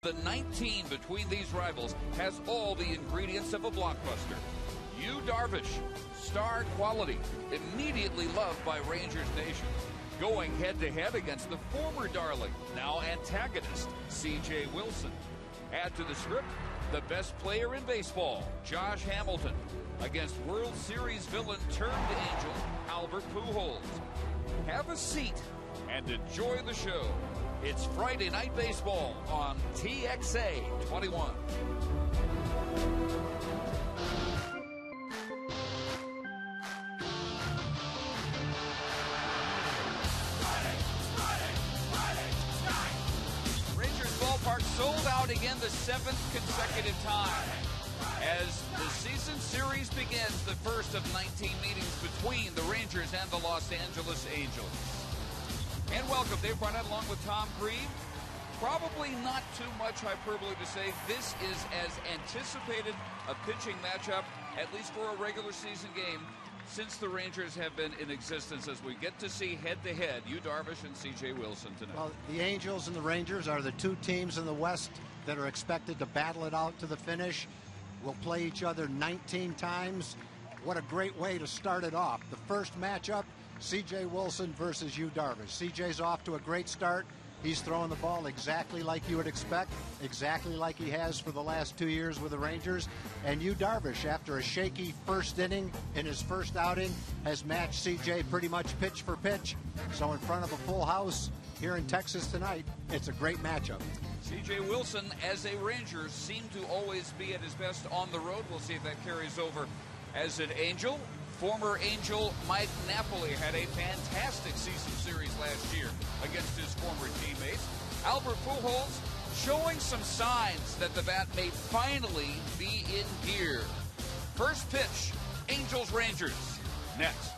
The 19 between these rivals has all the ingredients of a blockbuster. Darvish, star quality, immediately loved by Rangers Nation. Going head-to-head against the former darling, now antagonist, C.J. Wilson. Add to the script, the best player in baseball, Josh Hamilton, against World Series villain turned angel, Albert Pujols. Have a seat and enjoy the show. It's Friday Night Baseball on TXA 21. Rangers Ballpark sold out again the 7th consecutive time. As the season series begins, the first of 19 meetings between the Rangers and the Los Angeles Angels. And welcome, Dave Barnett along with Tom Grieve. Probably not too much hyperbole to say this is as anticipated a pitching matchup, at least for a regular season game, since the Rangers have been in existence, as we get to see head-to-head Darvish and C.J. Wilson tonight. Well, the Angels and the Rangers are the two teams in the West that are expected to battle it out to the finish. We'll play each other 19 times. What a great way to start it off. The first matchup, C.J. Wilson versus Darvish. C.J.'s off to a great start. He's throwing the ball exactly like you would expect, exactly like he has for the last 2 years with the Rangers. And Darvish, after a shaky first inning in his first outing, has matched C.J. pretty much pitch for pitch. So in front of a full house here in Texas tonight, it's a great matchup. C.J. Wilson, as a Ranger, seemed to always be at his best on the road. We'll see if that carries over as an Angel. Former Angel Mike Napoli had a fantastic season series last year against his former teammates. Albert Pujols showing some signs that the bat may finally be in gear. First pitch, Angels-Rangers, next.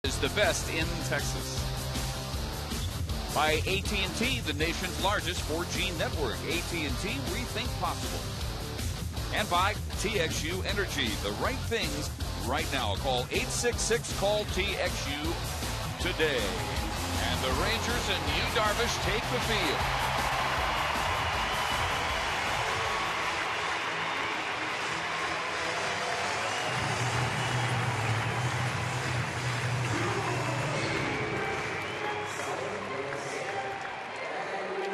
is the best in Texas. By AT the nation's largest 4G network. AT rethink possible. And by TXU Energy, the right things right now. Call 866-CALL-TXU today. And the Rangers and Yu Darvish take the field.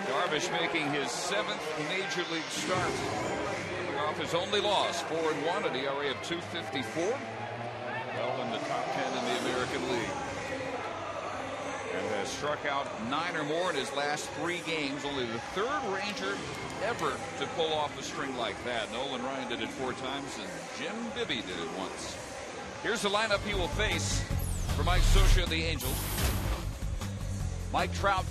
Darvish making his 7th major league start. Coming off his only loss, 4-1, an ERA of 2.54. Well in the top 10 in the American League. And has struck out 9 or more in his last 3 games. Only the 3rd Ranger ever to pull off a string like that. Nolan Ryan did it 4 times, and Jim Bibby did it once. Here's the lineup he will face for Mike Scioscia and the Angels. Mike Trout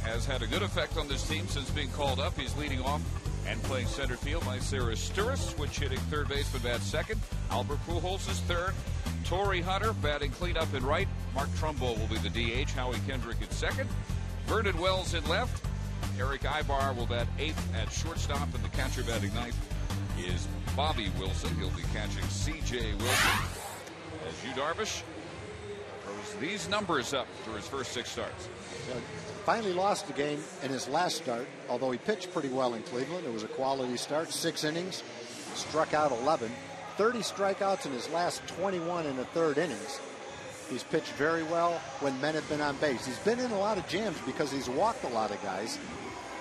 has had a good effect on this team since being called up. He's leading off and playing center field. Mycera Sturis, switch hitting third baseman, bats second. Albert Pujols is third. Torrey Hunter batting cleanup in right. Mark Trumbo will be the DH. Howie Kendrick in second. Vernon Wells in left. Eric Ibar will bat 8th at shortstop, and the catcher batting 9th is Bobby Wilson. He'll be catching C.J. Wilson. As Yu Darvish throws these numbers up for his first 6 starts. Finally lost the game in his last start, although he pitched pretty well in Cleveland. It was a quality start, 6 innings, struck out 11, 30 strikeouts in his last 21 in the 3rd innings. He's pitched very well when men have been on base. He's been in a lot of jams because he's walked a lot of guys,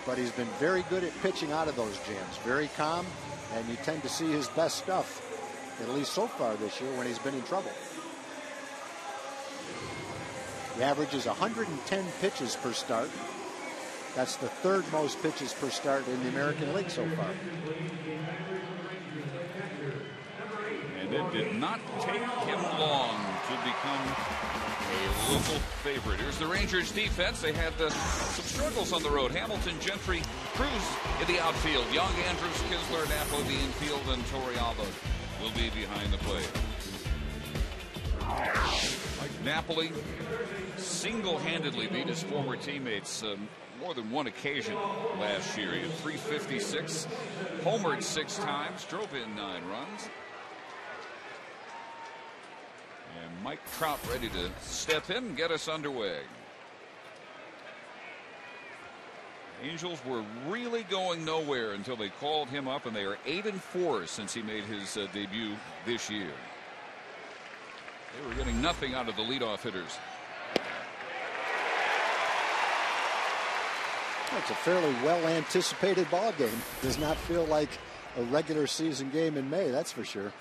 but he's been very good at pitching out of those jams. Very calm, and you tend to see his best stuff, at least so far this year, when he's been in trouble. He averages 110 pitches per start. That's the 3rd most pitches per start in the American League so far. And it did not take him long to become a local favorite. Here's the Rangers defense. They had some struggles on the road. Hamilton, Gentry, Cruz in the outfield. Young, Andrews, Kinsler, Napoli the infield, and Torrealba will be behind the plate. Like Napoli single-handedly beat his former teammates more than one occasion last year. He had 356, homered 6 times, drove in 9 runs. And Mike Trout ready to step in and get us underway. Angels were really going nowhere until they called him up, and they are 8-4 since he made his debut this year. They were getting nothing out of the leadoff hitters. It's a fairly well-anticipated ball game. Does not feel like a regular season game in May, that's for sure.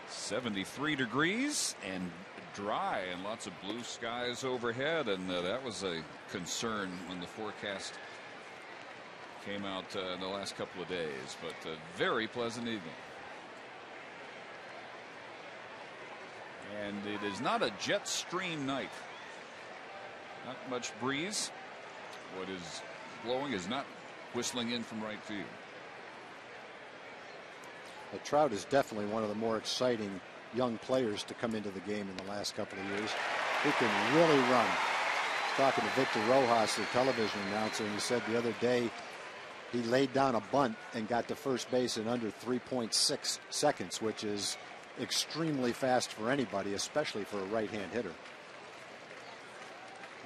73 degrees and dry, and lots of blue skies overhead, and that was a concern when the forecast came out in the last couple of days. But a very pleasant evening. And it is not a jet stream night. Not much breeze. What is blowing is not whistling in from right field. Well, Trout is definitely one of the more exciting young players to come into the game in the last couple of years. He can really run. Talking to Victor Rojas, the television announcer, and he said the other day he laid down a bunt and got to first base in under 3.6 seconds, which is extremely fast for anybody, especially for a right-hand hitter.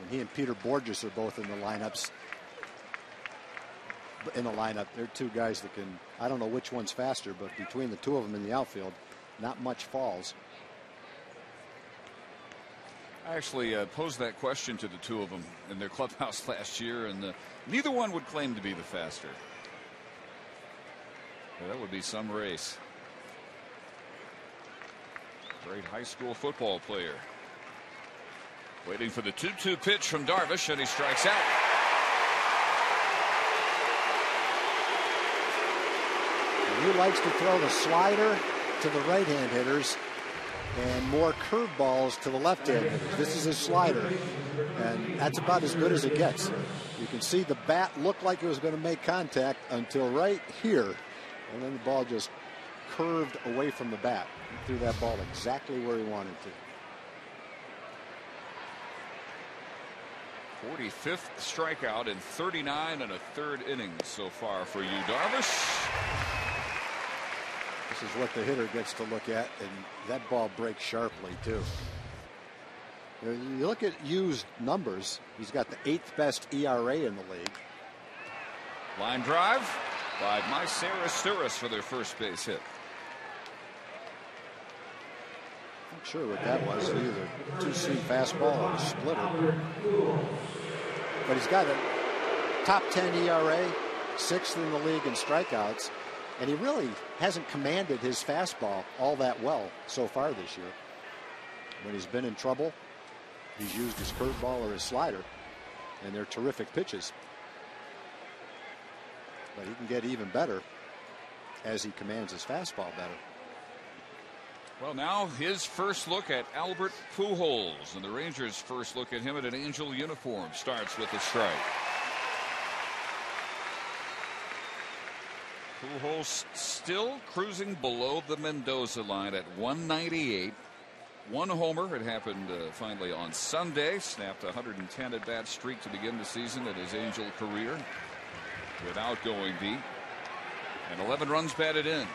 And he and Peter Borges are both in the lineups. They're 2 guys that can, I don't know which one's faster, but between the 2 of them in the outfield, not much falls. I actually posed that question to the 2 of them in their clubhouse last year, and neither one would claim to be the faster. Well, that would be some race. Great high school football player. Waiting for the 2-2 pitch from Darvish, and he strikes out. And he likes to throw the slider to the right-hand hitters and more curveballs to the left-hand hitters. This is his slider, and that's about as good as it gets. You can see the bat looked like it was going to make contact until right here, and then the ball just curved away from the bat. threw that ball exactly where he wanted to. 45th strikeout in 39 and a third innings so far for you, Darvish. This is what the hitter gets to look at, and that ball breaks sharply too. You look at Yu's numbers, he's got the 8th best ERA in the league. Line drive by Myceris for their first base hit. Not sure what that was, either two-seam fastball or a splitter. But he's got a top 10 ERA, 6th in the league in strikeouts, and he really hasn't commanded his fastball all that well so far this year. When he's been in trouble, he's used his curveball or his slider, and they're terrific pitches. But he can get even better as he commands his fastball better. Well, now his first look at Albert Pujols, and the Rangers' first look at him in an Angel uniform starts with a strike. Pujols still cruising below the Mendoza line at 198. One homer. It happened finally on Sunday. Snapped a 110 at-bat streak to begin the season in his Angel career without going deep. And 11 runs batted in.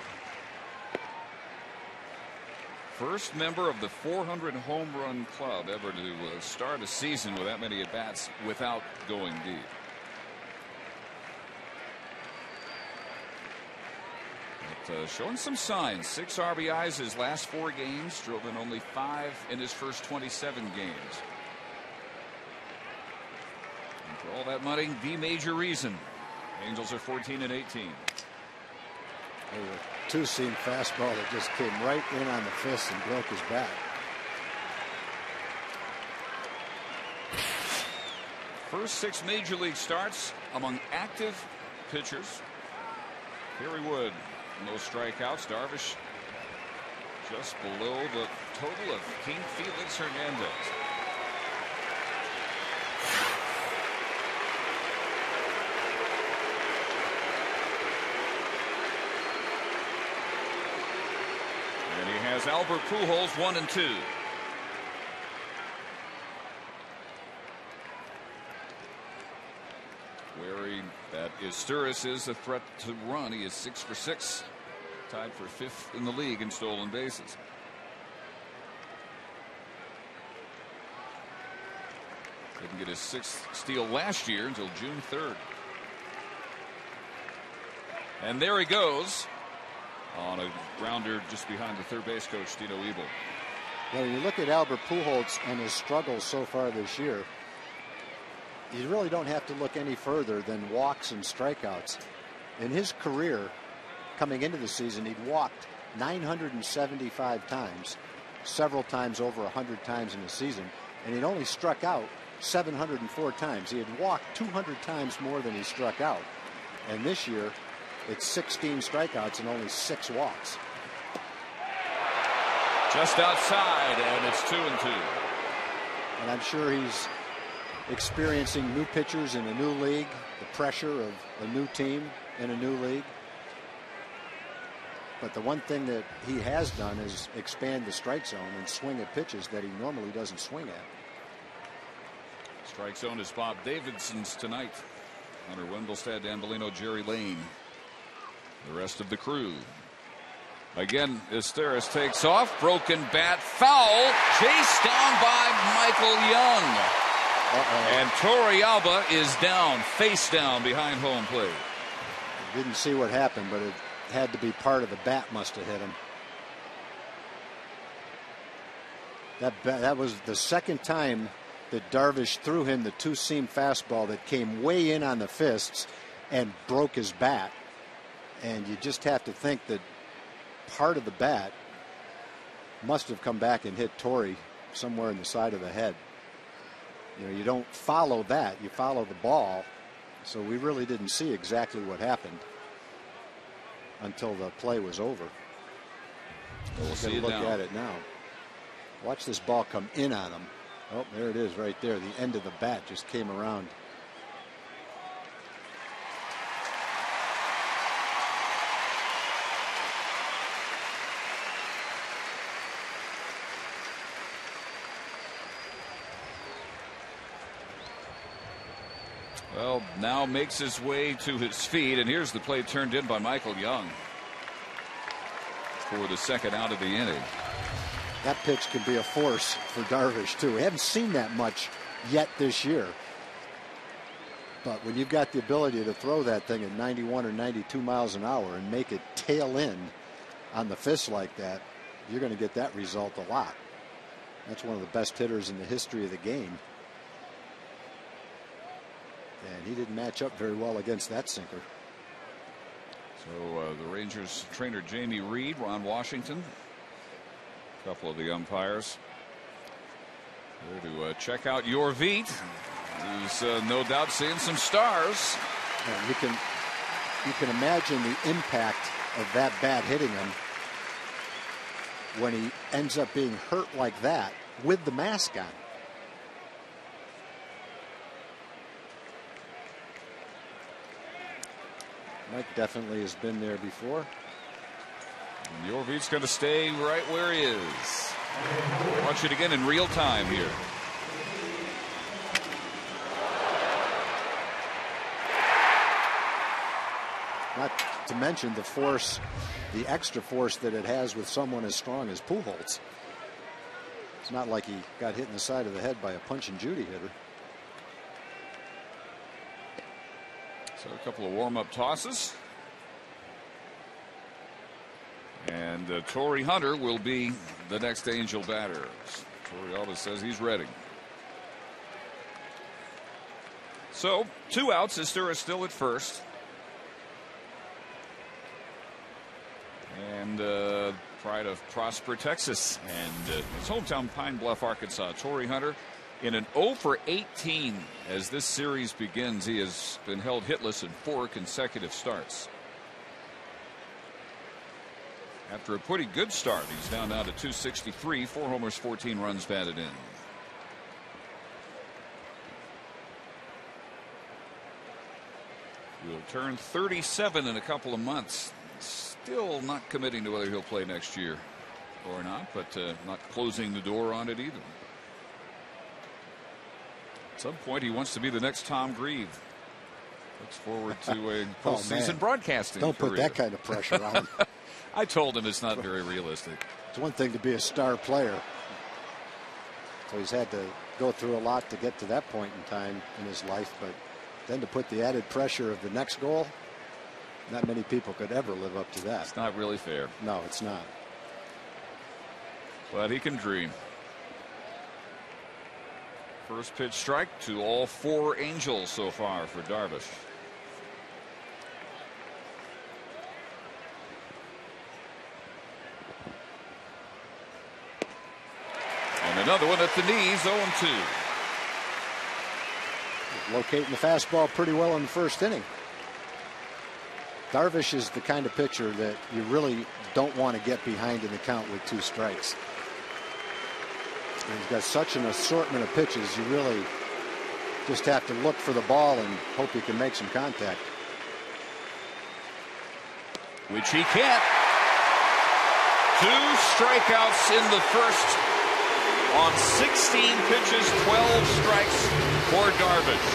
First member of the 400 home run club ever to start a season with that many at-bats without going deep. But, showing some signs. 6 RBIs his last 4 games. Drove in only 5 in his first 27 games. And for all that money, the major reason. Angels are 14 and 18. A two-seam fastball that just came right in on the fist and broke his bat. First 6 major league starts among active pitchers. Perry Wood, no strikeouts. Darvish just below the total of King Felix Hernandez. And he has Albert Pujols 1 and 2. Wary that Izturis is a threat to run. He is 6 for 6, tied for 5th in the league in stolen bases. Didn't get his 6th steal last year until June 3rd. And there he goes on a grounder just behind the third base coach, Tito Ebel. Well, you look at Albert Pujols and his struggles so far this year, you really don't have to look any further than walks and strikeouts. In his career, coming into the season, he'd walked 975 times, several times over 100 times in a season, and he'd only struck out 704 times. He had walked 200 times more than he struck out. And this year, it's 16 strikeouts and only 6 walks. Just outside, and it's 2-2. And I'm sure he's experiencing new pitchers in a new league, the pressure of a new team in a new league. But the one thing that he has done is expand the strike zone and swing at pitches that he normally doesn't swing at. Strike zone is Bob Davidson's tonight. Hunter Wendelstedt, Dan Bellino, Jerry Lane. The rest of the crew. Again, Izturis takes off. Broken bat, foul. Chased down by Michael Young. And Torrealba is down, face down behind home plate. Didn't see what happened, but it had to be part of the bat must have hit him. That was the second time that Darvish threw him the two-seam fastball that came way in on the fists and broke his bat. And you just have to think that part of the bat must have come back and hit Torrey somewhere in the side of the head. You know, you don't follow that, you follow the ball. So we really didn't see exactly what happened until the play was over. We'll see it look now. at it now. Watch this ball come in on him. Oh, there it is right there. The end of the bat just came around. Well, now makes his way to his feet, and here's the play turned in by Michael Young for the second out of the inning. That pitch can be a force for Darvish too. We haven't seen that much yet this year. But when you've got the ability to throw that thing at 91 or 92 miles an hour and make it tail end on the fist like that, you're going to get that result a lot. That's one of the best hitters in the history of the game. And he didn't match up very well against that sinker. So the Rangers trainer Jamie Reed, Ron Washington, a couple of the umpires there to check out your Veet. He's no doubt seeing some stars. Yeah, you can imagine the impact of that bat hitting him when he ends up being hurt like that with the mask on. Mike definitely has been there before. And Jorvi's going to stay right where he is. Watch it again in real time here. Not to mention the force, the extra force that it has with someone as strong as Pujols. It's not like he got hit in the side of the head by a Punch and Judy hitter. So a couple of warm-up tosses. And Torrey Hunter will be the next Angel batter. Torrey always says he's ready. So 2 outs. Istura is still at first. And pride of Prosper, Texas, and his hometown Pine Bluff, Arkansas. Torrey Hunter in an 0 for 18 as this series begins. He has been held hitless in 4 consecutive starts. After a pretty good start, he's down now to 263, 4 homers, 14 runs batted in. He'll turn 37 in a couple of months. Still not committing to whether he'll play next year or not, but not closing the door on it either. At some point, he wants to be the next Tom Grieve. Looks forward to a postseason broadcasting Don't career. put that kind of pressure on him. I told him it's not very realistic. It's one thing to be a star player. So he's had to go through a lot to get to that point in time in his life, but then to put the added pressure of the next goal, not many people could ever live up to that. It's not really fair. No, it's not. But he can dream. First pitch strike to all 4 Angels so far for Darvish. And another one at the knees, 0-2. Locating the fastball pretty well in the first inning. Darvish is the kind of pitcher that you really don't want to get behind in the count with 2 strikes. And he's got such an assortment of pitches, you really just have to look for the ball and hope he can make some contact. Which he can't. 2 strikeouts in the first on 16 pitches, 12 strikes for Darvish.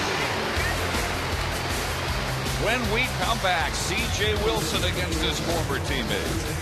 When we come back, C.J. Wilson against his former teammate.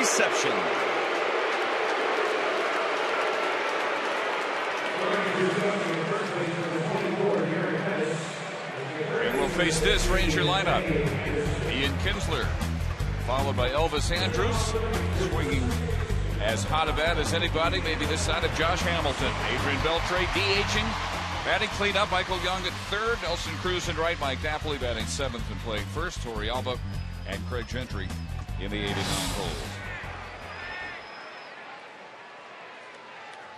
reception. And we'll face this Ranger lineup. Ian Kinsler, followed by Elvis Andrus, swinging as hot a bat as anybody, maybe this side of Josh Hamilton. Adrian Beltre DHing, batting cleanup. Michael Young at third, Nelson Cruz in right, Mike Napoli batting seventh and playing first. Torey Alba and Craig Gentry in the 89 hole.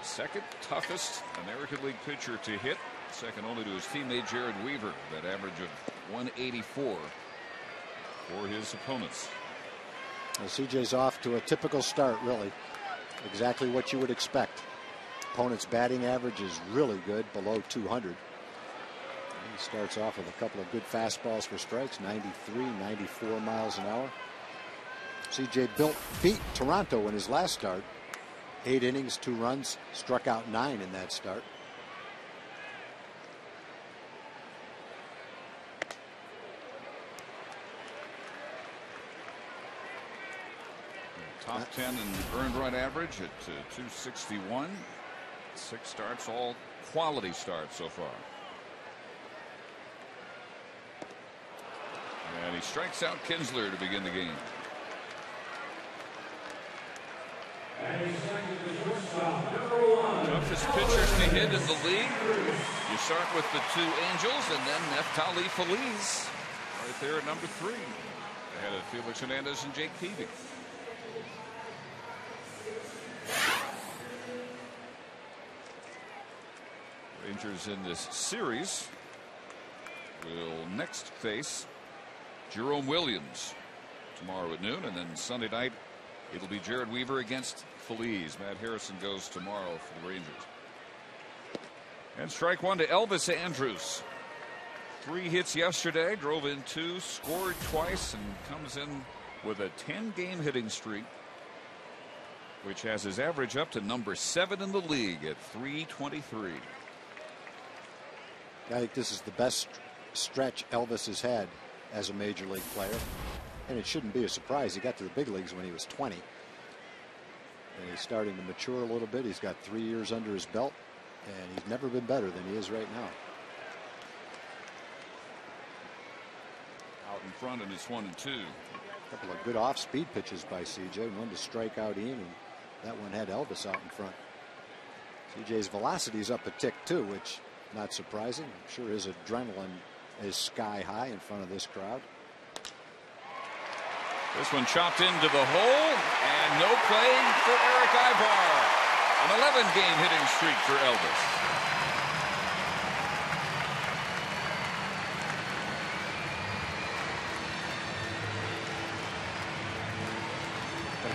Second toughest American League pitcher to hit, second only to his teammate Jared Weaver. That average of 184 for his opponents. Well, CJ's off to a typical start, really. Exactly what you would expect. Opponent's batting average is really good, below 200. And he starts off with a couple of good fastballs for strikes, 93, 94 miles an hour. CJ beat Toronto in his last start. 8 innings, 2 runs, struck out 9 in that start. Top 10 in earned run average at 261. 6 starts, all quality starts so far. And he strikes out Kinsler to begin the game. Toughest pitchers to hit in the league. You start with the 2 Angels and then Neftali Feliz right there at number 3. Ahead of Felix Hernandez and Jake Peavy. Rangers in this series will next face Jerome Williams tomorrow at noon, and then Sunday night it'll be Jared Weaver against Feliz. Matt Harrison goes tomorrow for the Rangers. And strike one to Elvis Andrus. 3 hits yesterday, drove in 2, scored twice, and comes in with a 10-game hitting streak, which has his average up to number 7 in the league at 323. I think this is the best stretch Elvis has had as a major league player. And it shouldn't be a surprise. He got to the big leagues when he was 20. And he's starting to mature a little bit. He's got 3 years under his belt. And he's never been better than he is right now. Out in front, and it's 1-2. A couple of good off-speed pitches by CJ. One to strike out Ian, and that one had Elvis out in front. CJ's velocity is up a tick too, which not surprising. I'm sure his adrenaline is sky high in front of this crowd. This one chopped into the hole, and no play for Eric Ibar. An 11-game hitting streak for Elvis.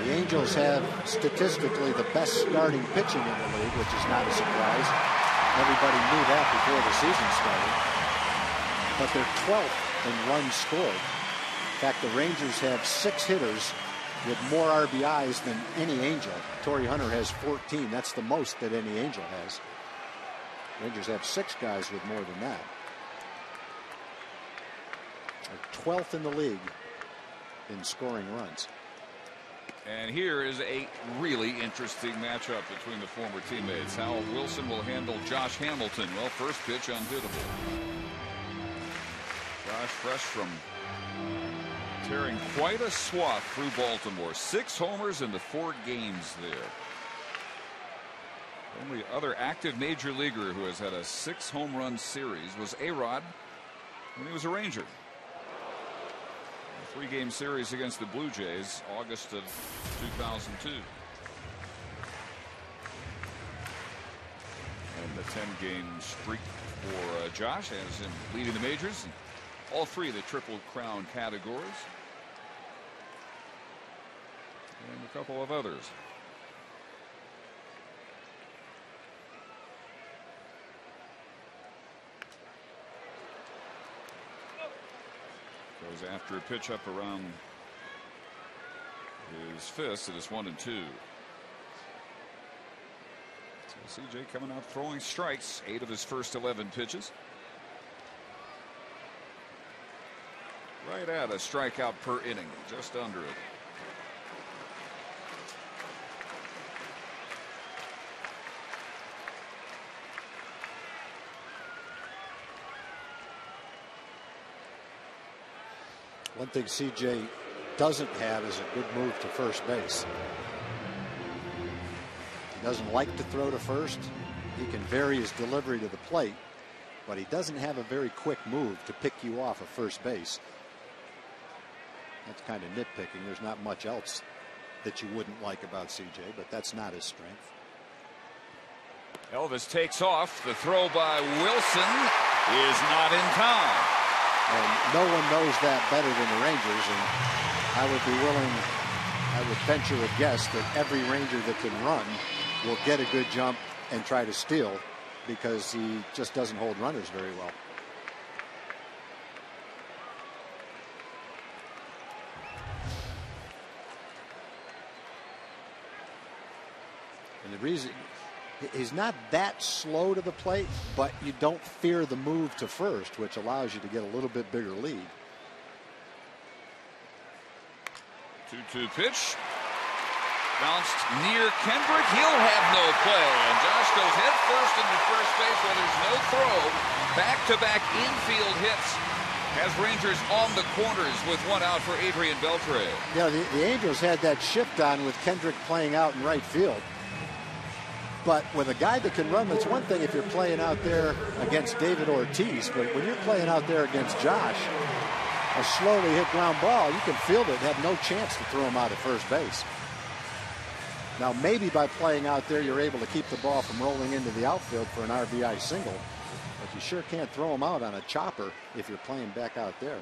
The Angels have statistically the best starting pitching in the league, which is not a surprise. Everybody knew that before the season started. But they're 12th in runs scored. In fact, the Rangers have 6 hitters with more RBIs than any Angel. Torrey Hunter has 14. That's the most that any Angel has. Rangers have 6 guys with more than that. They're 12th in the league in scoring runs. And here is a really interesting matchup between the former teammates. How Wilson will handle Josh Hamilton. Well, first pitch unhittable. Josh fresh from tearing quite a swath through Baltimore. 6 homers in the 4 games there. Only other active major leaguer who has had a 6 home run series was A-Rod when he was a Ranger. 3-game series against the Blue Jays, August of 2002. And the 10-game streak for Josh has him leading the majors in all 3 of the Triple Crown categories. And a couple of others. Goes after a pitch up around his fist. It is 1-2. So CJ coming out throwing strikes. 8 of his first 11 pitches. Right at a strikeout per inning, just under it. One thing CJ doesn't have is a good move to first base. He doesn't like to throw to first. He can vary his delivery to the plate, but he doesn't have a very quick move to pick you off of first base. That's kind of nitpicking. There's not much else that you wouldn't like about CJ, but that's not his strength. Elvis takes off. The throw by Wilson is not in time. And no one knows that better than the Rangers, and I would venture a guess that every Ranger that can run will get a good jump and try to steal, because he just doesn't hold runners very well. And the reason, he's not that slow to the plate, but you don't fear the move to first, which allows you to get a little bit bigger lead. 2-2 pitch. Bounced near Kendrick. He'll have no play. And Josh goes head first into first base while there's no throw. Back-to-back infield hits has Rangers on the corners with one out for Adrian Beltre. Yeah, the Angels had that shift on with Kendrick playing out in right field. But with a guy that can run, that's one thing if you're playing out there against David Ortiz. But when you're playing out there against Josh, a slowly hit ground ball, you can field it and have no chance to throw him out at first base. Now, maybe by playing out there, you're able to keep the ball from rolling into the outfield for an RBI single. But you sure can't throw him out on a chopper if you're playing back out there.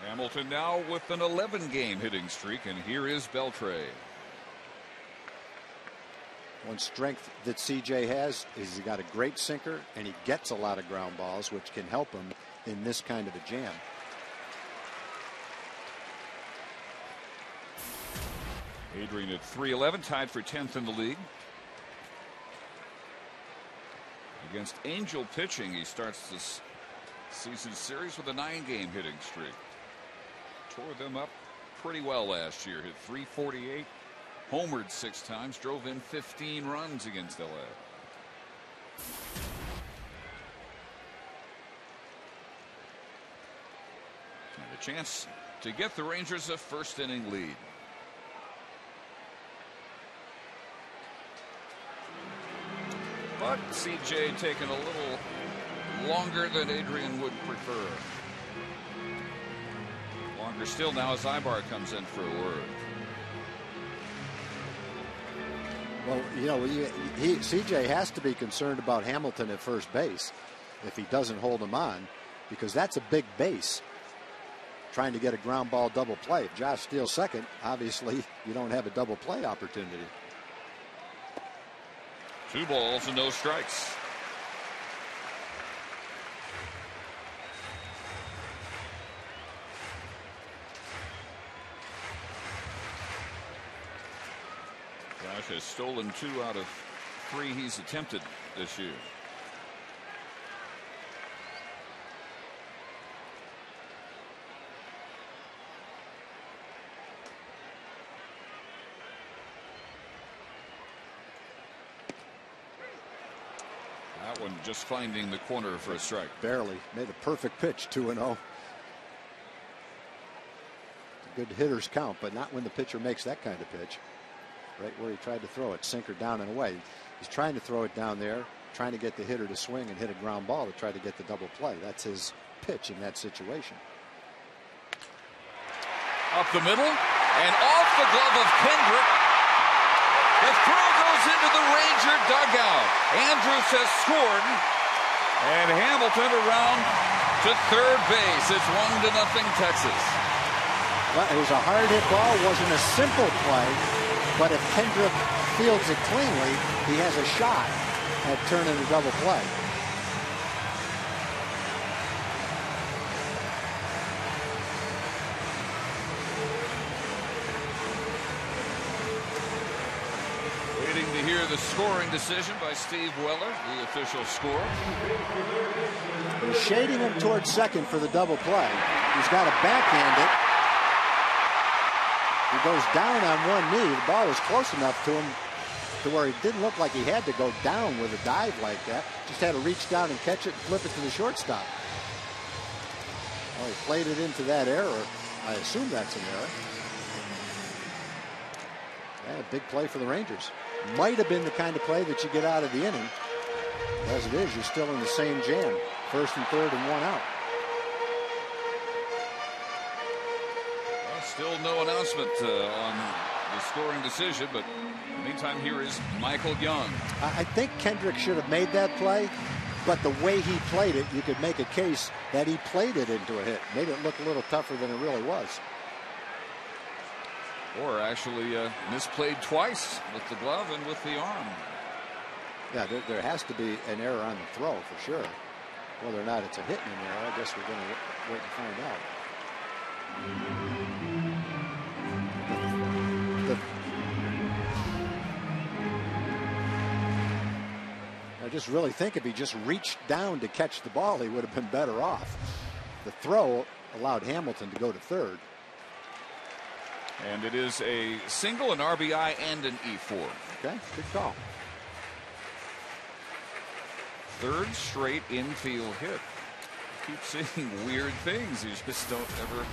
Hamilton now with an 11-game hitting streak, and here is Beltre. One strength that CJ has is he's got a great sinker, and he gets a lot of ground balls, which can help him in this kind of a jam. Adrian at .311, tied for 10th in the league. Against Angel pitching, he starts this season series with a 9-game hitting streak. Tore them up pretty well last year. Hit .348, homered 6 times, drove in 15 runs against LA. And a chance to get the Rangers a first-inning lead. But CJ taking a little longer than Adrian would prefer. Longer still now as Ibar comes in for a word. Well, you know, CJ has to be concerned about Hamilton at first base if he doesn't hold him on, because that's a big base. Trying to get a ground ball double play. If Josh steals second, obviously you don't have a double play opportunity. 2 balls and no strikes. Josh has stolen 2 out of 3 he's attempted this year. That one just finding the corner for a strike. Barely. Made a perfect pitch, 2-0. Good hitters count, but not when the pitcher makes that kind of pitch. Right where he tried to throw it, sinker down and away. He's trying to throw it down there, trying to get the hitter to swing and hit a ground ball to try to get the double play. That's his pitch in that situation. Up the middle and off the glove of Kendrick. The throw goes into the Ranger dugout. Andrus has scored, and Hamilton around to third base. It's 1-0 Texas. Well, it was a hard hit ball. It wasn't a simple play, but if Kendrick fields it cleanly, he has a shot at turning the double play. Waiting to hear the scoring decision by Steve Weller, the official score. He's shading him towards second for the double play. He's got to backhand it. He goes down on one knee. The ball was close enough to him to where it didn't look like he had to go down with a dive like that. Just had to reach down and catch it and flip it to the shortstop. Well, he played it into that error. I assume that's an error. Yeah, big play for the Rangers. Might have been the kind of play that you get out of the inning. As it is, you're still in the same jam. 1st and 3rd and 1 out. Well, still no announcement on the scoring decision, but in the meantime, here is Michael Young. I think Kendrick should have made that play, but the way he played it, you could make a case that he played it into a hit. Made it look a little tougher than it really was. Or actually misplayed twice with the glove and with the arm. Yeah, there has to be an error on the throw for sure. Whether or not it's a hit in an error, I guess we're going to wait and find out. I just really think if he just reached down to catch the ball, he would have been better off. The throw allowed Hamilton to go to 3rd. And it is a single, an RBI, and an E4. Okay, good call. 3rd straight infield hit. Keep seeing weird things you just don't ever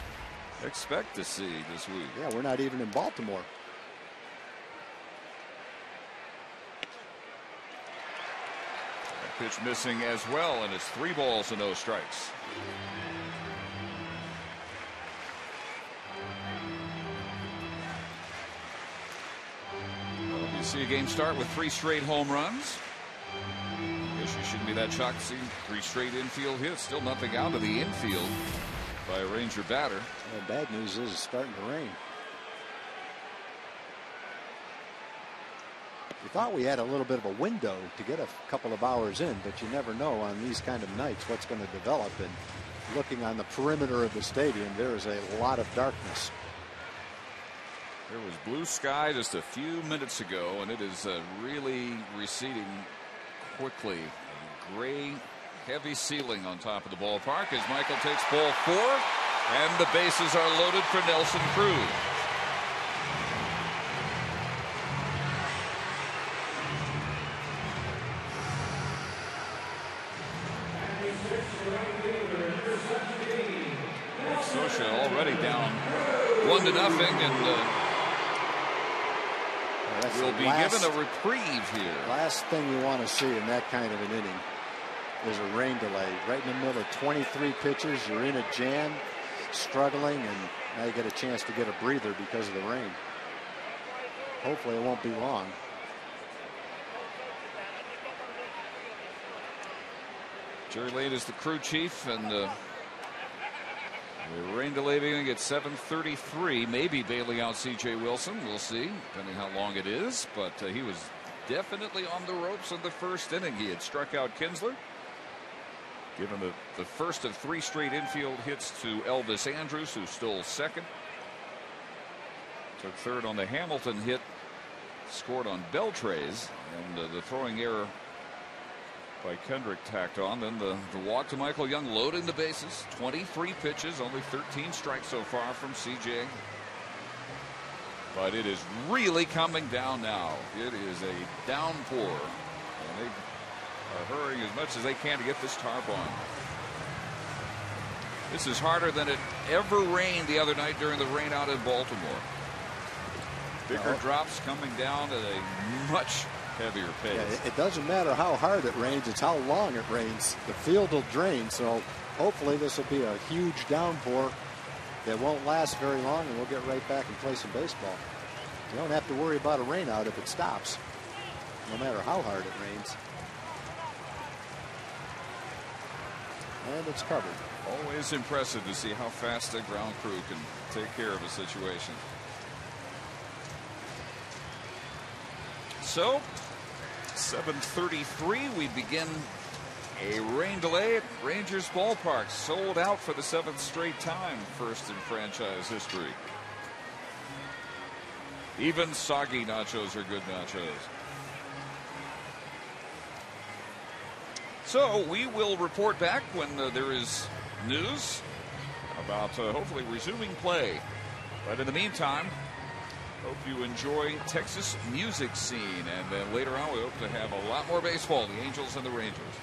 expect to see this week. Yeah, we're not even in Baltimore. That pitch missing as well, and it's 3 balls and no strikes. Well, you see a game start with 3 straight home runs. You shouldn't be that shocked to see 3 straight infield hits. Still nothing out of the infield by a Ranger batter. The bad news is it's starting to rain. We thought we had a little bit of a window to get a couple of hours in, but you never know on these kind of nights what's going to develop. And looking on the perimeter of the stadium, there is a lot of darkness. There was blue sky just a few minutes ago, and it is really receding quickly. A gray, heavy ceiling on top of the ballpark as Michael takes ball 4, and the bases are loaded for Nelson Cruz. Scioscia already down 1-0, and will be given a reprieve here. Last thing you want to see in that kind of an inning is a rain delay. Right in the middle of 23 pitches, you're in a jam, struggling, and now you get a chance to get a breather because of the rain. Hopefully it won't be long. Jerry Lane is the crew chief, and the rain delay beginning at 7:33. Maybe bailing out C.J. Wilson. We'll see, depending how long it is. But he was definitely on the ropes in the 1st inning. He had struck out Kinsler, given the first of 3 straight infield hits to Elvis Andrus, who stole 2nd. Took 3rd on the Hamilton hit, scored on Beltrés, and the throwing error by Kendrick tacked on. Then the walk to Michael Young, loading the bases. 23 pitches, only 13 strikes so far from CJ. But it is really coming down now. It is a downpour, and they are hurrying as much as they can to get this tarp on. This is harder than it ever rained the other night during the rain out in Baltimore. Bigger drops coming down at a much heavier pace. Yeah, it doesn't matter how hard it rains, it's how long it rains. The field will drain, so hopefully this will be a huge downpour that won't last very long, and we'll get right back and play some baseball. You don't have to worry about a rain out if it stops, no matter how hard it rains. And it's covered. Always impressive to see how fast the ground crew can take care of a situation. So 7:33, we begin a rain delay at Rangers Ballpark. Sold out for the 7th straight time, first in franchise history. Even soggy nachos are good nachos. So we will report back when there is news about hopefully resuming play. But in the meantime, hope you enjoy Texas music scene, and then later on we hope to have a lot more baseball, the Angels and the Rangers.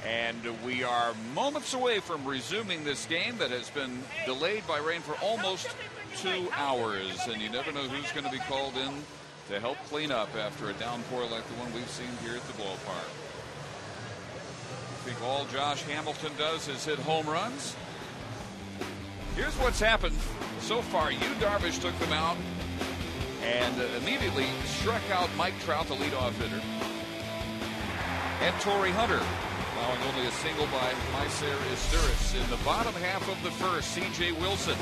And we are moments away from resuming this game that has been delayed by rain for almost 2 hours. And you never know who's going to be called in to help clean up after a downpour like the one we've seen here at the ballpark. I think all Josh Hamilton does is hit home runs. Here's what's happened so far. Darvish took them out and immediately struck out Mike Trout, the leadoff hitter, and Torrey Hunter, allowing only a single by Maicer Izturis. In the bottom half of the first, C.J. Wilson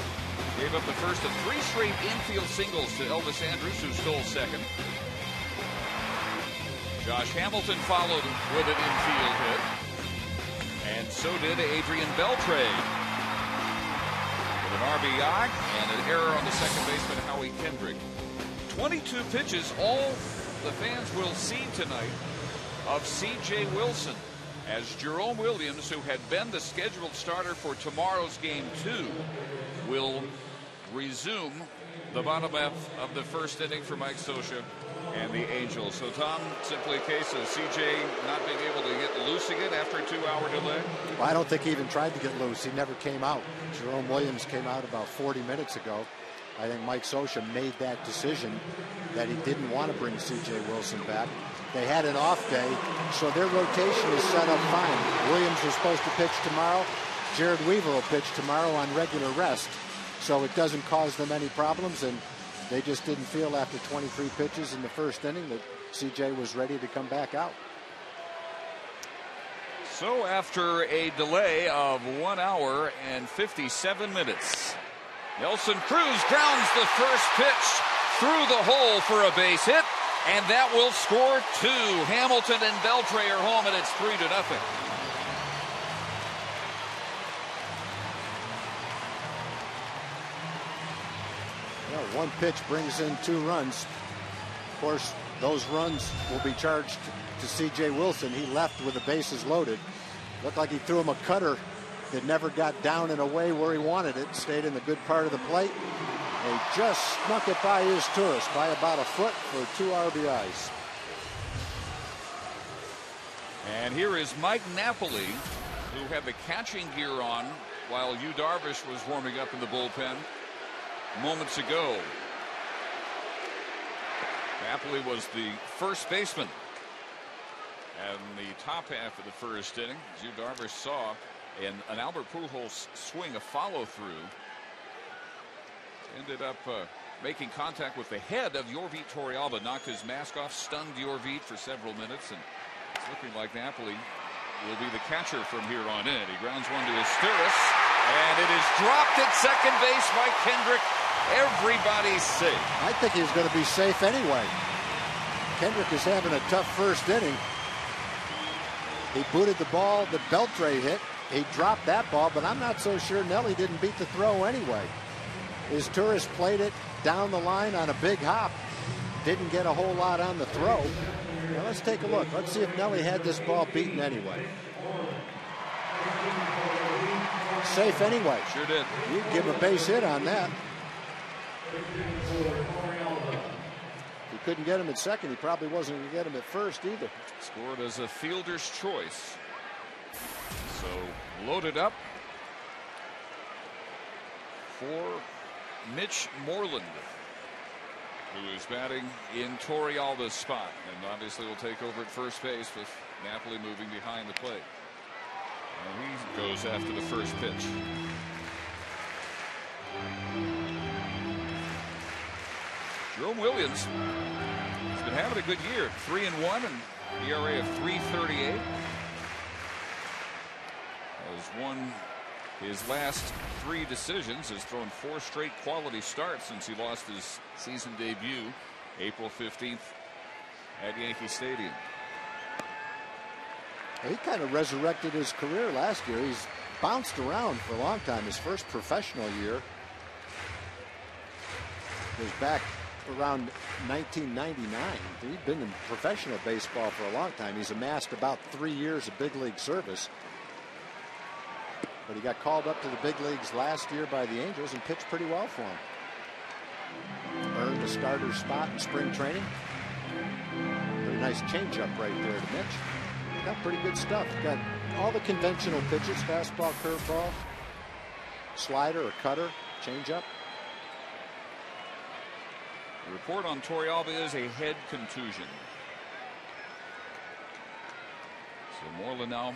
gave up the first of 3 straight infield singles to Elvis Andrus, who stole second. Josh Hamilton followed with an infield hit, and so did Adrian Beltre with an RBI and an error on the second baseman, Howie Kendrick. 22 pitches, all the fans will see tonight of C.J. Wilson, as Jerome Williams, who had been the scheduled starter for tomorrow's game 2, will resume the bottom half of the first inning for Mike Scioscia and the Angels. So, Tom, simply a case of C.J. not being able to get loose again after a 2-hour delay? Well, I don't think he even tried to get loose. He never came out. Jerome Williams came out about 40 minutes ago. I think Mike Scioscia made that decision that he didn't want to bring C.J. Wilson back. They had an off day, so their rotation is set up fine. Williams is supposed to pitch tomorrow. Jared Weaver will pitch tomorrow on regular rest, so it doesn't cause them any problems, and they just didn't feel after 23 pitches in the first inning that C.J. was ready to come back out. So after a delay of 1 hour and 57 minutes, Nelson Cruz grounds the first pitch through the hole for a base hit, and that will score 2. Hamilton and Beltre are home, and it's 3-0. Well, one pitch brings in 2 runs. Of course, those runs will be charged to C.J. Wilson. He left with the bases loaded. Looked like he threw him a cutter that never got down and away where he wanted it. Stayed in the good part of the plate. They just snuck it by Izturis by about a foot for 2 RBIs. And here is Mike Napoli, who had the catching gear on while Darvish was warming up in the bullpen moments ago. Napoli was the first baseman and the top half of the first inning. As Darvish saw in an Albert Pujols swing, a follow-through, ended up making contact with the head of Yorvit Torrealba, knocked his mask off, stunned Yorvit for several minutes, and it's looking like Napoli will be the catcher from here on in. He grounds one to Izturis, and it is dropped at second base by Kendrick. Everybody's safe. I think he's going to be safe anyway. Kendrick is having a tough first inning. He booted the ball that Beltre hit. He dropped that ball, but I'm not so sure Nelly didn't beat the throw anyway. Izturis played it down the line on a big hop. Didn't get a whole lot on the throw. Now let's take a look. Let's see if Nelly had this ball beaten anyway. Safe anyway. Sure did. You give him a base hit on that. If he couldn't get him at second, he probably wasn't going to get him at first either. Scored as a fielder's choice. So loaded up for Mitch Moreland, who is batting in Torrealba's spot, and obviously will take over at first base with Napoli moving behind the plate. And he goes after the first pitch. Jerome Williams has been having a good year, 3-1 and ERA of 3.38. Has won his last 3 decisions, has thrown 4 straight quality starts since he lost his season debut April 15th at Yankee Stadium. He kind of resurrected his career last year. He's bounced around for a long time. His first professional year was back around 1999. He'd been in professional baseball for a long time. He's amassed about 3 years of big league service. But he got called up to the big leagues last year by the Angels and pitched pretty well for him. Earned a starter spot in spring training. Pretty nice changeup right there to Mitch. Got pretty good stuff. Got all the conventional pitches, fastball, curveball, slider or cutter, changeup. The report on Torrealba is a head contusion. So Moreland now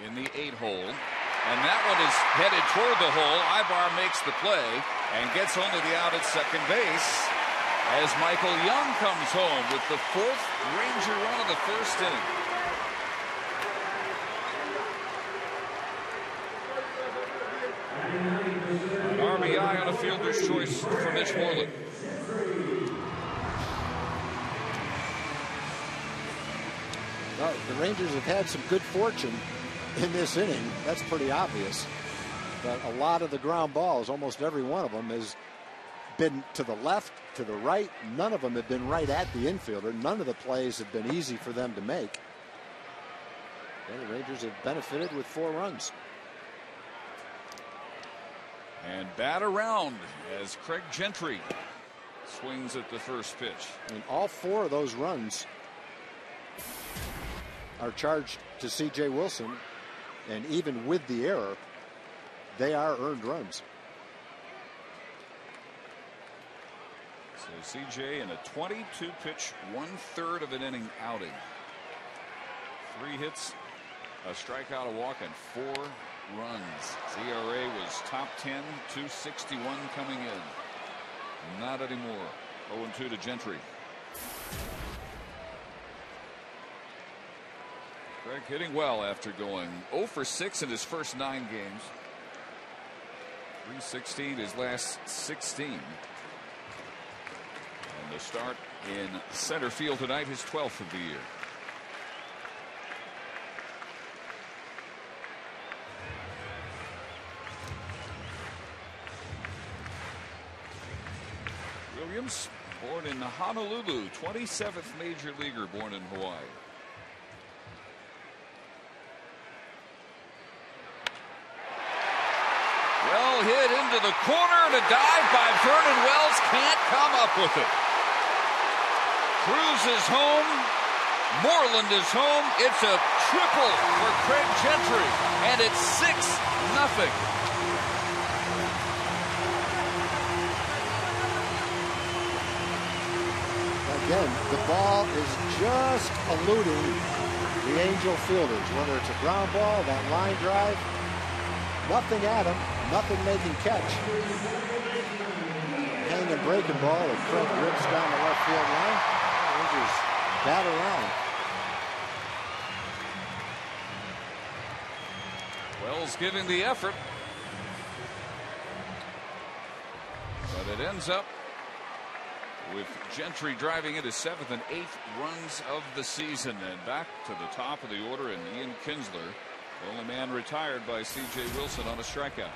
in the 8-hole. And that one is headed toward the hole. Ibar makes the play and gets only the out at second base as Michael Young comes home with the 4th Ranger run of the first inning. An RBI on a fielder's choice for Mitch Moreland. Well, the Rangers have had some good fortune in this inning. That's pretty obvious. But a lot of the ground balls, almost every one of them, has been to the left, to the right. None of them have been right at the infielder. None of the plays have been easy for them to make. And the Rangers have benefited with 4 runs. And bat around as Craig Gentry swings at the first pitch. And all 4 of those runs are charged to C.J. Wilson, and even with the error, they are earned runs. So C.J. in a 22-pitch, 1/3 of an inning outing. 3 hits, a strikeout, a walk, and 4 runs. ERA was top 10, 261 coming in. Not anymore. 0-2 to Gentry. Craig hitting well after going 0 for 6 in his first 9 games. 316 his last 16. And the start in center field tonight, his 12th of the year. Williams, born in Honolulu, 27th major leaguer born in Hawaii. Well hit into the corner, and a dive by Vernon Wells can't come up with it. Cruz is home. Moreland is home. It's a triple for Craig Gentry, and it's 6-0. Again, the ball is just eluding the Angel fielders, whether it's a ground ball, that line drive, nothing at him, nothing making catch. Hanging breaking ball that Craig rips down the left field line. Rangers bat around. Wells giving the effort, but it ends up with Gentry driving into 7th and 8th runs of the season. And back to the top of the order, and Ian Kinsler, the only man retired by C.J. Wilson on a strikeout.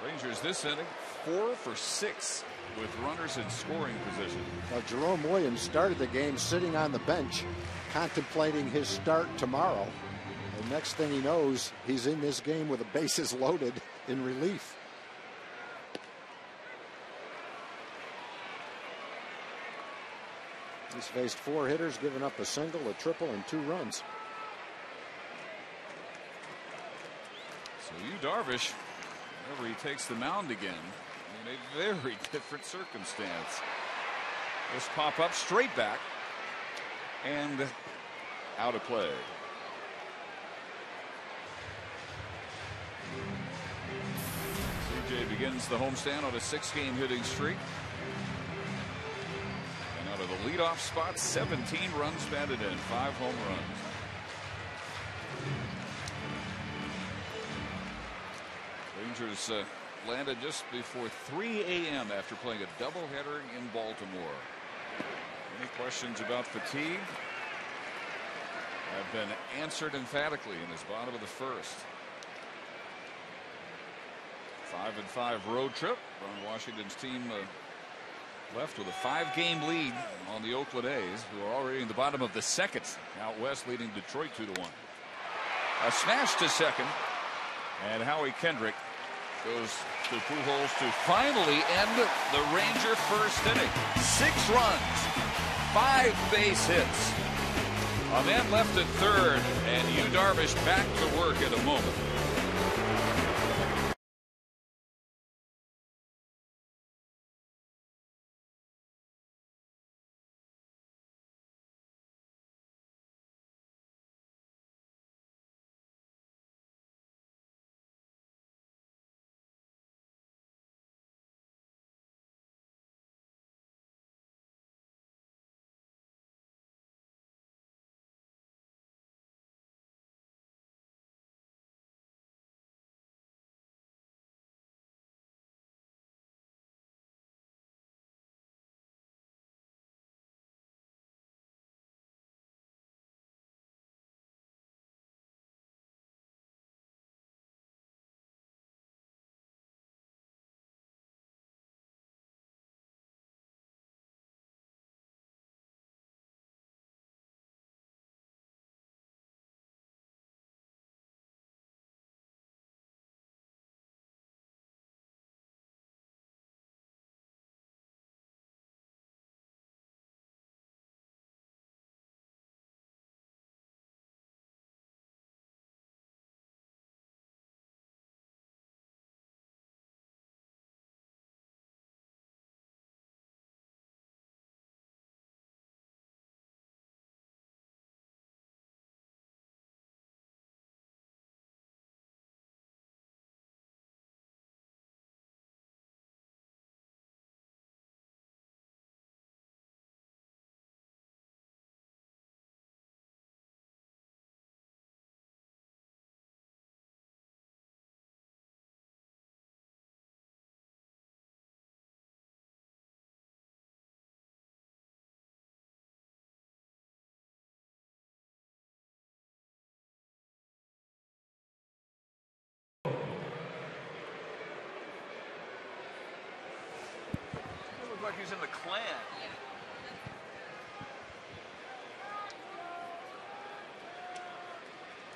Rangers this inning 4 for 6 with runners in scoring position. Now, Jerome Williams started the game sitting on the bench, contemplating his start tomorrow. And next thing he knows, he's in this game with the bases loaded in relief. He's faced 4 hitters, given up a single, a triple, and 2 runs. So Darvish, whenever he takes the mound again, in a very different circumstance. This pop up straight back and out of play. CJ begins the homestand on a 6-game hitting streak. And out of the leadoff spot, 17 runs batted in, 5 home runs. Rangers landed just before 3 a.m. after playing a doubleheader in Baltimore. Any questions about fatigue have been answered emphatically in this bottom of the first. 5-5 road trip. Ron Washington's team left with a 5-game lead on the Oakland A's, who are already in the bottom of the second. Out west, leading Detroit 2-1. A smash to second, and Howie Kendrick Goes to Pujols to finally end the Ranger first inning. 6 runs, 5 base hits. A man left at third, and Yu Darvish back to work in a moment. Like he's in the Klan.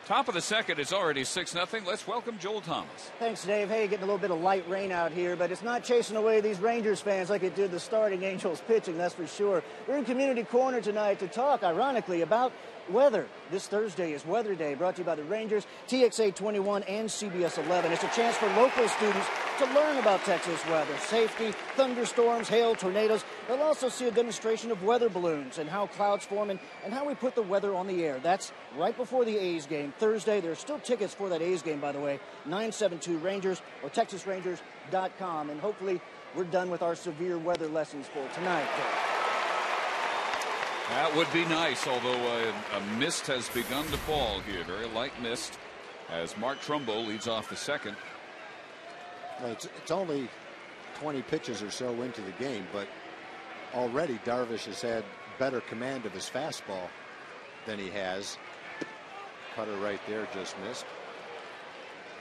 Top of the second, it's already 6-0. Let's welcome Joel Thomas. Thanks, Dave. Hey, getting a little bit of light rain out here, but it's not chasing away these Rangers fans like it did the starting Angels pitching, that's for sure. We're in Community Corner tonight to talk, ironically, about weather. This Thursday is Weather Day, brought to you by the Rangers, TXA 21, and CBS 11. It's a chance for local students to learn about Texas weather, safety, thunderstorms, hail, tornadoes. They'll also see a demonstration of weather balloons and how clouds form and how we put the weather on the air. That's right before the A's game Thursday. There are still tickets for that A's game, by the way, 972 Rangers or TexasRangers.com. And hopefully we're done with our severe weather lessons for tonight. That would be nice, although a mist has begun to fall here. Very light mist as Mark Trumbo leads off the second. Well, it's only 20 pitches or so into the game, but already Darvish has had better command of his fastball than he has. Cutter right there just missed.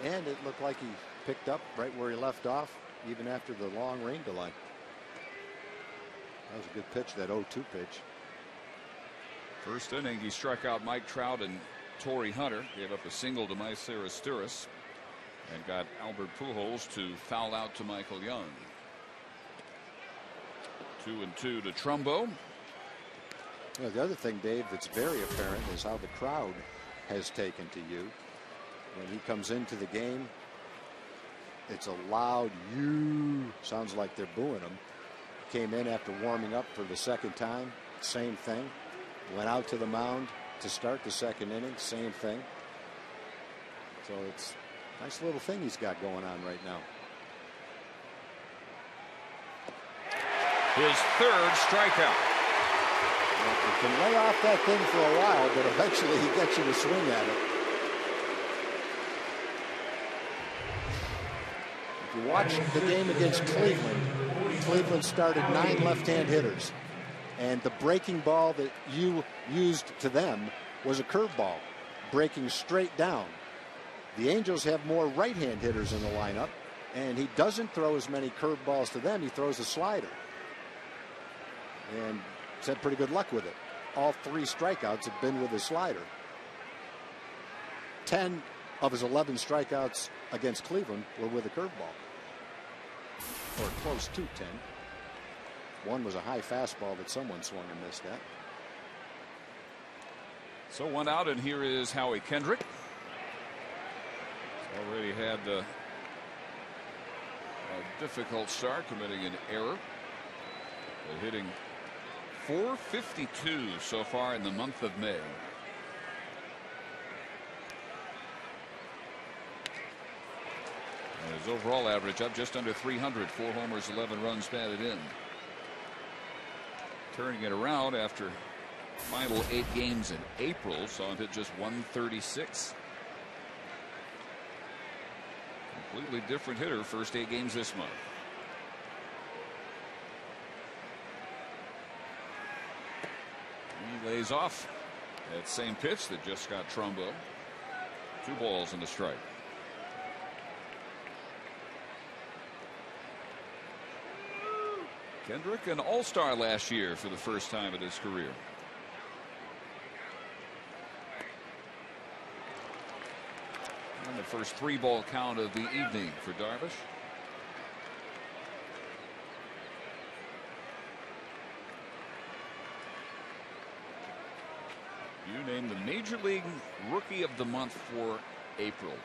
And it looked like he picked up right where he left off, even after the long rain delay. That was a good pitch, that 0-2 pitch. First inning, he struck out Mike Trout and Torrey Hunter, gave up a single to Maicer Asturis, and got Albert Pujols to foul out to Michael Young. 2-2 to Trumbo. You know, the other thing, Dave, that's very apparent is how the crowd has taken to you. When he comes into the game, it's a loud "you." Sounds like they're booing him. Came in after warming up for the second time, same thing. Went out to the mound to start the second inning, same thing. So it's a nice little thing he's got going on right now. His third strikeout. Well, you can lay off that thing for a while, but eventually he gets you to swing at it. If you watch the game against Cleveland, Cleveland started 9 left-hand hitters. And the breaking ball that you used to them was a curveball, breaking straight down. The Angels have more right-hand hitters in the lineup, and he doesn't throw as many curveballs to them. He throws a slider. And he's had pretty good luck with it. All 3 strikeouts have been with a slider. 10 of his 11 strikeouts against Cleveland were with a curveball, or close to 10. One was a high fastball that someone swung and missed at. So 1 out, and here is Howie Kendrick. He's already had a difficult start, committing an error, but hitting .452 so far in the month of May. And his overall average up just under 300, 4 homers, 11 runs batted in. Turning it around after final 8 games in April, saw him hit just 136. Completely different hitter first 8 games this month. He lays off that same pitch that just got Trumbo. 2 balls and a strike. Kendrick, an all-star last year for the first time in his career. And the first 3-ball count of the evening for Darvish. You named the Major League Rookie of the Month for April.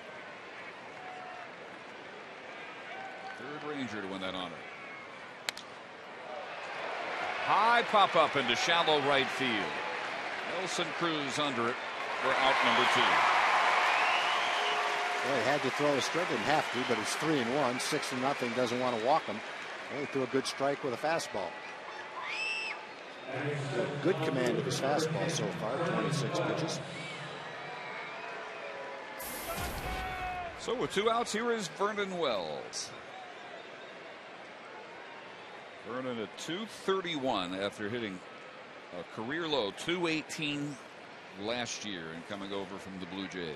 3rd Ranger to win that honor. High pop up into shallow right field. Nelson Cruz under it for out number 2. Well, he had to throw a strike, didn't have to, but it's 3-1, 6-0. Doesn't want to walk him. Only threw a good strike with a fastball. Good command of his fastball so far, 26 pitches. So with 2 outs, here is Vernon Wells. Vernon at .231 after hitting a career low .218 last year and coming over from the Blue Jays.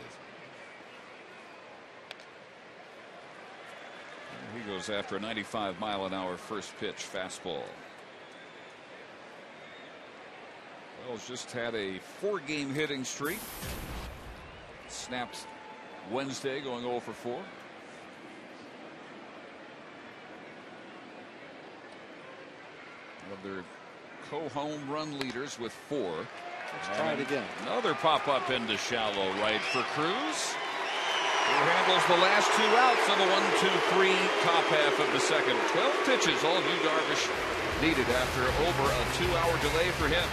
And he goes after a 95-mile-an-hour first pitch fastball. Wells just had a 4-game hitting streak. Snapped Wednesday, going 0 for 4. Of their co-home run leaders with 4. Let's try it again. Another pop-up into shallow right for Cruz, who handles the last 2 outs of the 1-2-3 top half of the second. 12 pitches, all Yu Darvish needed after over a 2-hour delay for him.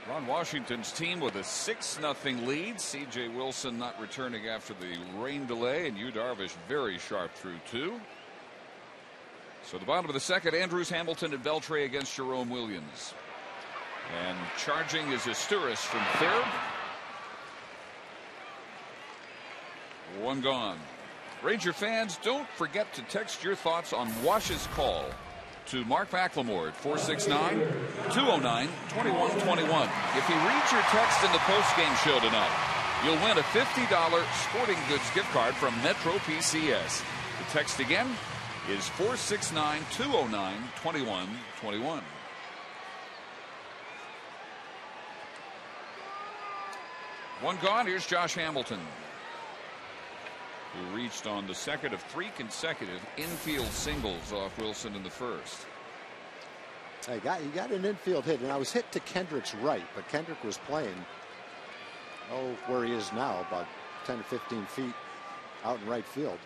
Ron Washington's team with a 6-0 lead. C.J. Wilson not returning after the rain delay, and Darvish very sharp through 2. So the bottom of the second, Andrews, Hamilton, and Beltre against Jerome Williams. And charging is Asturis from third. 1 gone. Ranger fans, don't forget to text your thoughts on Wash's call to Mark McLemore at 469-209-2121. If he reads your text in the postgame show tonight, you'll win a $50 sporting goods gift card from Metro PCS. The text again is 469-209-2121. One gone. Here's Josh Hamilton, who reached on the second of 3 consecutive infield singles off Wilson in the first. He got an infield hit, and I was hit to Kendrick's right, but Kendrick was playing, where he is now, about 10 to 15 feet out in right field.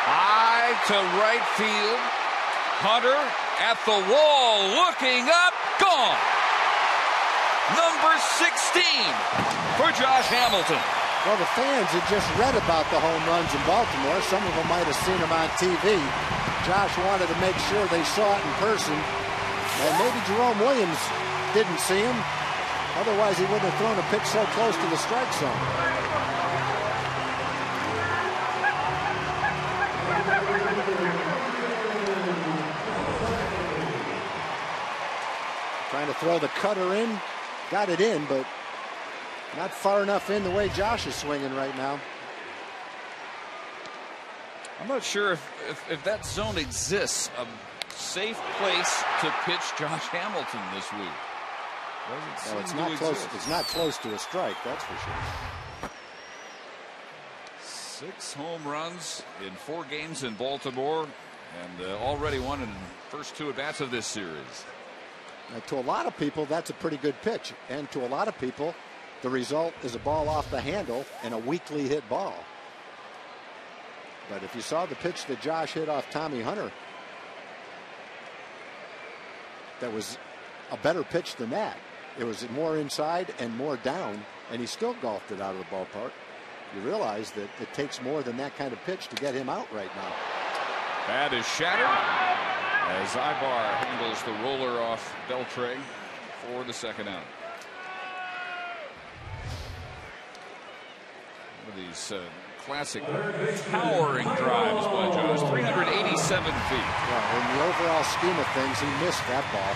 High to right field. Hunter at the wall, looking up, gone. Number 16 for Josh Hamilton. Well, the fans had just read about the home runs in Baltimore. Some of them might have seen them on TV. Josh wanted to make sure they saw it in person. And maybe Jerome Williams didn't see him. Otherwise, he wouldn't have thrown a pitch so close to the strike zone. Trying to throw the cutter in. Got it in, but not far enough in the way Josh is swinging right now. I'm not sure if that zone exists, a safe place to pitch Josh Hamilton this week. No, it's not close. It's not close to a strike, that's for sure. 6 home runs in 4 games in Baltimore, and already won in the first 2 at-bats of this series. Now, to a lot of people, that's a pretty good pitch, and to a lot of people, the result is a ball off the handle and a weakly hit ball. But if you saw the pitch that Josh hit off Tommy Hunter, that was a better pitch than that. It was more inside and more down, and he still golfed it out of the ballpark. You realize that it takes more than that kind of pitch to get him out right now. Bat is shattered as Ibar handles the roller off Beltre for the second out. One of these classic towering drives by Josh, 387 feet. Well, in the overall scheme of things, he missed that ball.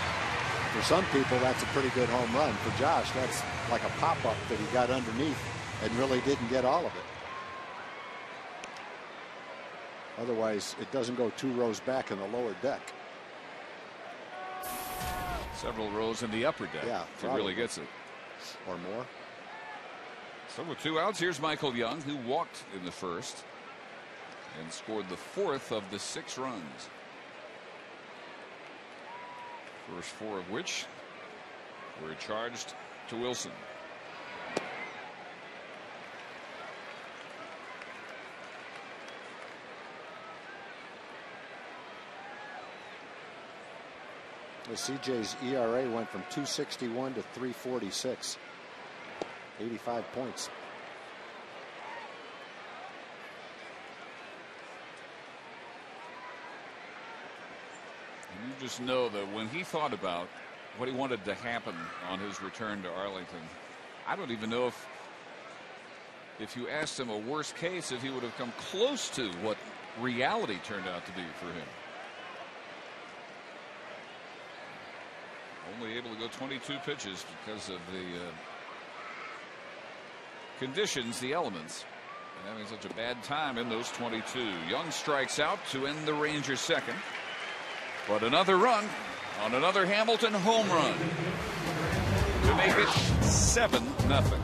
For some people, that's a pretty good home run. For Josh, that's like a pop-up that he got underneath and really didn't get all of it. Otherwise, it doesn't go 2 rows back in the lower deck. Several rows in the upper deck. Yeah, if he really gets it. Or more. So with 2 outs, here's Michael Young, who walked in the first and scored the 4th of the 6 runs. First 4 of which were charged to Wilson. CJ's ERA went from 261 to 346. 85 points. And you just know that when he thought about what he wanted to happen on his return to Arlington, I don't even know if you asked him a worst case, if he would have come close to what reality turned out to be for him. Only able to go 22 pitches because of the conditions, the elements, and having such a bad time in those 22. Young strikes out to end the Rangers' second, but another run on another Hamilton home run to make it 7-0.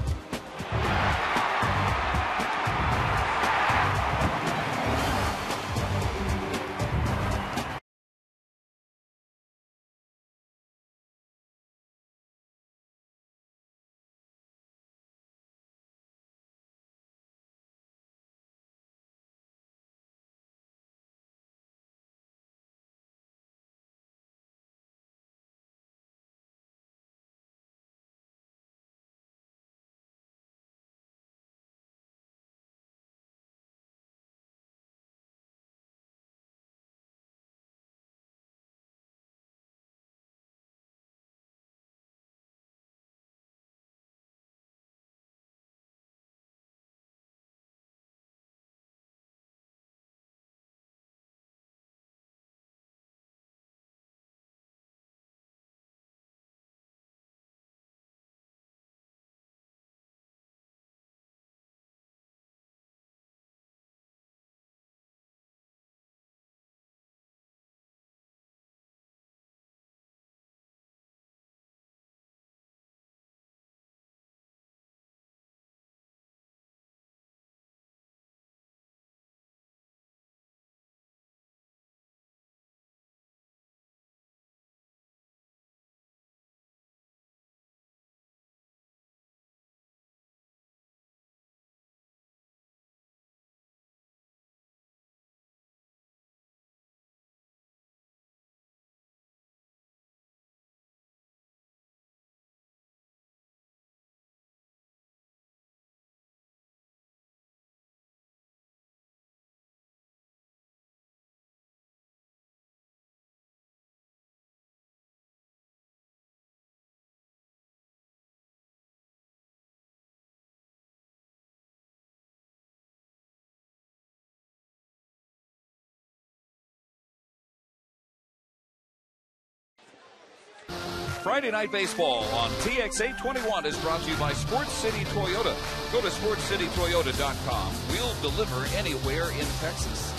Friday Night Baseball on TX 821 is brought to you by Sports City Toyota. Go to sportscitytoyota.com. We'll deliver anywhere in Texas.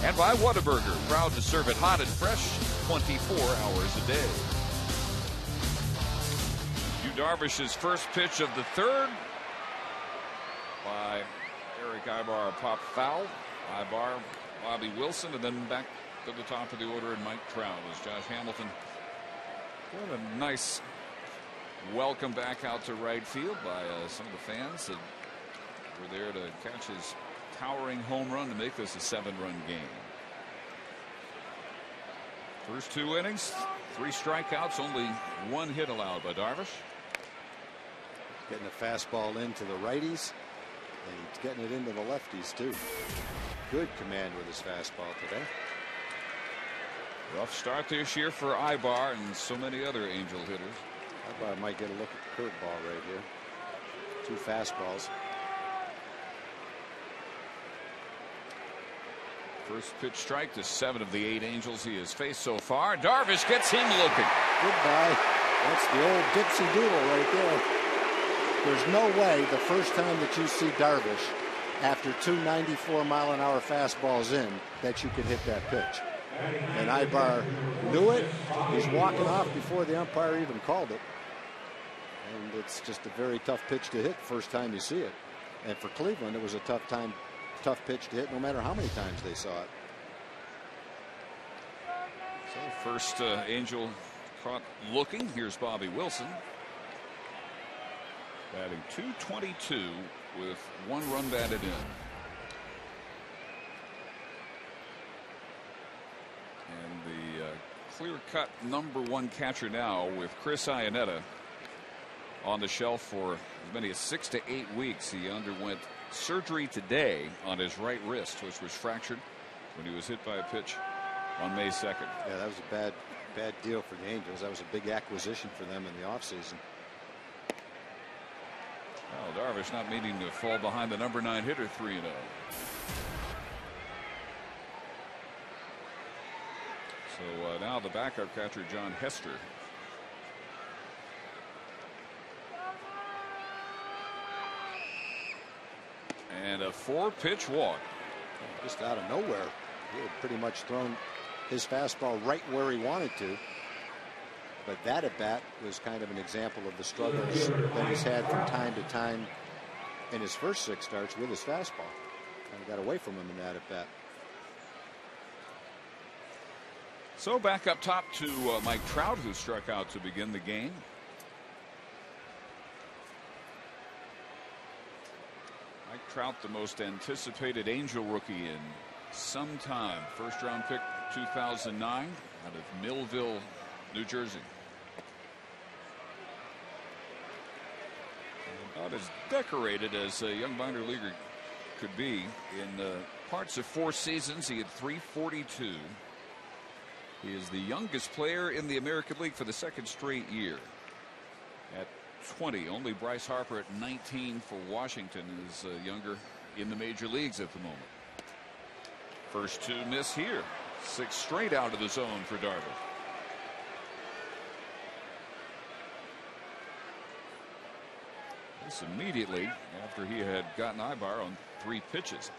And by Whataburger, proud to serve it hot and fresh 24 hours a day. Darvish's first pitch of the third by Eric Ibar, pop foul. Ibar, Bobby Wilson, and then back to the top of the order and Mike Trout as Josh Hamilton. What a nice welcome back out to right field by some of the fans that were there to catch his towering home run to make this a 7-run game. First 2 innings, 3 strikeouts, only 1 hit allowed by Darvish. Getting a fastball into the righties, and he's getting it into the lefties too. Good command with his fastball today. Rough start this year for Ibar and so many other Angel hitters. Ibar might get a look at the curveball right here. 2 fastballs. First pitch strike to 7 of the 8 Angels he has faced so far. Darvish gets him looking. Goodbye. That's the old Dixie Doodle right there. There's no way the first time that you see Darvish after 2 94-mile-an-hour fastballs in that you could hit that pitch. And Ibar knew it. He's walking off before the umpire even called it. And it's just a very tough pitch to hit first time you see it. And for Cleveland, it was a tough pitch to hit no matter how many times they saw it. So first Angel caught looking. Here's Bobby Wilson. Batting .222 with 1 run batted in. And the clear-cut #1 catcher now with Chris Iannetta on the shelf for as many as 6 to 8 weeks. He underwent surgery today on his right wrist, which was fractured when he was hit by a pitch on May 2nd. Yeah, that was a bad deal for the Angels. That was a big acquisition for them in the offseason. Well, Darvish not meaning to fall behind the #9 hitter 3-0. So now the backup catcher John Hester. And a 4-pitch walk. Just out of nowhere. He had pretty much thrown his fastball right where he wanted to. But that at bat was kind of an example of the struggles that he's had from time to time in his first 6 starts with his fastball. Kind of got away from him in that at bat. So back up top to Mike Trout, who struck out to begin the game. Mike Trout, the most anticipated Angel rookie in some time. First round pick 2009 out of Millville, New Jersey. About as decorated as a young minor leaguer could be. In parts of 4 seasons, he had .342. He is the youngest player in the American League for the 2nd straight year. At 20, only Bryce Harper at 19 for Washington is younger in the major leagues at the moment. First 2 miss here. 6 straight out of the zone for Darvish. This immediately after he had gotten Ibar on 3 pitches.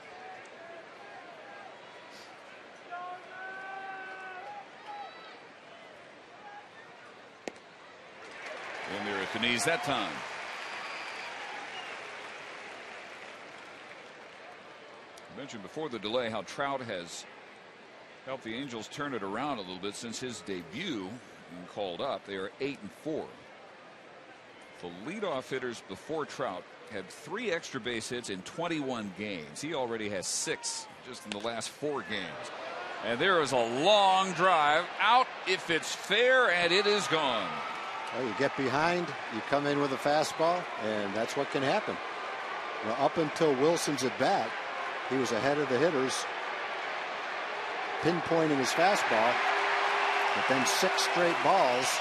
In there at the knees that time. I mentioned before the delay how Trout has helped the Angels turn it around a little bit since his debut and called up. They are 8-4. The leadoff hitters before Trout had 3 extra base hits in 21 games. He already has 6 just in the last 4 games. And there is a long drive out if it's fair, and it is gone. Well, you get behind, you come in with a fastball, and that's what can happen. Now, up until Wilson's at bat, he was ahead of the hitters, pinpointing his fastball, but then 6 straight balls.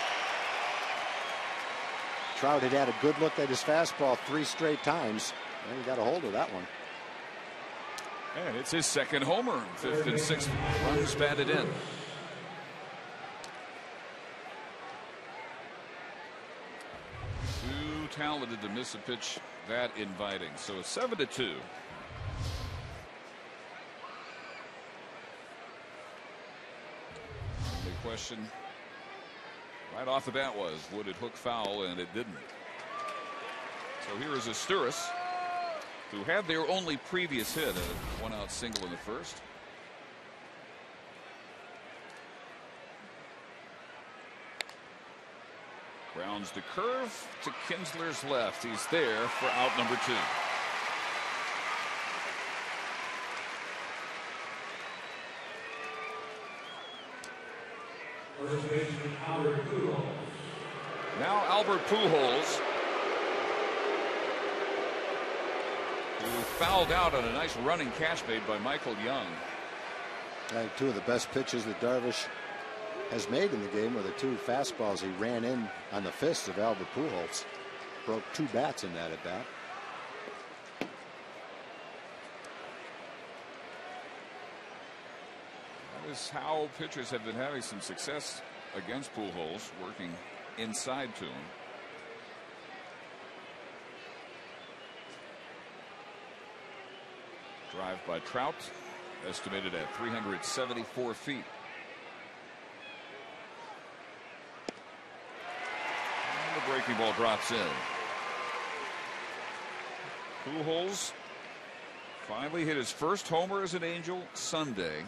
Trout had a good look at his fastball 3 straight times, and he got a hold of that one. And it's his 2nd homer, 5th and 6th runs batted in. talented to miss a pitch that inviting. So it's 7-2. The question right off the bat was, would it hook foul? And it didn't. So here is Asturis, who had their only previous hit, a one-out single in the first. Grounds the curve to Kinsler's left. He's there for out number 2. First baseman Albert Pujols. Now Albert Pujols, who fouled out on a nice running catch made by Michael Young. I think 2 of the best pitches that Darvish has made in the game were the 2 fastballs he ran in on the fists of Albert Pujols. Broke 2 bats in that at bat. That is how pitchers have been having some success against Pujols, working inside to him. Drive by Trout, estimated at 374 feet. And the breaking ball drops in. Pujols finally hit his first homer as an Angel Sunday,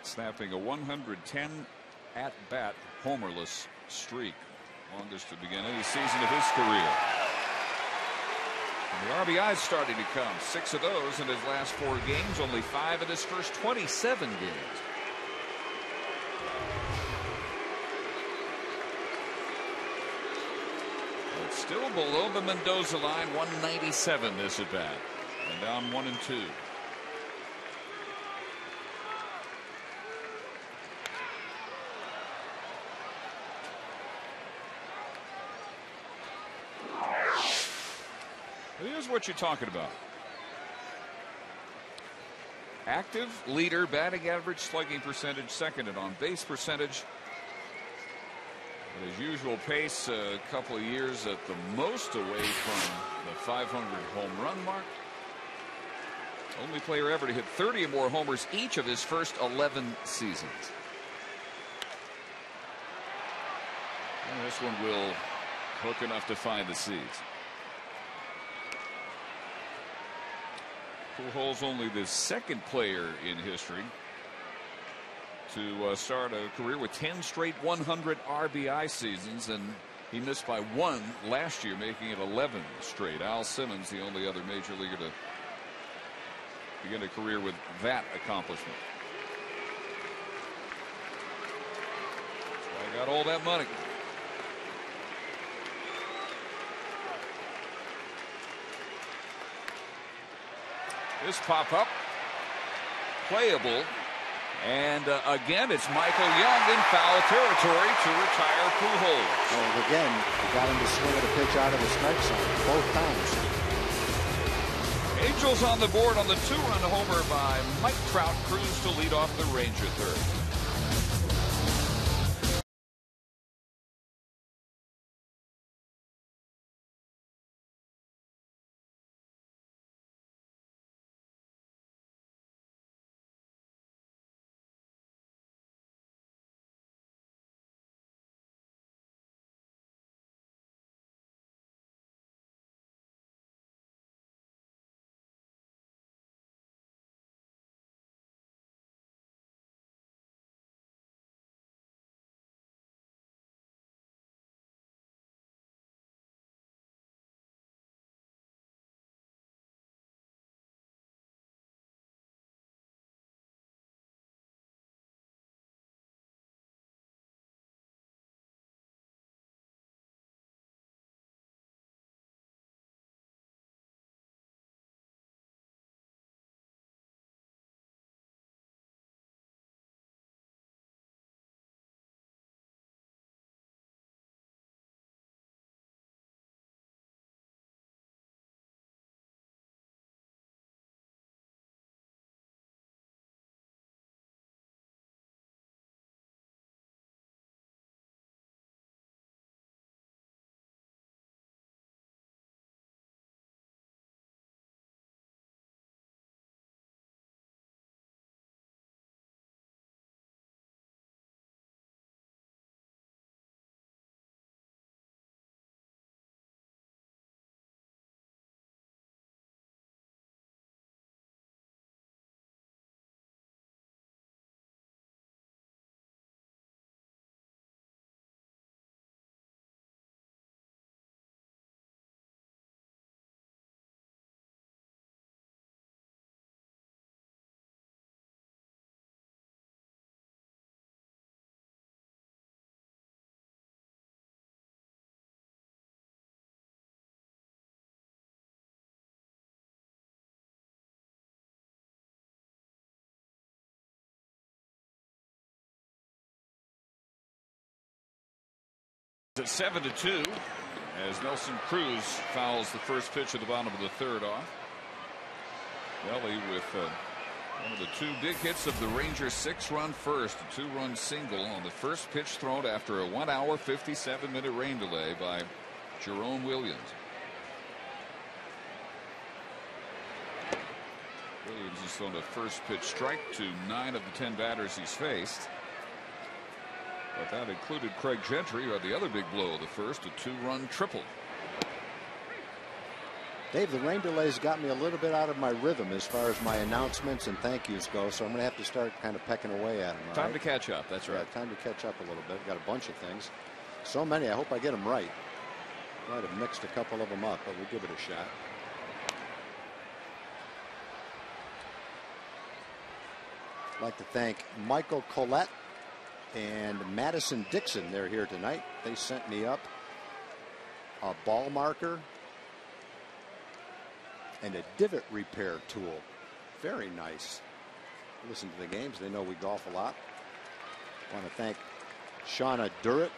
snapping a 110 at-bat homerless streak, longest to begin any season of his career. And the RBIs starting to come. 6 of those in his last 4 games, only 5 in his first 27 games. But still below the Mendoza line, 197 this at bat, and down 1-2. Here's what you're talking about. Active leader, batting average, slugging percentage, second, and on base percentage. At his usual pace, a couple of years at the most away from the 500 home run mark. Only player ever to hit 30 or more homers each of his first 11 seasons. And this one will hook enough to find the seeds. Pujols only the second player in history to start a career with 10 straight 100 RBI seasons, and he missed by 1 last year, making it 11 straight. Al Simmons, the only other major leaguer to begin a career with that accomplishment. So I got all that money. This pop-up, playable, and again it's Michael Young in foul territory to retire Pujols. And again, he got him to swing at a pitch out of the strike zone both times. Angels on the board on the 2-run homer by Mike Trout. Cruz to lead off the Ranger third. It's 7-2 as Nelson Cruz fouls the first pitch at the bottom of the third off. Nelly with one of the two big hits of the Rangers' 6-run first, a 2-run single on the first pitch thrown after a 1 hour 57-minute rain delay by Jerome Williams. Williams has thrown a first pitch strike to 9 of the 10 batters he's faced. But that included Craig Gentry, or the other big blow of the first, a 2-run triple. Dave, the rain delays got me a little bit out of my rhythm as far as my announcements and thank yous go, so I'm going to have to start kind of pecking away at them. Time to catch up, that's right. Yeah, time to catch up a little bit. Got a bunch of things. So many, I hope I get them right. Might have mixed a couple of them up, but we'll give it a shot. I'd like to thank Michael Collette and Madison Dixon. They're here tonight. They sent me up a ball marker and a divot repair tool. Very nice. Listen to the games. They know we golf a lot. I want to thank Shauna Durrett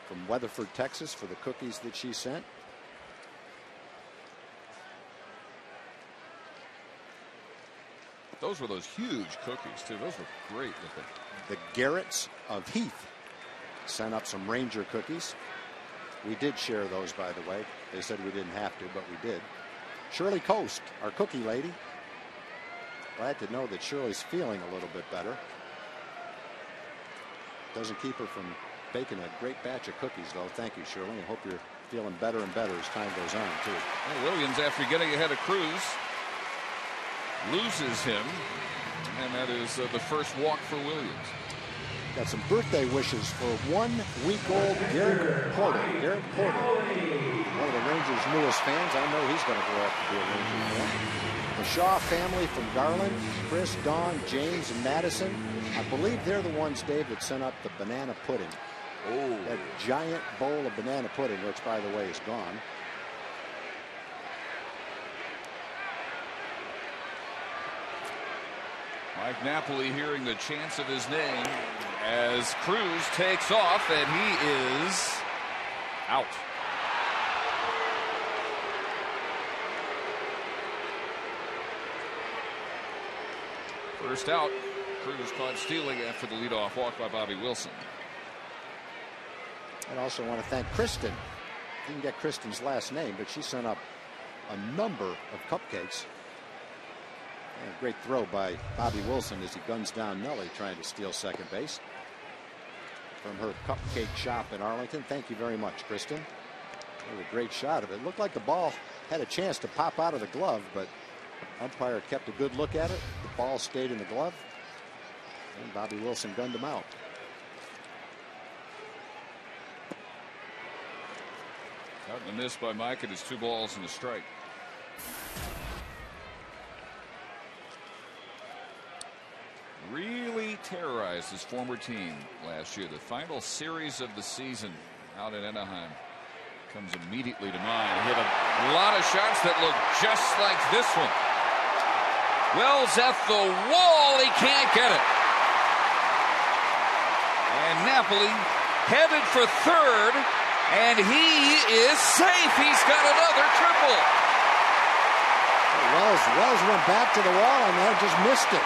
from Weatherford, Texas, for the cookies that she sent. Those were those huge cookies, too. Those were great looking. The Garretts of Heath sent up some Ranger cookies. We did share those, by the way. They said we didn't have to, but we did. Shirley Coast, our cookie lady. Glad to know that Shirley's feeling a little bit better. Doesn't keep her from baking a great batch of cookies, though. Thank you, Shirley. I hope you're feeling better and better as time goes on, too. Well, Williams, after getting ahead of Cruz, loses him, and that is the first walk for Williams. Got some birthday wishes for 1-week-old Garrett Porter. Garrett Porter, one of the Rangers' newest fans. I know he's going to grow up to be a Ranger fan. The Shaw family from Garland, Chris, Dawn, James, and Madison. I believe they're the ones, Dave, that sent up the banana pudding. Oh, that giant bowl of banana pudding, which, by the way, is gone. Mike Napoli hearing the chants of his name as Cruz takes off, and he is out. First out. Cruz caught stealing after the leadoff walk by Bobby Wilson. I also want to thank Kristen. Didn't get Kristen's last name, but she sent up a number of cupcakes. And a great throw by Bobby Wilson as he guns down Nelly trying to steal second base from her cupcake shop in Arlington. Thank you very much, Kristen. That was a great shot of it. Looked like the ball had a chance to pop out of the glove, but umpire kept a good look at it. The ball stayed in the glove, and Bobby Wilson gunned him out. Out in the miss by Mike. It is 2 balls and a strike. Really terrorized his former team last year. The final series of the season out in Anaheim comes immediately to mind. Hit a lot of shots that look just like this one. Wells at the wall. He can't get it. And Napoli headed for third, and he is safe. He's got another triple. Wells went back to the wall and then just missed it.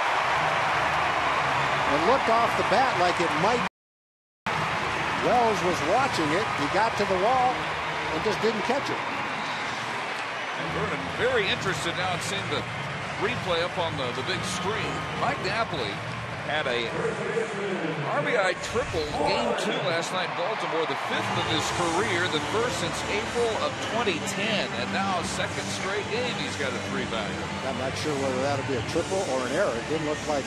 And looked off the bat like it might. Wells was watching it. He got to the wall and just didn't catch it. And Vernon very interested now in seeing the replay up on the big screen. Mike Napoli had a RBI triple game 2 last night in Baltimore, the 5th of his career, the first since April of 2010, and now second straight game he's got a 3-bagger. I'm not sure whether that'll be a triple or an error. It didn't look like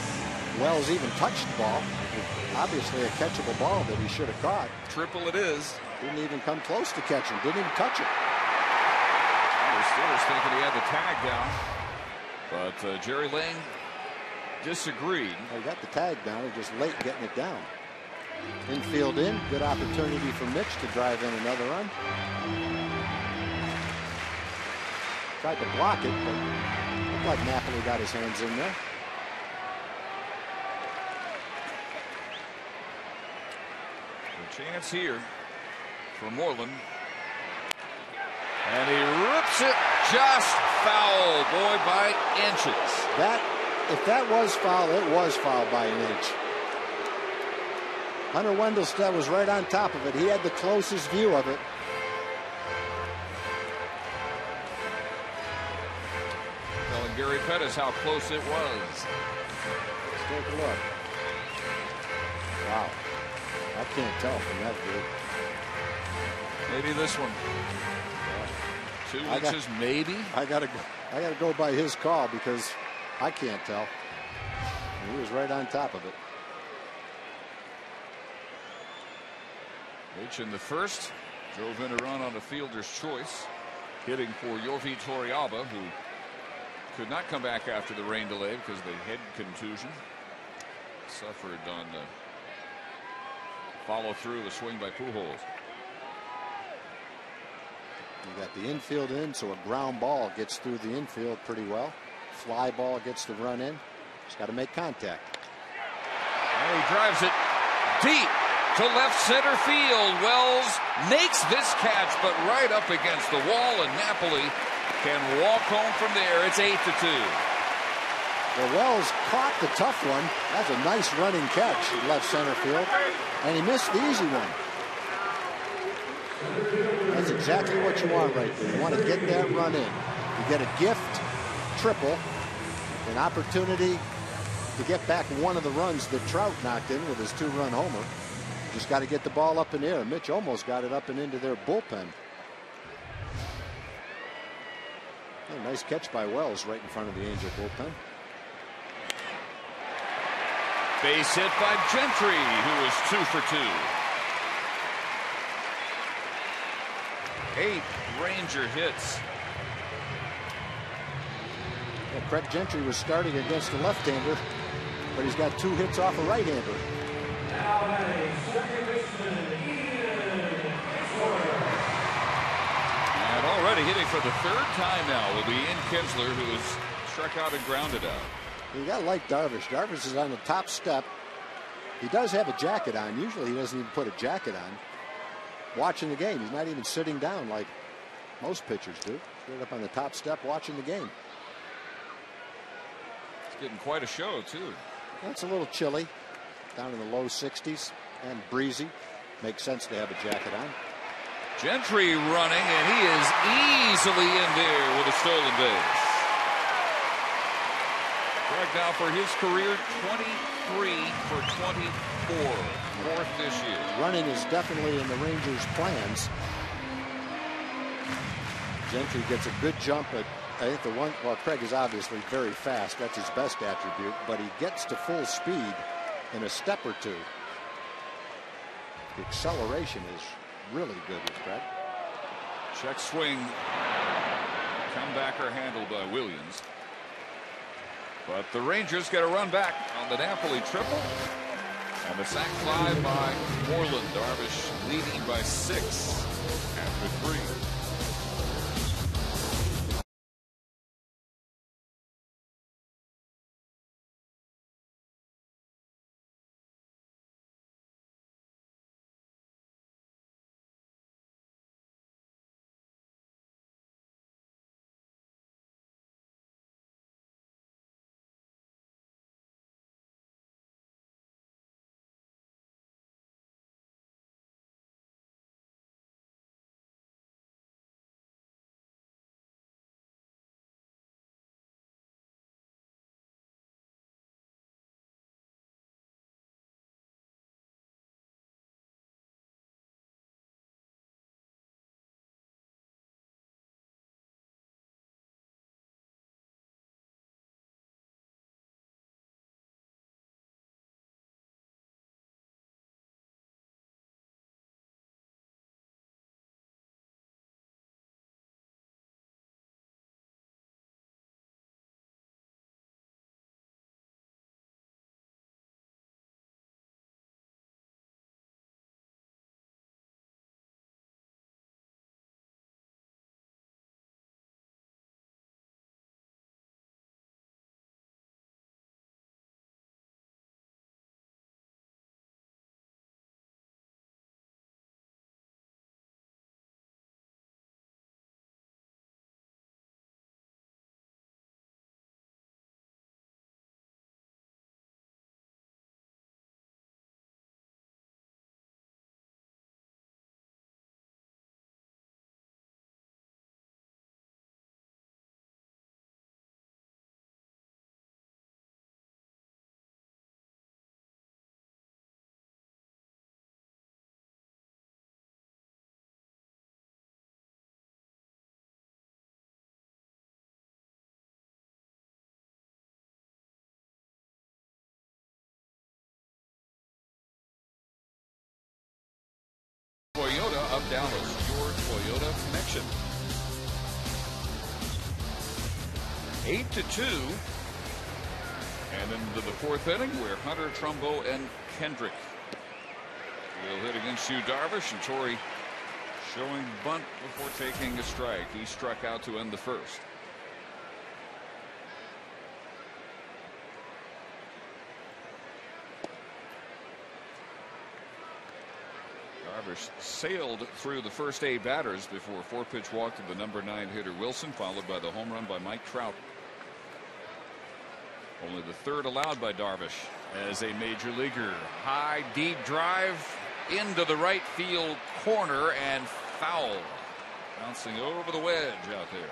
Wells even touched the ball. Obviously a catchable ball that he should have caught. Triple it is. Didn't even come close to catching. Didn't even touch it. The Steelers thinking he had the tag down, but Jerry Lane disagreed. He got the tag down. He just late getting it down. Infield in. Good opportunity for Mitch to drive in another run. Tried to block it, but looked like Napoli got his hands in there. A chance here for Moreland. And he rips it just foul, boy, by inches. If that was foul, it was foul by an inch. Hunter Wendelstedt was right on top of it. He had the closest view of it. Telling Gary Pettis how close it was. Let's take a look. Wow. I can't tell from that view. Maybe this one. 2 inches, maybe. I gotta go by his call because I can't tell. He was right on top of it. H in the first drove in a run on a fielder's choice, hitting for Yorvi Torrealba, who could not come back after the rain delay because of the head contusion suffered on the follow through the swing by Pujols. You got the infield in, so a ground ball gets through the infield pretty well. Fly ball gets the run in. Just got to make contact. And he drives it deep to left center field. Wells makes this catch, but right up against the wall, and Napoli can walk home from there. It's 8-2. Well, Wells caught the tough one. That's a nice running catch in left center field, and he missed the easy one. That's exactly what you want right there. You want to get that run in. You get a gift, triple, an opportunity to get back one of the runs that Trout knocked in with his 2-run homer. Just got to get the ball up in the air. Mitch almost got it up and into their bullpen. A nice catch by Wells right in front of the Angel bullpen. Base hit by Gentry, who is 2 for 2. 8 Ranger hits. Yeah, Craig Gentry was starting against a left-hander, but he's got 2 hits off a right-hander. And already hitting for the 3rd time now will be Ian Kinsler, who is struck out and grounded out. You got to like Darvish. Darvish is on the top step. He does have a jacket on. Usually he doesn't even put a jacket on. Watching the game. He's not even sitting down like most pitchers do. Straight up on the top step watching the game. It's getting quite a show, too. It's a little chilly. Down in the low 60s and breezy. Makes sense to have a jacket on. Gentry running, and he is easily in there with a stolen base. Craig now for his career 23 for 24. 4th this year. Running is definitely in the Rangers' plans. Gentry gets a good jump at, I think the one, well, Craig is obviously very fast. That's his best attribute, but he gets to full speed in a step or 2. The acceleration is really good with Craig. Check swing. Comebacker handled by Williams. But the Rangers get a run back on the Napoli triple. And the sac fly by Moreland. Darvish leading by 6 after 3. Dallas, your Toyota connection. 8-2. And into the fourth inning where Hunter, Trumbo, and Kendrick will hit against Yu Darvish, and Torrey showing bunt before taking a strike. He struck out to end the first. Darvish sailed through the first 8 batters before a 4-pitch walk to the number 9 hitter Wilson, followed by the home run by Mike Trout. Only the third allowed by Darvish as a major leaguer. High, deep drive into the right field corner and foul. Bouncing over the wedge out there.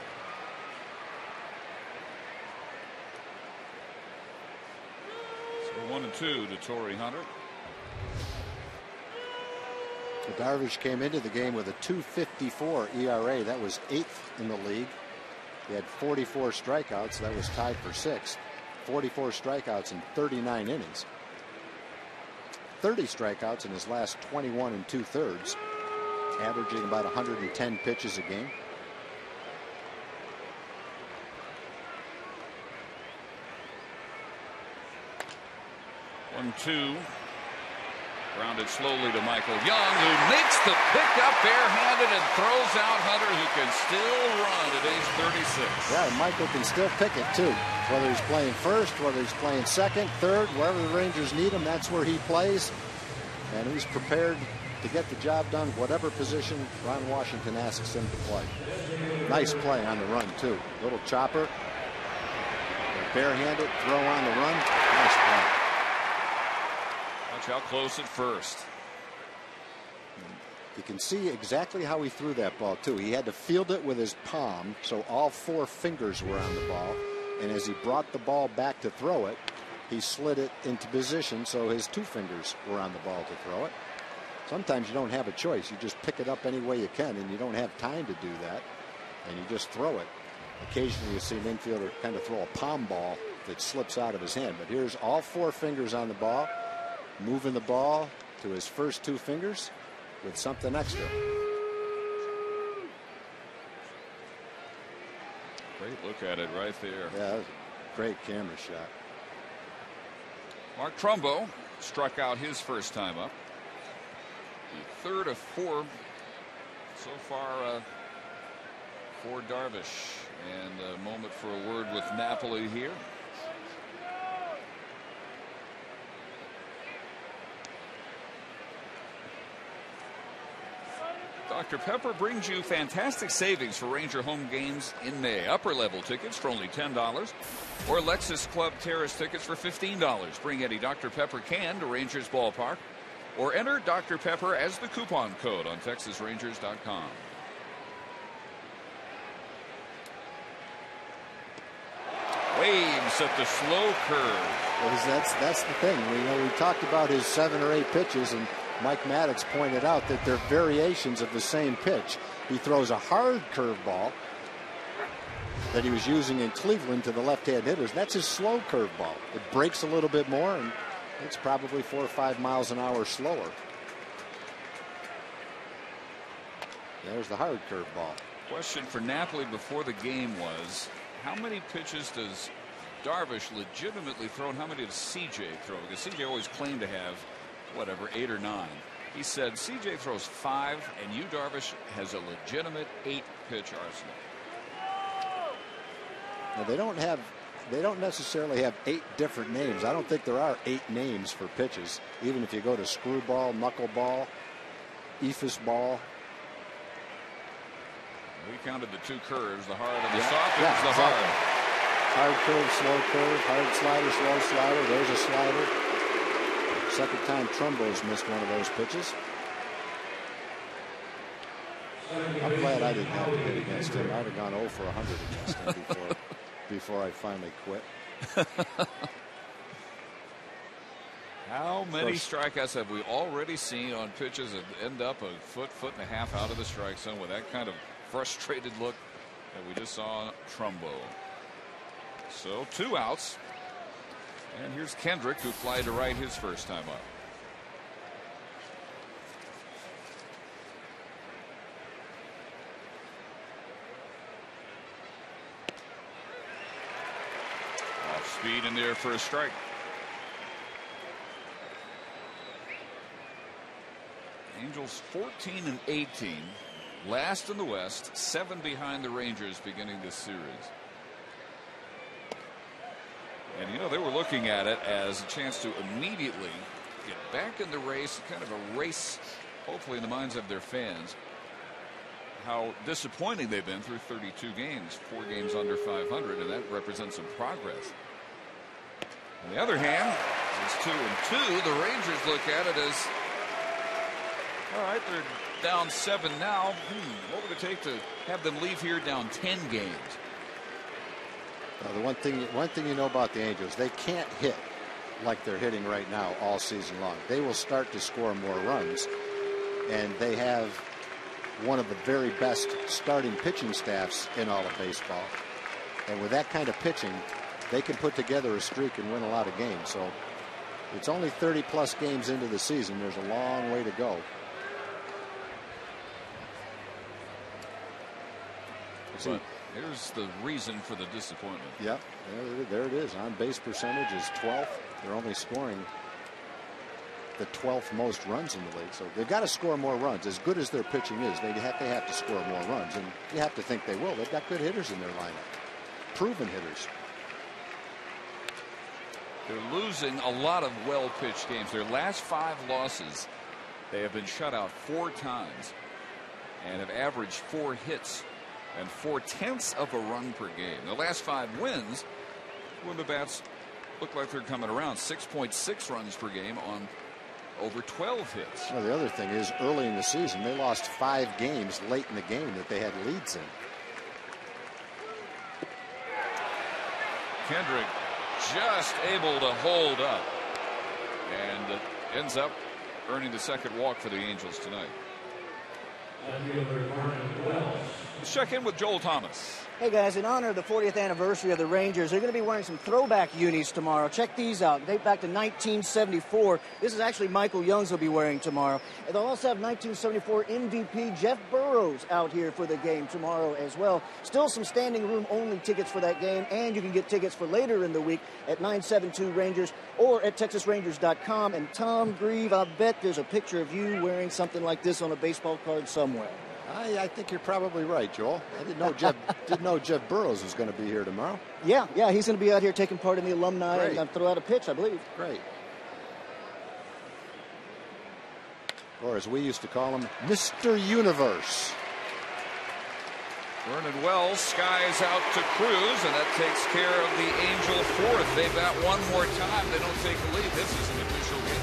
So 1-2 to Torrey Hunter. Darvish came into the game with a 2.54 ERA. That was 8th in the league. He had 44 strikeouts. That was tied for 6th. 44 strikeouts in 39 innings. 30 strikeouts in his last 21 2/3, averaging about 110 pitches a game. One, two. Grounded slowly to Michael Young, who makes the pickup barehanded and throws out Hunter, who can still run at age 36. Yeah, and Michael can still pick it too. Whether he's playing first, whether he's playing second, third, wherever the Rangers need him, that's where he plays. And he's prepared to get the job done, whatever position Ron Washington asks him to play. Nice play on the run too. Little chopper, barehanded, throw on the run. Nice play. Watch how close at first. You can see exactly how he threw that ball too. He had to field it with his palm, so all 4 fingers were on the ball. And as he brought the ball back to throw it, he slid it into position so his 2 fingers were on the ball to throw it. Sometimes you don't have a choice. You just pick it up any way you can, and you don't have time to do that, and you just throw it. Occasionally you see an infielder kind of throw a palm ball that slips out of his hand, but here's all 4 fingers on the ball, moving the ball to his first 2 fingers with something extra. Great look at it right there. Yeah, that was a great camera shot. Mark Trumbo struck out his first time up. The third of 4 so far for Darvish. And a moment for a word with Napoli here. Dr. Pepper brings you fantastic savings for Ranger home games in May. Upper level tickets for only $10 or Lexus Club Terrace tickets for $15. Bring any Dr. Pepper can to Rangers Ballpark or enter Dr. Pepper as the coupon code on TexasRangers.com. Waves at the slow curve. Well, that's the thing. We talked about his 7 or 8 pitches, and Mike Maddox pointed out that they're variations of the same pitch. He throws a hard curveball that he was using in Cleveland to the left-hand hitters. That's his slow curveball. It breaks a little bit more, and it's probably 4 or 5 miles an hour slower. There's the hard curveball. Question for Napoli before the game was, how many pitches does Darvish legitimately throw, and how many does CJ throw? Because CJ always claimed to have, whatever, 8 or 9. He said CJ throws 5, and Yu Darvish has a legitimate 8-pitch arsenal. Now they don't necessarily have 8 different names. I don't think there are 8 names for pitches. Even if you go to screwball, knuckleball, ephus ball. We counted the 2 curves, the hard and the soft. It was the exactly. hard. Hard curve, slow curve, hard slider, slow slider. There's a slider. Second time Trumbo's missed one of those pitches. I'm glad I didn't have to hit against him. I'd have gone 0 for 100 against him before I finally quit. How many strikeouts have we already seen on pitches that end up a foot and a half out of the strike zone with that kind of frustrated look that we just saw Trumbo? So 2 outs. And here's Kendrick, who flied to right his first time up. Speed in there for a strike. Angels 14 and 18, last in the West, 7 behind the Rangers beginning this series. And you know, they were looking at it as a chance to immediately get back in the race, kind of a race, hopefully in the minds of their fans. How disappointing they've been through 32 games, 4 games under 500, and that represents some progress. On the other hand, it's 2-2. The Rangers look at it as, all right, they're down 7 now. What would it take to have them leave here down 10 games? The one thing you know about the Angels, they can't hit like they're hitting right now all season long. They will start to score more runs, and they have one of the very best starting pitching staffs in all of baseball. And with that kind of pitching, they can put together a streak and win a lot of games. So it's only 30-plus games into the season. There's a long way to go. But here's the reason for the disappointment. Yep, there it is. On base percentage is 12th. They're only scoring the 12th most runs in the league. So they've got to score more runs. As good as their pitching is, they have to score more runs. And you have to think they will. They've got good hitters in their lineup. Proven hitters. They're losing a lot of well-pitched games. Their last 5 losses, they have been shut out 4 times and have averaged 4 hits and 0.4 of a run per game. The last 5 wins, when the bats look like they're coming around, 6.6 runs per game on over 12 hits. Well, the other thing is, early in the season, they lost 5 games late in the game that they had leads in. Kendrick just able to hold up and ends up earning the second walk for the Angels tonight. Let's check in with Joel Thomas. Hey guys, in honor of the 40th anniversary of the Rangers, they're going to be wearing some throwback unis tomorrow. Check these out. Date back to 1974. This is actually Michael Young's will be wearing tomorrow. And they'll also have 1974 MVP Jeff Burroughs out here for the game tomorrow as well. Still some standing room only tickets for that game, and you can get tickets for later in the week at 972 Rangers or at TexasRangers.com. And Tom Grieve, I bet there's a picture of you wearing something like this on a baseball card somewhere. I think you're probably right, Joel. I didn't know Jeff Burroughs was going to be here tomorrow. Yeah, he's going to be out here taking part in the alumni and throw out a pitch, I believe. Great. Or as we used to call him, Mr. Universe. Vernon Wells skies out to Cruz, and that takes care of the Angel fourth. They bat one more time. They don't take the lead. This is an official game.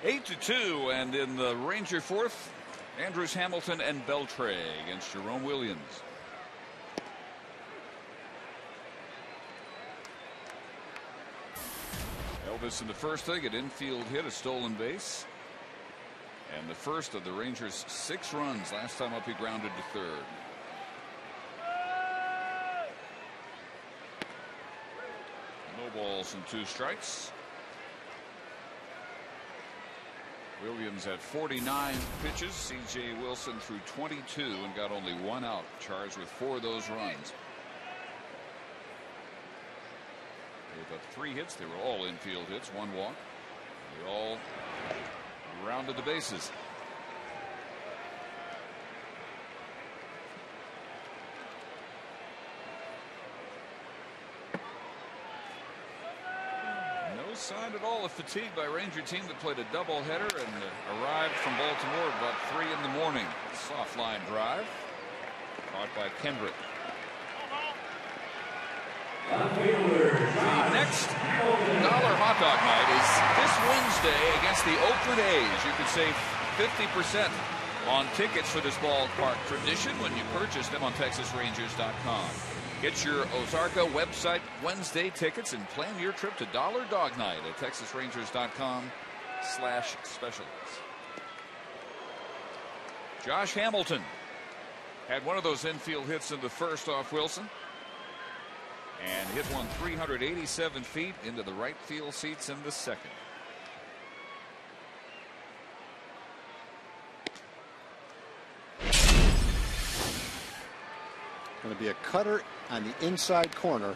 8-2, and in the Ranger fourth, Andrews, Hamilton, and Beltre against Jerome Williams. Elvis in the first inning, an infield hit, a stolen base, and the first of the Rangers' 6 runs. Last time up, he grounded to third. No balls and 2 strikes. Williams had 49 pitches. C.J. Wilson threw 22 and got only 1 out, charged with 4 of those runs. With 3 hits, they were all infield hits, 1 walk. They all rounded the bases. No sign at all of fatigue by Ranger team that played a doubleheader and arrived from Baltimore about 3 in the morning. Soft line drive caught by Kendrick. The next dollar hot dog night is this Wednesday against the Oakland A's. You could save 50% on tickets for this ballpark tradition when you purchase them on TexasRangers.com. Get your Ozarka website Wednesday tickets and plan your trip to Dollar Dog Night at TexasRangers.com/specials. Josh Hamilton had one of those infield hits in the first off Wilson, and hit one 387 feet into the right field seats in the second. Going to be a cutter on the inside corner,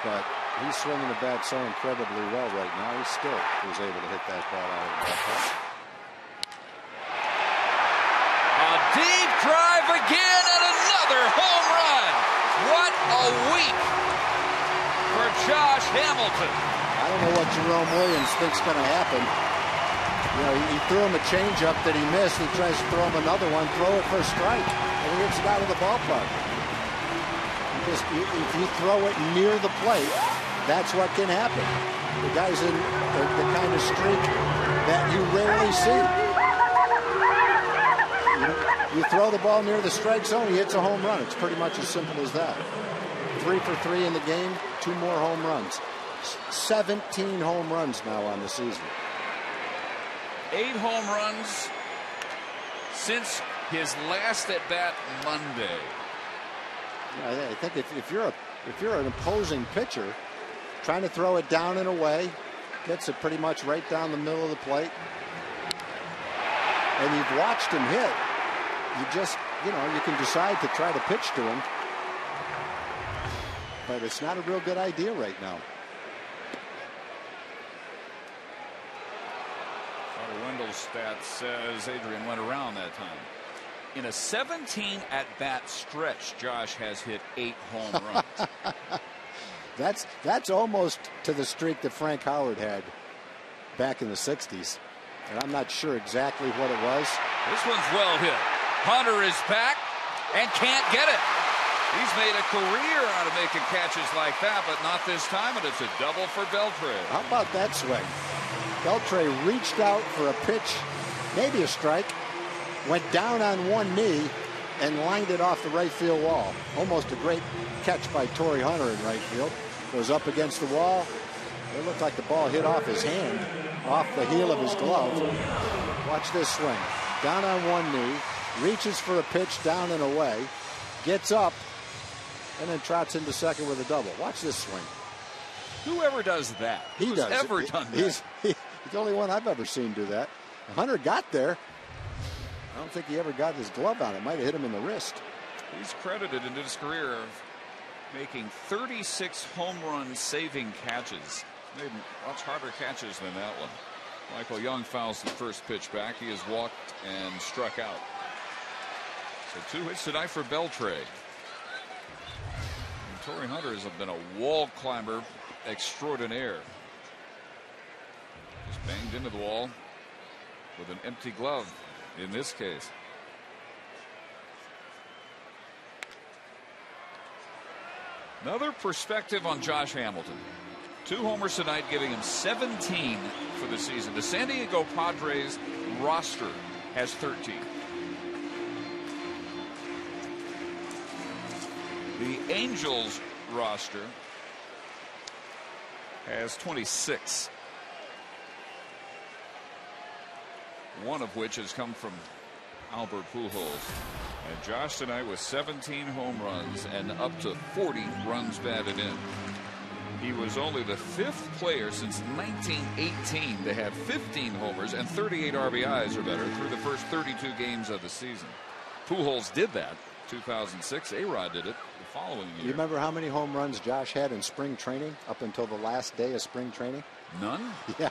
but he's swinging the bat so incredibly well right now. He still was able to hit that ball out of the ballpark. A deep drive again and another home run. What a week for Josh Hamilton. I don't know what Jerome Williams thinks going to happen. You know, he threw him a changeup that he missed. He tries to throw him another one, throw it for a strike, and he hits it out of the ballpark. Because if you throw it near the plate, that's what can happen. The guy's in the kind of streak that you rarely see. You throw the ball near the strike zone, he hits a home run. It's pretty much as simple as that. 3 for 3 in the game, 2 more home runs. 17 home runs now on the season. 8 home runs since his last at bat Monday. I think if you're an opposing pitcher, trying to throw it down and away, gets it pretty much right down the middle of the plate, and you've watched him hit. You just, you can decide to try to pitch to him, but it's not a real good idea right now. Wendell's stat says Adrian went around that time. In a 17 at-bat stretch, Josh has hit 8 home runs. That's almost to the streak that Frank Howard had back in the 60s. And I'm not sure exactly what it was. This one's well hit. Hunter is back and can't get it. He's made a career out of making catches like that, but not this time, and it's a double for Beltre. How about that swing? Beltre reached out for a pitch, maybe a strike, went down on one knee, and lined it off the right field wall. Almost a great catch by Torrey Hunter in right field. Goes up against the wall. It looked like the ball hit off his hand, off the heel of his glove. Watch this swing. Down on one knee, reaches for a pitch down and away, gets up, and then trots into second with a double. Watch this swing. Whoever does that? Who's ever done that? He's the only one I've ever seen do that. Hunter got there. I don't think he ever got his glove on it. Might have hit him in the wrist. He's credited in his career of making 36 home run saving catches. Made much harder catches than that one. Michael Young fouls the first pitch back. He has walked and struck out. So 2 hits tonight for Beltre. Torrey Hunter has been a wall climber extraordinaire. Just banged into the wall with an empty glove in this case. Another perspective on Josh Hamilton. 2 homers tonight, giving him 17 for the season. The San Diego Padres roster has 13. The Angels roster has 26. One of which has come from Albert Pujols. And Josh tonight with 17 home runs and up to 40 runs batted in. He was only the 5th player since 1918 to have 15 homers and 38 RBIs or better through the first 32 games of the season. Pujols did that 2006. A-Rod did it the following year. You remember how many home runs Josh had in spring training up until the last day of spring training? None? Yeah,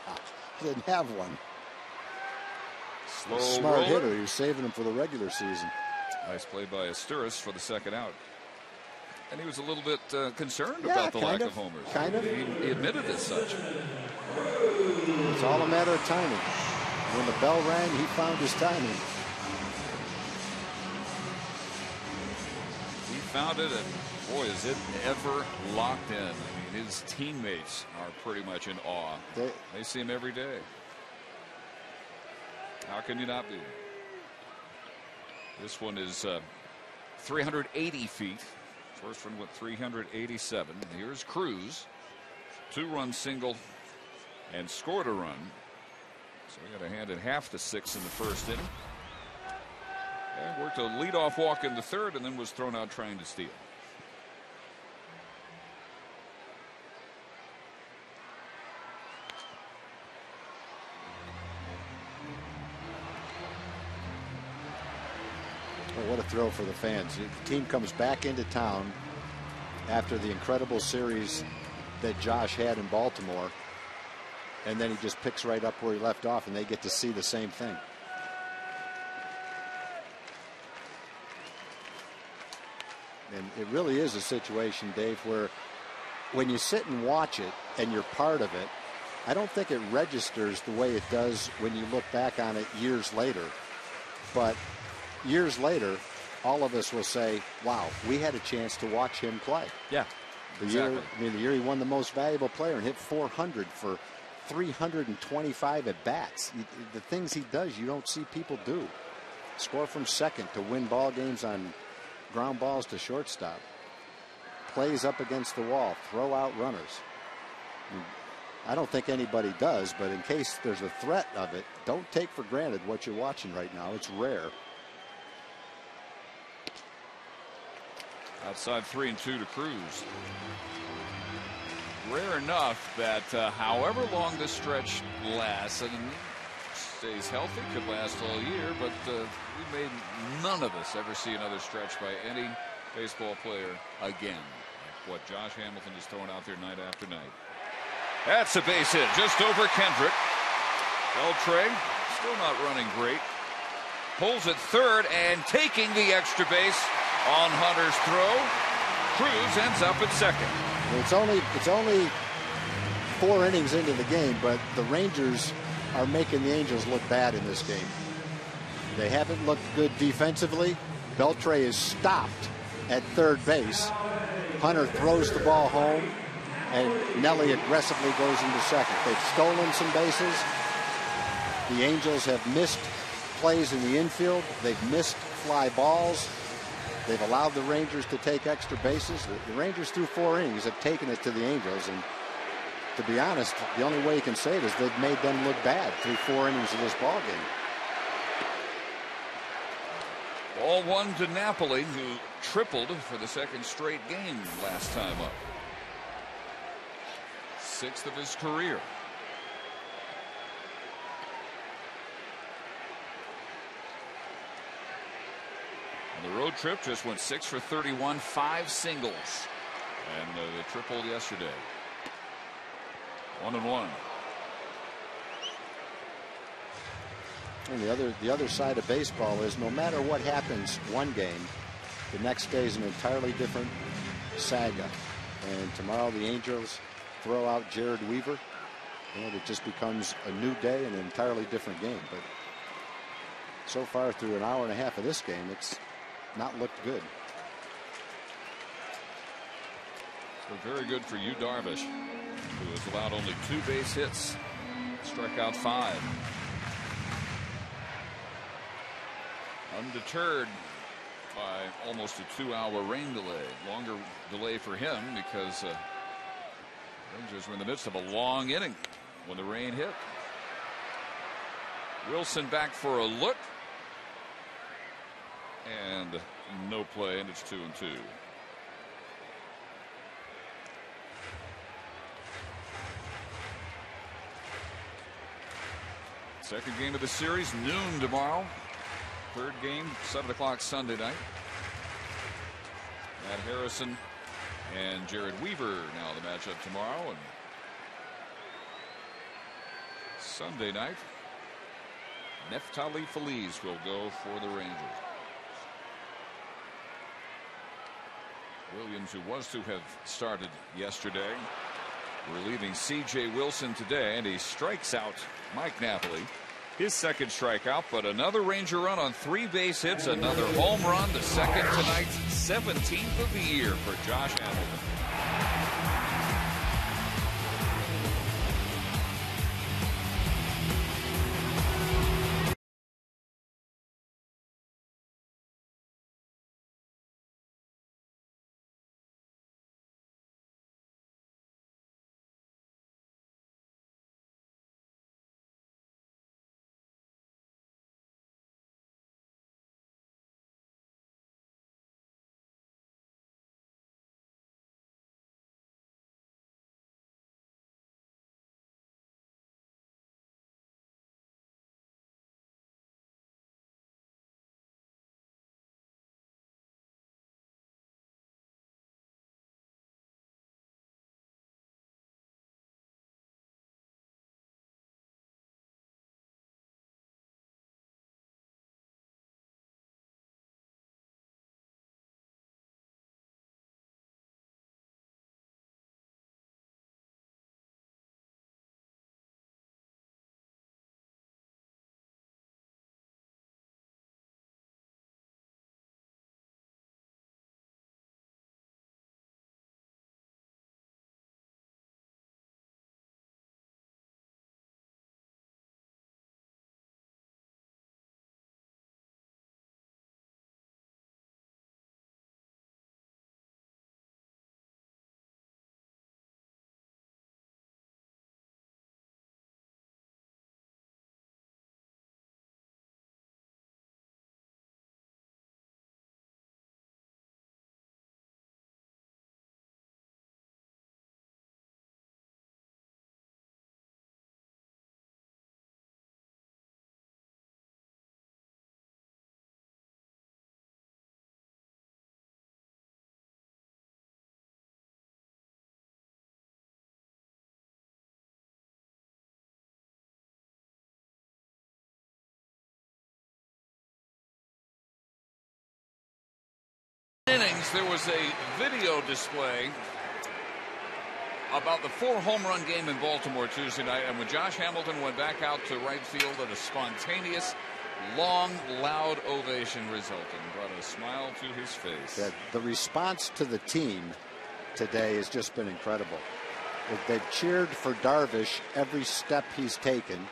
didn't have one. Slow Smart roller. hitter. He was saving him for the regular season. Nice play by Asturis for the second out. And he was a little bit concerned Yeah, about the kind lack of, of homers. kind of. He admitted as such. It's all a matter of timing. When the bell rang, he found his timing. He found it, and boy, is it ever locked in. I mean, his teammates are pretty much in awe. They see him every day. How can you not be? This one is 380 feet. First one went 387. Here's Cruz. 2-run single and scored a run. So we got a hand at half to 6 in the first inning. And worked a leadoff walk in the third and then was thrown out trying to steal. What a throw for the fans. The team comes back into town after the incredible series that Josh had in Baltimore, and then he just picks right up where he left off, and they get to see the same thing. And it really is a situation, Dave, where when you sit and watch it and you're part of it, I don't think it registers the way it does when you look back on it years later. But years later, all of us will say, wow, we had a chance to watch him play. Yeah, exactly. The year he won the most valuable player and hit 400 for 325 at bats. The things he does, you don't see people do. Score from second to win ball games on ground balls to shortstop. Plays up against the wall, throw out runners. I don't think anybody does, but in case there's a threat of it, don't take for granted what you're watching right now. It's rare. Outside 3-2 to Cruz. Rare enough that however long this stretch lasts, and stays healthy, could last all year, but we may none of us ever see another stretch by any baseball player again. Like what Josh Hamilton is throwing out there night after night. That's a base hit just over Kendrick. Beltre still not running great. Pulls at third and taking the extra base on Hunter's throw. Cruz ends up at second. It's only 4 innings into the game, but the Rangers are making the Angels look bad in this game. They haven't looked good defensively. Beltre is stopped at third base. Hunter throws the ball home, and Nelly aggressively goes into second. They've stolen some bases. The Angels have missed plays in the infield. They've missed fly balls. They've allowed the Rangers to take extra bases. The Rangers through 4 innings have taken it to the Angels, and to be honest, the only way you can say it is they've made them look bad through 4 innings of this ball game. Ball 1 to Napoli, who tripled for the second straight game last time up. 6th of his career. On the road trip, just went 6 for 31, 5 singles, and they tripled yesterday. 1-1. And the other side of baseball is no matter what happens one game, the next day is an entirely different saga. And tomorrow the Angels throw out Jared Weaver, and it just becomes a new day and an entirely different game. But so far through an hour and a half of this game, it's not looked good. So very good for you, Darvish. who has allowed only 2 base hits, struck out 5. Undeterred by almost a 2-hour rain delay. Longer delay for him because Rangers were in the midst of a long inning when the rain hit. Wilson back for a look. And no play, and it's 2-2. Second game of the series, noon tomorrow. Third game, 7 o'clock Sunday night. Matt Harrison and Jared Weaver now the matchup tomorrow. And Sunday night, Neftali Feliz will go for the Rangers. Williams, who was to have started yesterday, relieving C.J. Wilson today, and he strikes out Mike Napoli. His second strikeout, but another Ranger run on 3 base hits, another home run, the second tonight, 17th of the year for Josh Hamilton. Innings, there was a video display about the 4 home run game in Baltimore Tuesday night, and when Josh Hamilton went back out to right field, and a spontaneous, long, loud ovation resulted and brought a smile to his face. Yeah, the response to the team today has just been incredible. They've cheered for Darvish every step he's taken,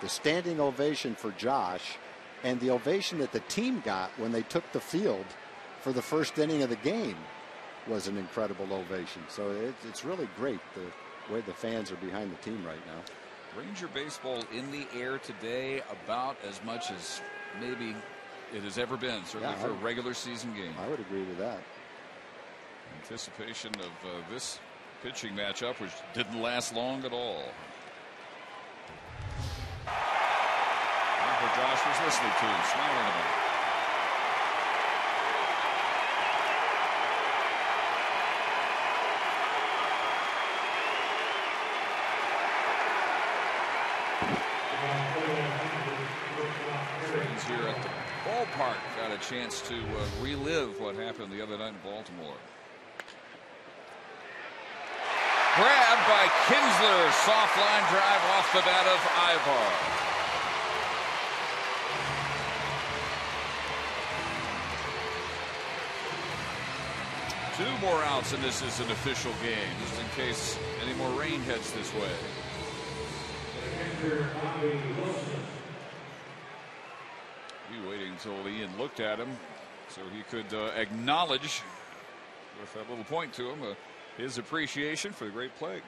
the standing ovation for Josh, and the ovation that the team got when they took the field for the first inning of the game was an incredible ovation. So it's really great the way the fans are behind the team right now. Ranger baseball in the air today about as much as maybe it has ever been, certainly for a regular season game. I would agree with that. Anticipation of this pitching matchup, which didn't last long at all. What Josh was listening to and smiling about. Friends here at the ballpark got a chance to relive what happened the other night in Baltimore. Grabbed by Kinsler, soft line drive off the bat of Ivar. 2 more outs, and this is an official game, just in case any more rain heads this way. He waiting until Ian looked at him so he could acknowledge, with that little point to him, his appreciation for the great play.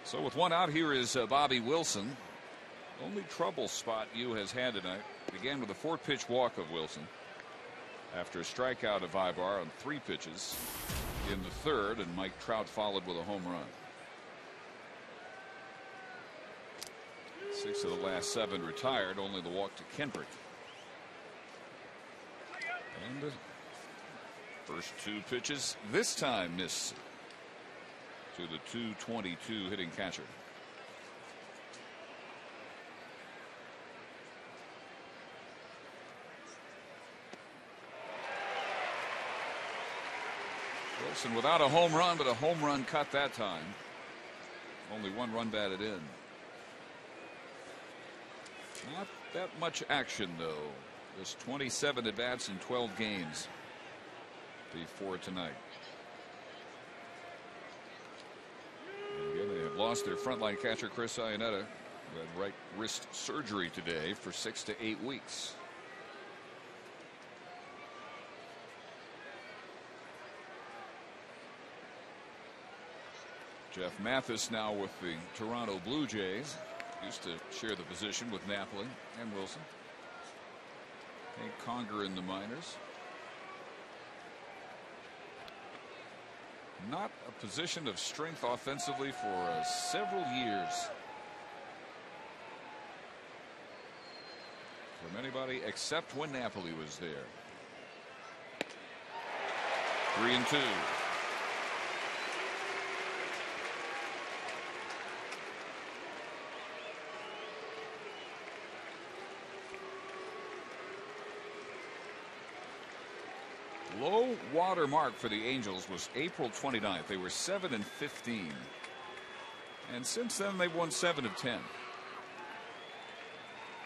So with 1 out, here is Bobby Wilson. Only trouble spot U has had tonight began with a 4-pitch walk of Wilson after a strikeout of Ibar on 3 pitches in the 3rd, and Mike Trout followed with a home run. 6 of the last 7 retired, only the walk to Kendrick. And first 2 pitches this time miss to the .222 hitting catcher. Wilson without a home run, but a home run cut that time. Only 1 run batted in. Not that much action, though. Just 27 at bats in 12 games before tonight. And again, they have lost their frontline catcher, Chris Iannetta, who had right wrist surgery today for 6 to 8 weeks. Jeff Mathis now with the Toronto Blue Jays. Used to share the position with Napoli and Wilson. Hank Conger in the minors. Not a position of strength offensively for several years from anybody except when Napoli was there. 3-2. Low water mark for the Angels was April 29th. They were 7-15, and since then they've won 7 of 10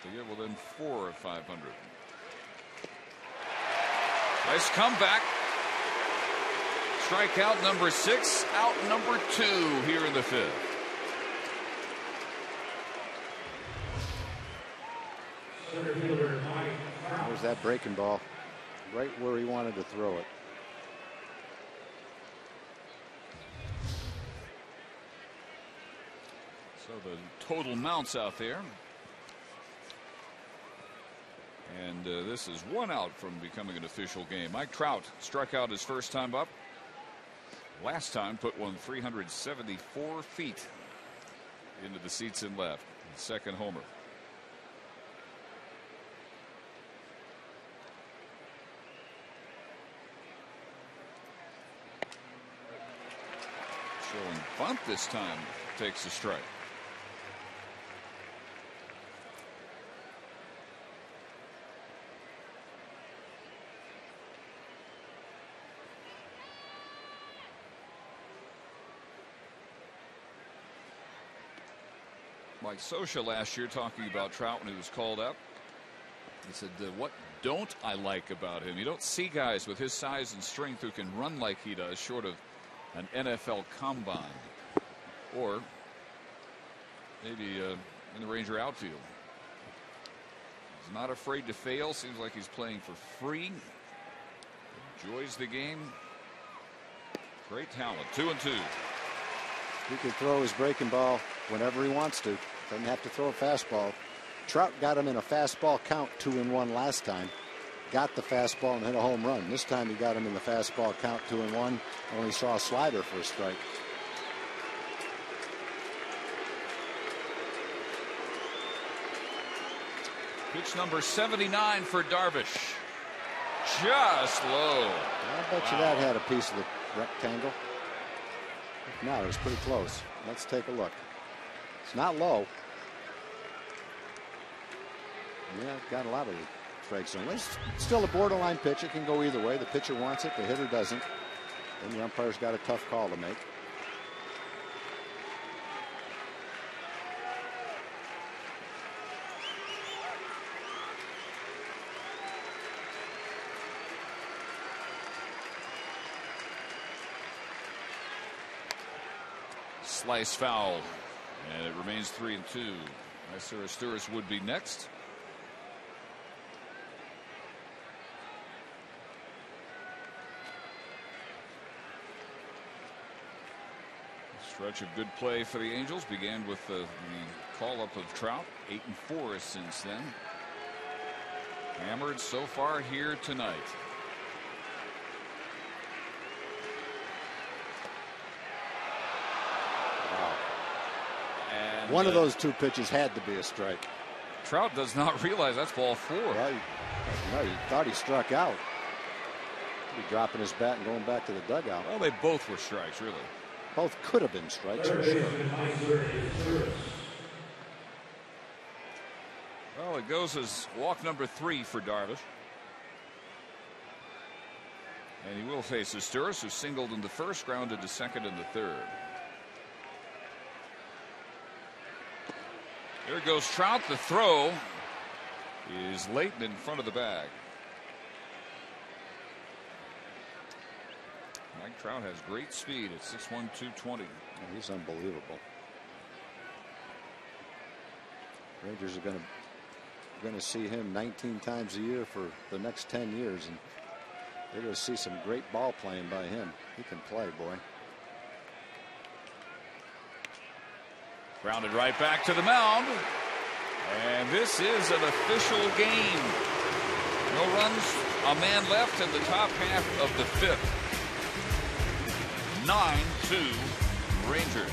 to get within 4 of 500. Nice comeback. Strikeout number 6, out number 2 here in the 5th. There's that breaking ball. Right where he wanted to throw it. So the total mounts out there. And this is 1 out from becoming an official game. Mike Trout struck out his first time up. Last time put one 374 feet into the seats in left. Second homer. Showing bunt this time, takes a strike. Mike Scioscia last year talking about Trout when he was called up. He said, what don't I like about him? You don't see guys with his size and strength who can run like he does, short of an NFL combine or maybe in the Ranger outfield. He's not afraid to fail. Seems like he's playing for free. Enjoys the game. Great talent. 2-2. He can throw his breaking ball whenever he wants to. Doesn't have to throw a fastball. Trout got him in a fastball count 2-1 last time. Got the fastball and hit a home run. This time he got him in the fastball count 2-1. Only saw a slider for a strike. Pitch number 79 for Darvish. Just low. I bet you that had a piece of the rectangle. If not, it was pretty close. Let's take a look. It's not low. Yeah, got a lot of the strike zone. It's still a borderline pitch. It can go either way. The pitcher wants it, the hitter doesn't. Then the umpire's got a tough call to make. slice foul, and it remains 3-2. Aristeris would be next. Stretch of good play for the Angels began with the call-up of Trout. 8-4 since then. Hammered so far here tonight. Wow. And one of those two pitches had to be a strike. Trout does not realize that's ball 4. Well, no, he thought he struck out. He dropping his bat and going back to the dugout. Well, they both were strikes, really. Both could have been strikes, for sure. Well, it goes as walk number 3 for Darvish. And he will face Aristeris, who singled in the first, grounded to second in the third. Here goes Trout. The throw is late and in front of the bag. Mike Trout has great speed at 6'1", 220. He's unbelievable. Rangers are going to see him 19 times a year for the next 10 years, and they're going to see some great ball playing by him. He can play, boy. Grounded right back to the mound. And this is an official game. No runs, a man left in the top half of the 5th. 9-2 Rangers.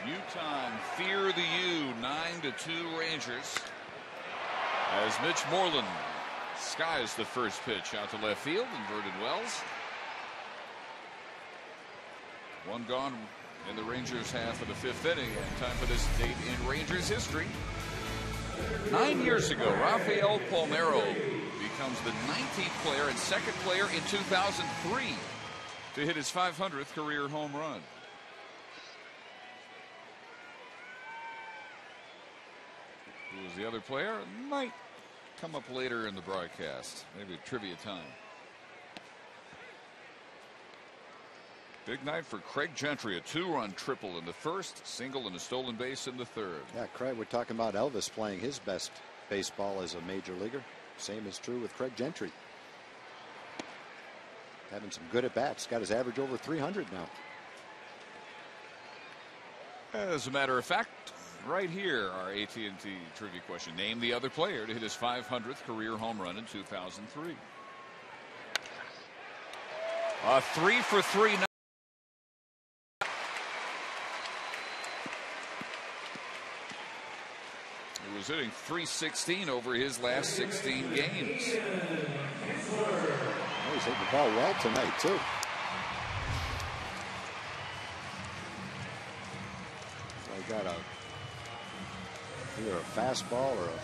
U-Time, fear the U, 9-2 Rangers. As Mitch Moreland skies the first pitch out to left field, inverted wells. One gone in the Rangers half of the 5th inning, and time for this date in Rangers history. 9 years ago, Rafael Palmeiro becomes the 19th player and second player in 2003 to hit his 500th career home run. Who was the other player? Might come up later in the broadcast. Maybe trivia time. Big night for Craig Gentry. A 2-run triple in the first, single and a stolen base in the third. Yeah, Craig, we're talking about Elvis playing his best baseball as a major leaguer. Same is true with Craig Gentry. Having some good at bats. Got his average over 300 now. As a matter of fact, right here, our AT&T trivia question. Name the other player to hit his 500th career home run in 2003. A 3-for-3. He was hitting .316 over his last 16 games. Oh, he's hitting the ball well tonight, too. Got either a fastball or a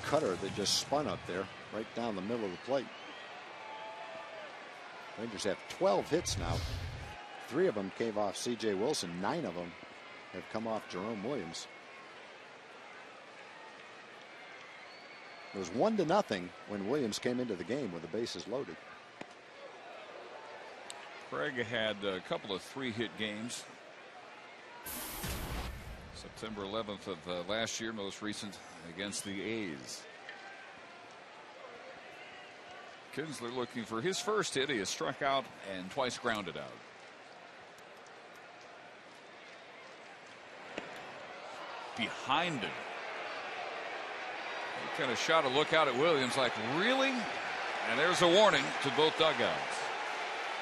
cutter that just spun up there right down the middle of the plate. Rangers have 12 hits now. 3 of them came off C.J. Wilson. 9 of them have come off Jerome Williams. It was 1-0 when Williams came into the game with the bases loaded. Craig had a couple of 3-hit games. September 11th of last year, most recent against the A's. Kinsler looking for his first hit. He has struck out and twice grounded out. Behind him. He kind of shot a look out at Williams like, really? And there's a warning to both dugouts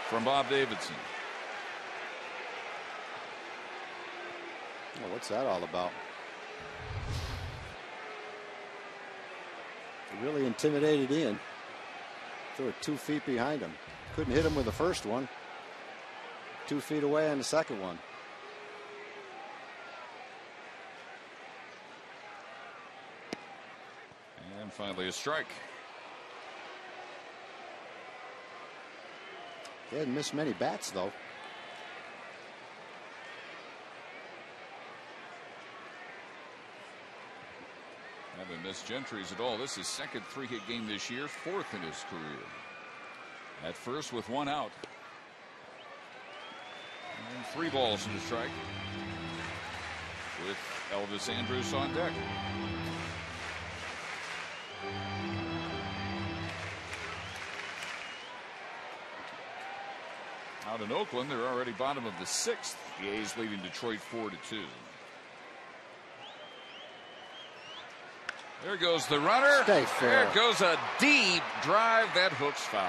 from Bob Davidson. Well, what's that all about? He really intimidated Ian. Threw it 2 feet behind him. Couldn't hit him with the first one. 2 feet away on the second one. And finally a strike. He hadn't missed many bats, though. Haven't missed Gentry's at all. This is second 3-hit game this year, 4th in his career. At first with 1 out. And 3 balls in the strike. With Elvis Andrus on deck. Out in Oakland, they're already bottom of the 6th. The A's leading Detroit 4-2. There goes the runner. Stay fair. There goes a deep drive that hooks foul.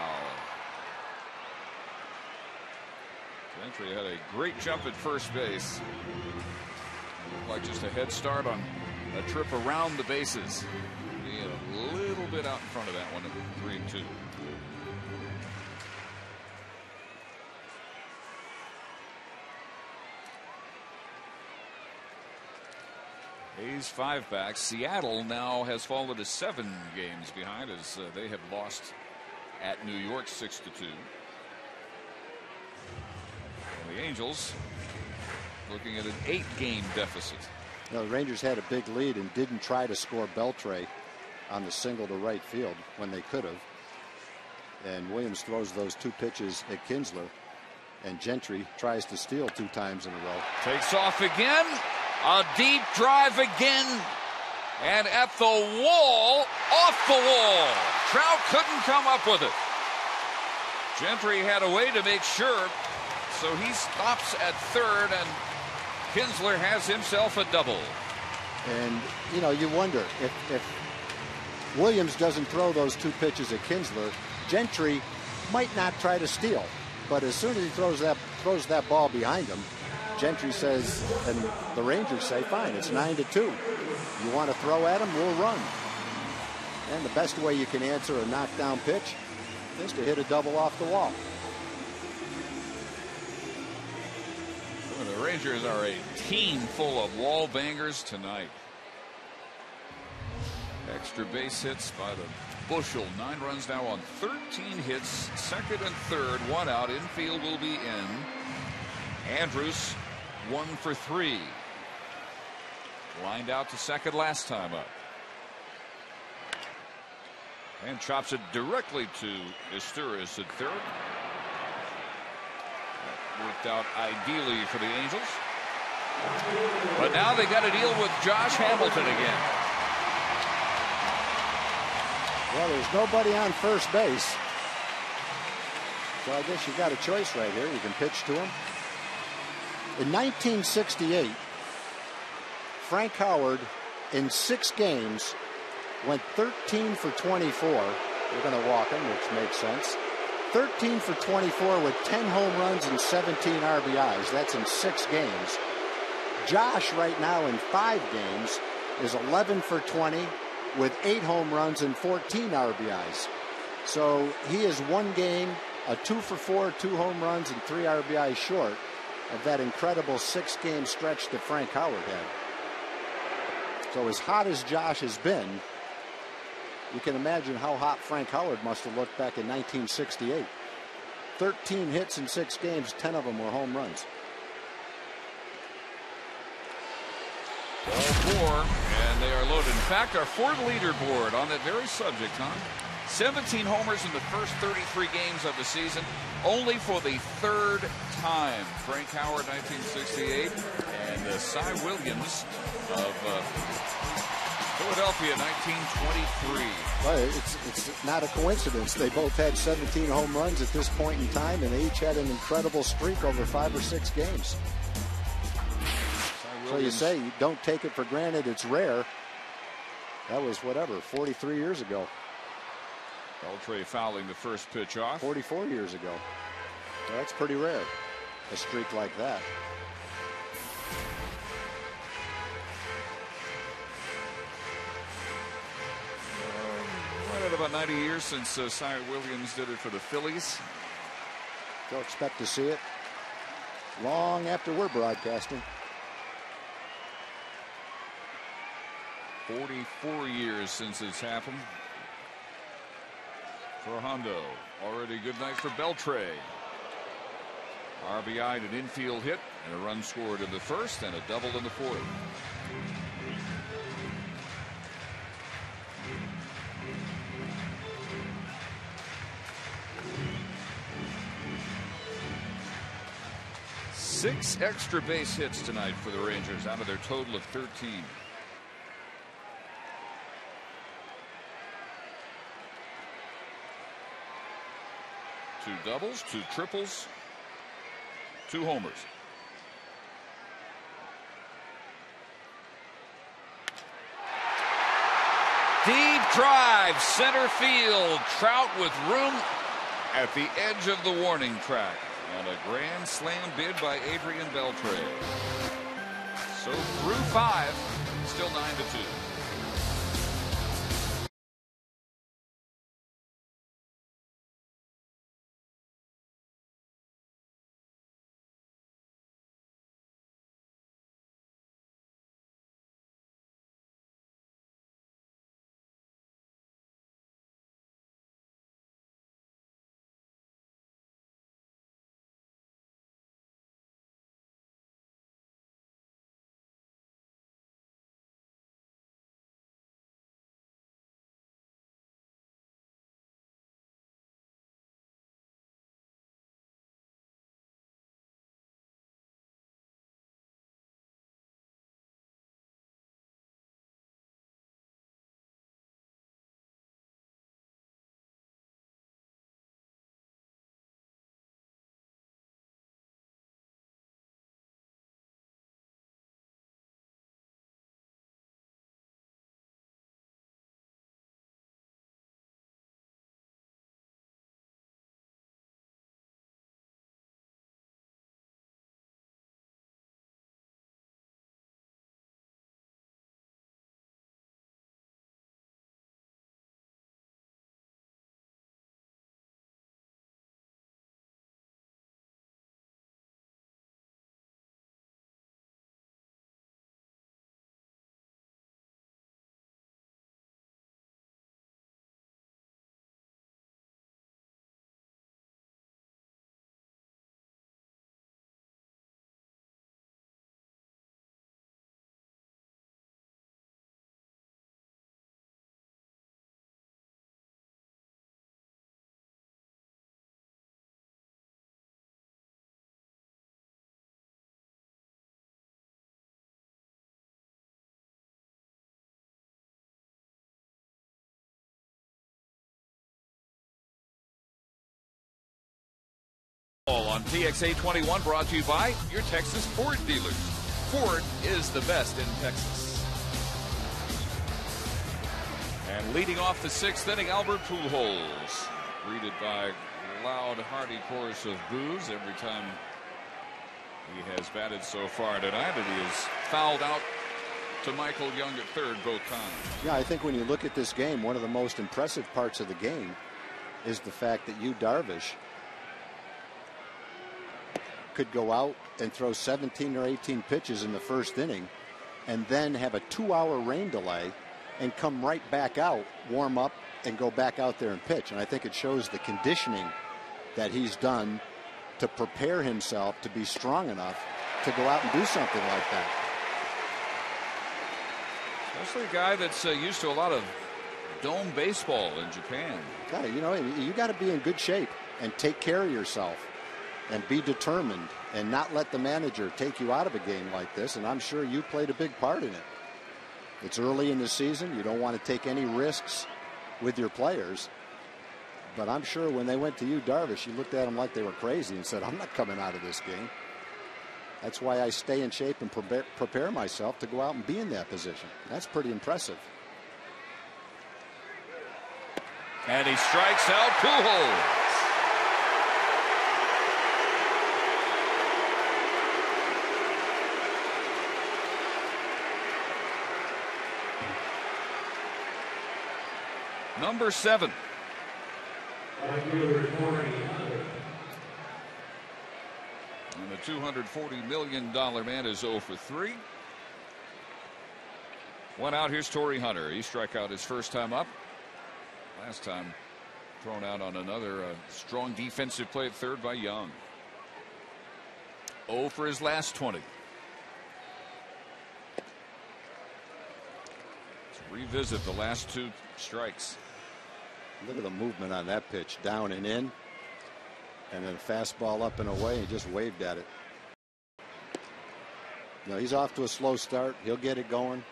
Gentry had a great jump at first base. Looked like just a head start on a trip around the bases. He had a little bit out in front of that one at 3-2. A's 5 back. Seattle now has fallen to 7 games behind as they have lost at New York 6-2. And the Angels looking at an 8-game deficit. You know, the Rangers had a big lead and didn't try to score Beltre on the single to right field when they could have. And Williams throws those 2 pitches at Kinsler, and Gentry tries to steal 2 times in a row. Takes off again. A deep drive again, and at the wall, off the wall. Trout couldn't come up with it. Gentry had a way to make sure, so he stops at third, and Kinsler has himself a double. And, you know, you wonder if Williams doesn't throw those 2 pitches at Kinsler, Gentry might not try to steal. But as soon as he throws that ball behind him, Gentry says, and the Rangers say, fine, it's 9-2. You want to throw at him, we'll run. And the best way you can answer a knockdown pitch is to hit a double off the wall. Well, the Rangers are a team full of wall bangers tonight. Extra base hits by the bushel. 9 runs now on 13 hits. Second and third, 1 out. Infield will be in. Andrus 1 for 3. Lined out to second last time up. And chops it directly to Esteuris at third. That worked out ideally for the Angels. But now they got to deal with Josh Hamilton again. Well, there's nobody on first base. So I guess you got a choice right here. You can pitch to him. In 1968, Frank Howard in 6 games went 13 for 24. We're going to walk him, which makes sense. 13 for 24 with 10 home runs and 17 RBIs. That's in 6 games. Josh right now in 5 games is 11 for 20 with 8 home runs and 14 RBIs. So he is 1 game, a 2 for 4, 2 home runs and 3 RBIs short of that incredible 6-game stretch that Frank Howard had. So as hot as Josh has been, you can imagine how hot Frank Howard must have looked back in 1968. 13 hits in 6 games, 10 of them were home runs. Ball 4, and they are loaded. In fact, our Ford leaderboard on that very subject, Tom. 17 homers in the first 33 games of the season, only for the 3rd time. Frank Howard, 1968, and Cy Williams of Philadelphia, 1923. Well, it's not a coincidence. They both had 17 home runs at this point in time, and they each had an incredible streak over 5 or 6 games. So you say you don't take it for granted. It's rare. That was, whatever, 43 years ago. Beltre fouling the first pitch off. 44 years ago. So that's pretty rare, a streak like that. Right at about 90 years since Cy Williams did it for the Phillies. They'll expect to see it long after we're broadcasting. 44 years since it's happened. For Hondo, already good night for Beltre. RBI and an infield hit and a run scored in the first and a double in the 4th. Six extra base hits tonight for the Rangers out of their total of 13. 2 doubles, 2 triples, 2 homers. Deep drive, center field. Trout with room at the edge of the warning track. And a grand slam bid by Adrian Beltre. So through 5, still 9-2. On TXA 21, brought to you by your Texas Ford dealers. Ford is the best in Texas. And leading off the 6th inning, Albert Pujols, greeted by a loud, hearty chorus of boos every time he has batted so far tonight, and he is fouled out to Michael Young at third both times. Yeah, I think when you look at this game, one of the most impressive parts of the game is the fact that Darvish could go out and throw 17 or 18 pitches in the first inning and then have a 2-hour rain delay and come right back out, warm up, and go back out there and pitch. And I think it shows the conditioning that he's done to prepare himself to be strong enough to go out and do something like that. Especially a guy that's used to a lot of dome baseball in Japan. Yeah, you got to be in good shape and take care of yourself and be determined and not let the manager take you out of a game like this. And I'm sure you played a big part in it. It's early in the season. You don't want to take any risks with your players. But I'm sure when they went to Darvish, you looked at them like they were crazy and said, I'm not coming out of this game. That's why I stay in shape and prepare myself to go out and be in that position. That's pretty impressive. And he strikes out Pujols. Number 7. And the $240 million man is 0 for 3. One out. Here's Torrey Hunter. He struck out his first time up. Last time thrown out on another strong defensive play at third by Young. 0 for his last 20. Let's revisit the last 2 strikes. Look at the movement on that pitch, down and in, and then a fastball up and away. He just waved at it. He's off to a slow start. He'll get it going,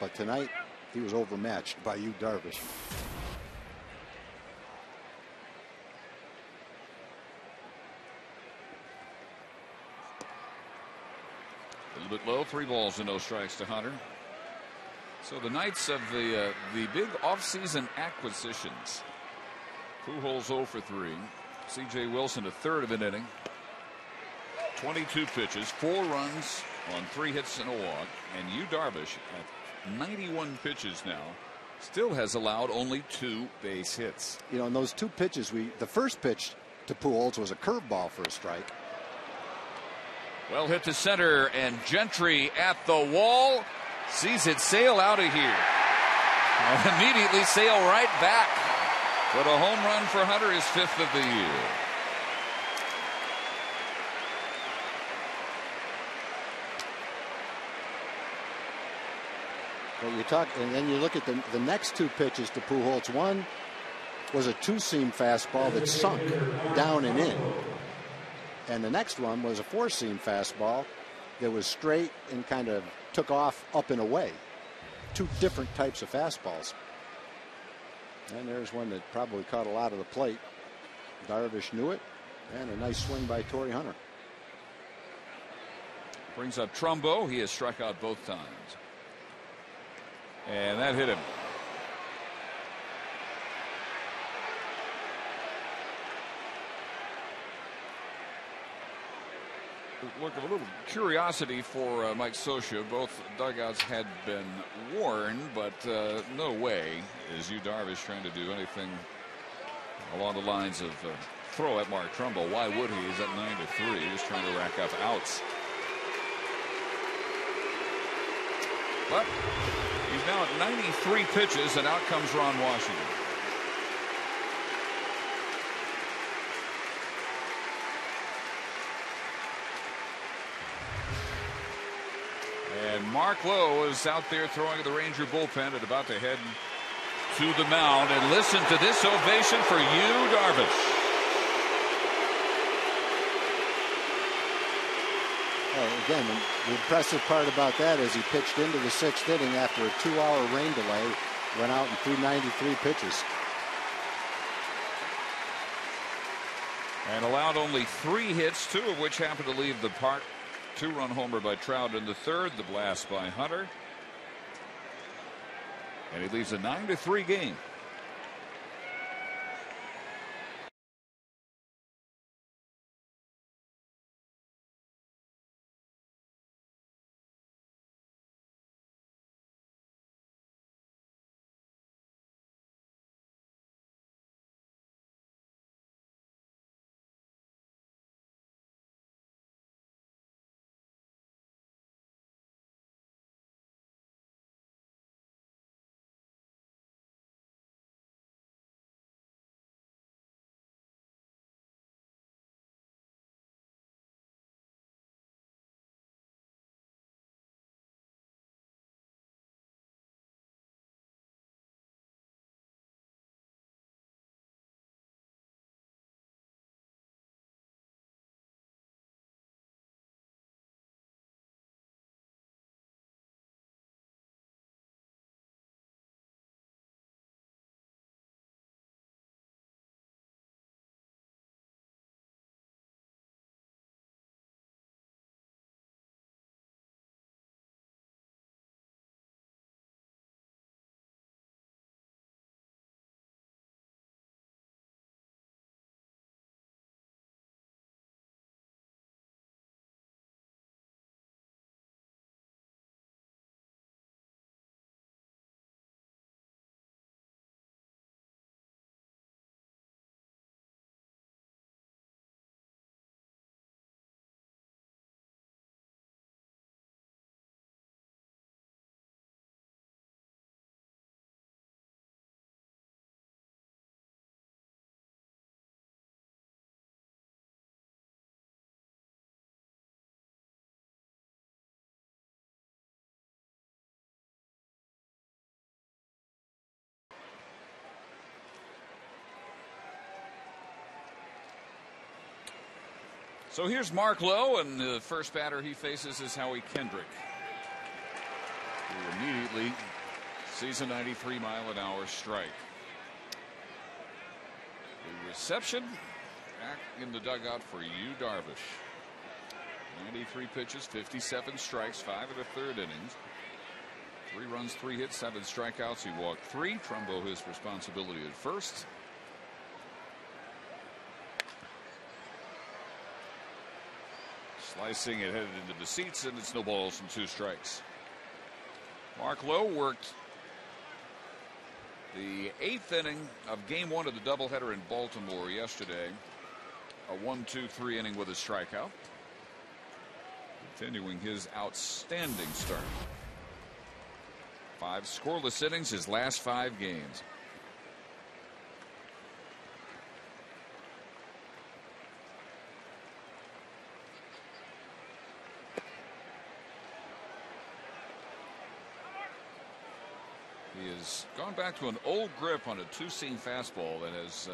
but tonight he was overmatched by Darvish. A little bit low. 3 balls and no strikes to Hunter. So the Knights of the big offseason acquisitions. Pujols 0 for 3. C.J. Wilson a third of an inning. 22 pitches, 4 runs on 3 hits and a walk. And Darvish at 91 pitches now still has allowed only 2 base hits. In those 2 pitches, the first pitch to Pujols was a curveball for a strike. Well hit to center, and Gentry at the wall sees it sail out of here and immediately sail right back. But a home run for Hunter, his 5th of the year. Well, and then you look at the next 2 pitches to Pujols. One was a 2-seam fastball that sunk down and in, and the next one was a 4-seam fastball that was straight and kind of took off up and away. 2 different types of fastballs. And there's one that probably caught a lot of the plate. Darvish knew it, and a nice swing by Torrey Hunter. Brings up Trumbo. He has struck out both times. And that hit him. Look, a little curiosity for Mike Scioscia. Both dugouts had been worn, but no way is Darvish trying to do anything along the lines of throw at Mark Trumbo. Why would he? He's at 9-3. He's trying to rack up outs. But he's now at 93 pitches, and out comes Ron Washington. And Mark Lowe is out there throwing the Ranger bullpen and about to head to the mound. And listen to this ovation for Darvish. Again, the impressive part about that is he pitched into the 6th inning after a 2-hour rain delay, went out and threw 93 pitches. And allowed only 3 hits, 2 of which happened to leave the park. 2-run homer by Trout in the third, the blast by Hunter. And he leaves a 9-3 game. So here's Mark Lowe, and the first batter he faces is Howie Kendrick, who immediately sees a 93-mile-an-hour strike. The reception back in the dugout for Yu Darvish. 93 pitches, 57 strikes, 5 1/3 innings. 3 runs, 3 hits, 7 strikeouts. He walked 3. Trumbo his responsibility at first. Slicing it headed into the seats, and it's no balls and 2 strikes. Mark Lowe worked the 8th inning of Game 1 of the doubleheader in Baltimore yesterday. A 1-2-3 inning with a strikeout. Continuing his outstanding start. 5 scoreless innings his last 5 games. He has gone back to an old grip on a 2-seam fastball that has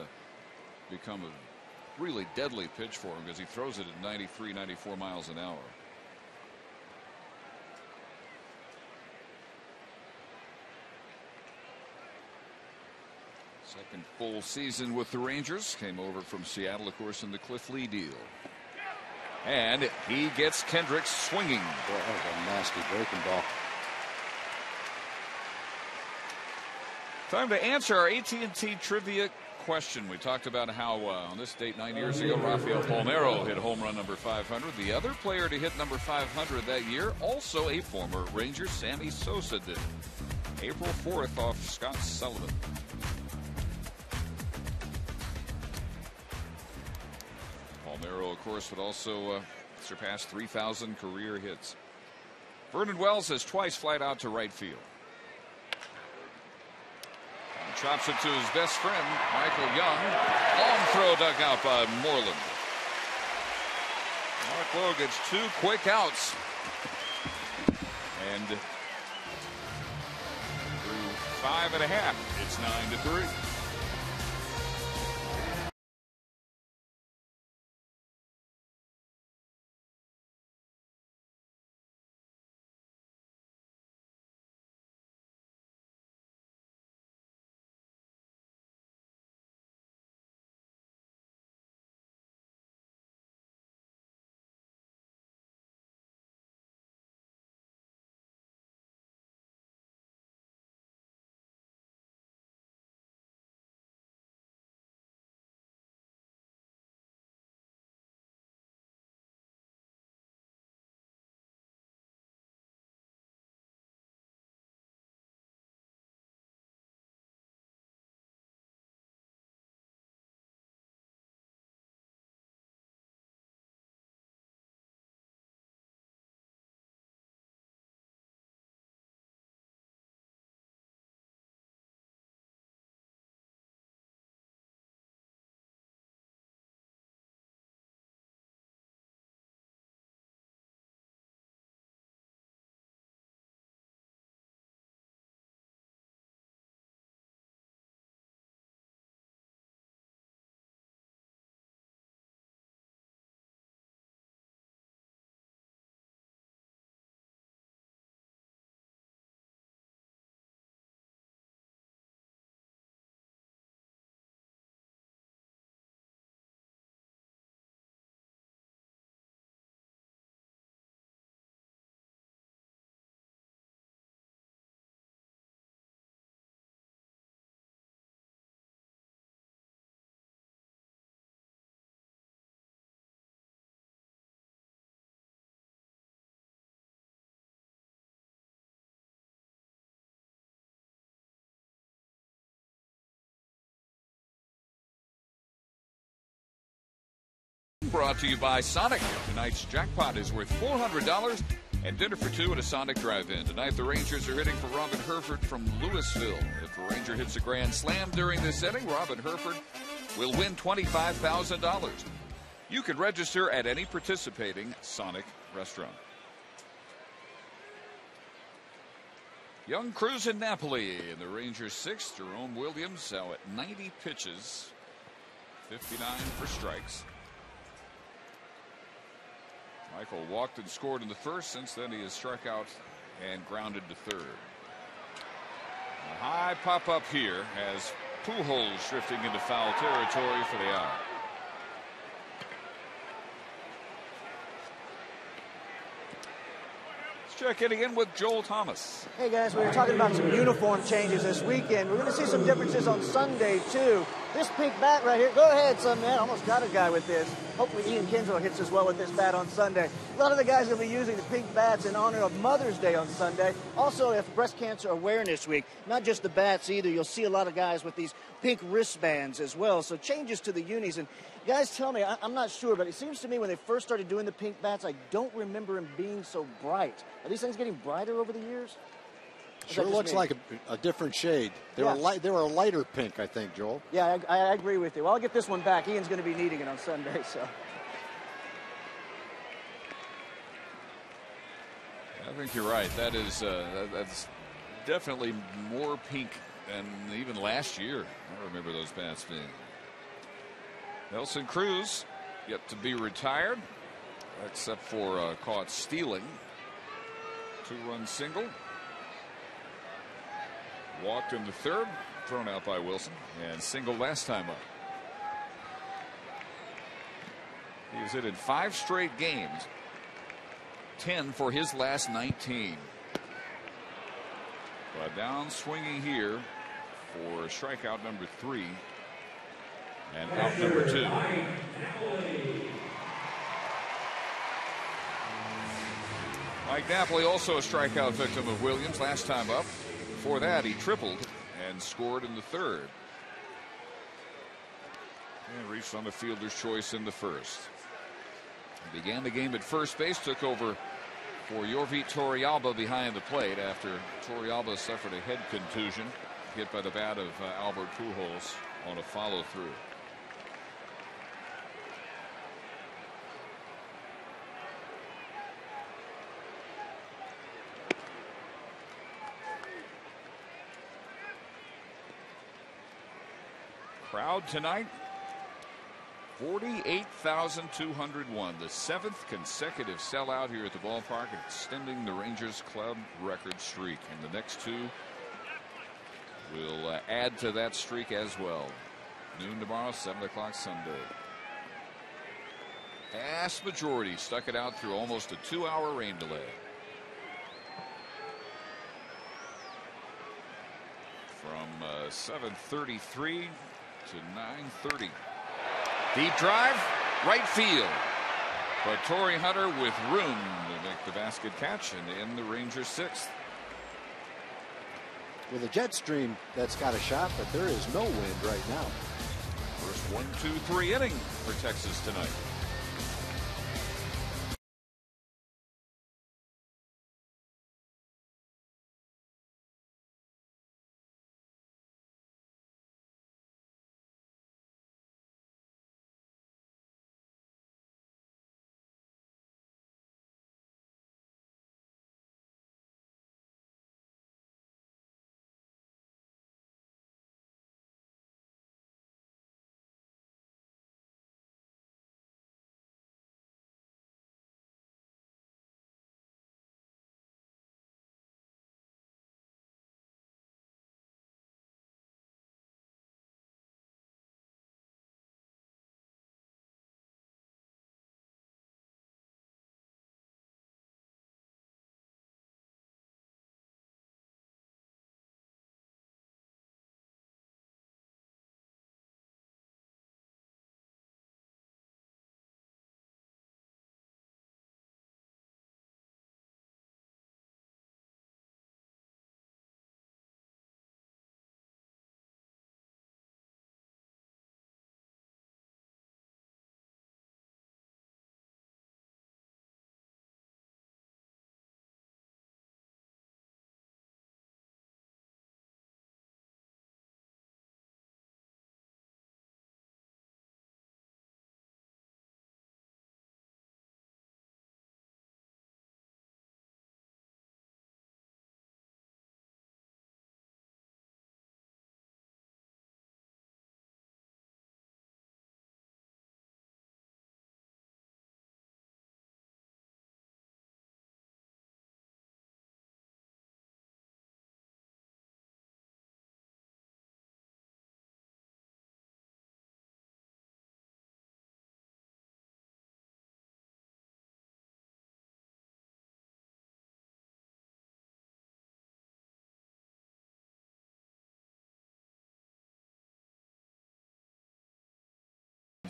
become a really deadly pitch for him because he throws it at 93, 94 miles an hour. Second full season with the Rangers. Came over from Seattle, of course, in the Cliff Lee deal. And he gets Kendrick swinging. Boy, that was a nasty breaking ball. Time to answer our AT trivia question. We talked about how on this date 9 years ago, Rafael Palmeiro hit home run number 500. The other player to hit number 500 that year, also a former Ranger, Sammy Sosa did. April 4th off Scott Sullivan. Palmeiro, of course, would also surpass 3,000 career hits. Vernon Wells has twice flied out to right field. Chops it to his best friend, Michael Young. Long throw dug out by Moreland. Mark Lowe gets 2 quick outs. And through 5 1/2, it's 9-3. brought to you by Sonic. Tonight's jackpot is worth $400 and dinner for two at a Sonic drive-in. Tonight, the Rangers are hitting for Robin Herford from Louisville. If a Ranger hits a grand slam during this inning, Robin Herford will win $25,000. You can register at any participating Sonic restaurant. Young Cruz in Napoli in the Rangers' sixth. Jerome Williams now at 90 pitches, 59 for strikes. Michael walked and scored in the first. Since then, he has struck out and grounded to third. A high pop up here as Pujols drifting into foul territory for the out. Checking in with Joel Thomas. Hey guys, we were talking about some uniform changes this weekend. We're going to see some differences on Sunday too. This pink bat right here. Go ahead, son, man. Almost got a guy with this. Hopefully Ian Kinsler hits as well with this bat on Sunday. A lot of the guys are going to be using the pink bats in honor of Mother's Day on Sunday. Also, if Breast Cancer Awareness Week, not just the bats either. You'll see a lot of guys with these pink wristbands as well. So changes to the unis. And guys, tell me, I'm not sure, but it seems to me when they first started doing the pink bats, I don't remember them being so bright. Are these things getting brighter over the years? Sure looks like a different shade. They were a lighter pink, I think, Joel. Yeah, I agree with you. Well, I'll get this one back. Ian's going to be needing it on Sunday, so. I think you're right. That is that's definitely more pink than even last year. I remember those bats being. Nelson Cruz yet to be retired, except for caught stealing. 2-run single. Walked in the third, thrown out by Wilson, and single last time up. He was hit in 5 straight games, 10 for his last 19. But down swinging here for strikeout number 3 and out number 2. Mike Napoli also a strikeout victim of Williams last time up. Before that, he tripled and scored in the third. And reached on the fielder's choice in the first. He began the game at first base, took over for Yorvit Torrealba behind the plate after Torrealba suffered a head contusion hit by the bat of Albert Pujols on a follow-through. Crowd tonight, 48,201, the 7th consecutive sellout here at the ballpark, extending the Rangers club record streak. And the next 2 will add to that streak as well. Noon tomorrow, 7 o'clock Sunday. Vast majority stuck it out through almost a 2-hour rain delay. From 7:33 to 9:30. Deep drive, right field. But Torrey Hunter with room to make the basket catch and end the Rangers' 6th. With a jet stream, that's got a shot, but there is no wind right now. First 1-2-3 inning for Texas tonight.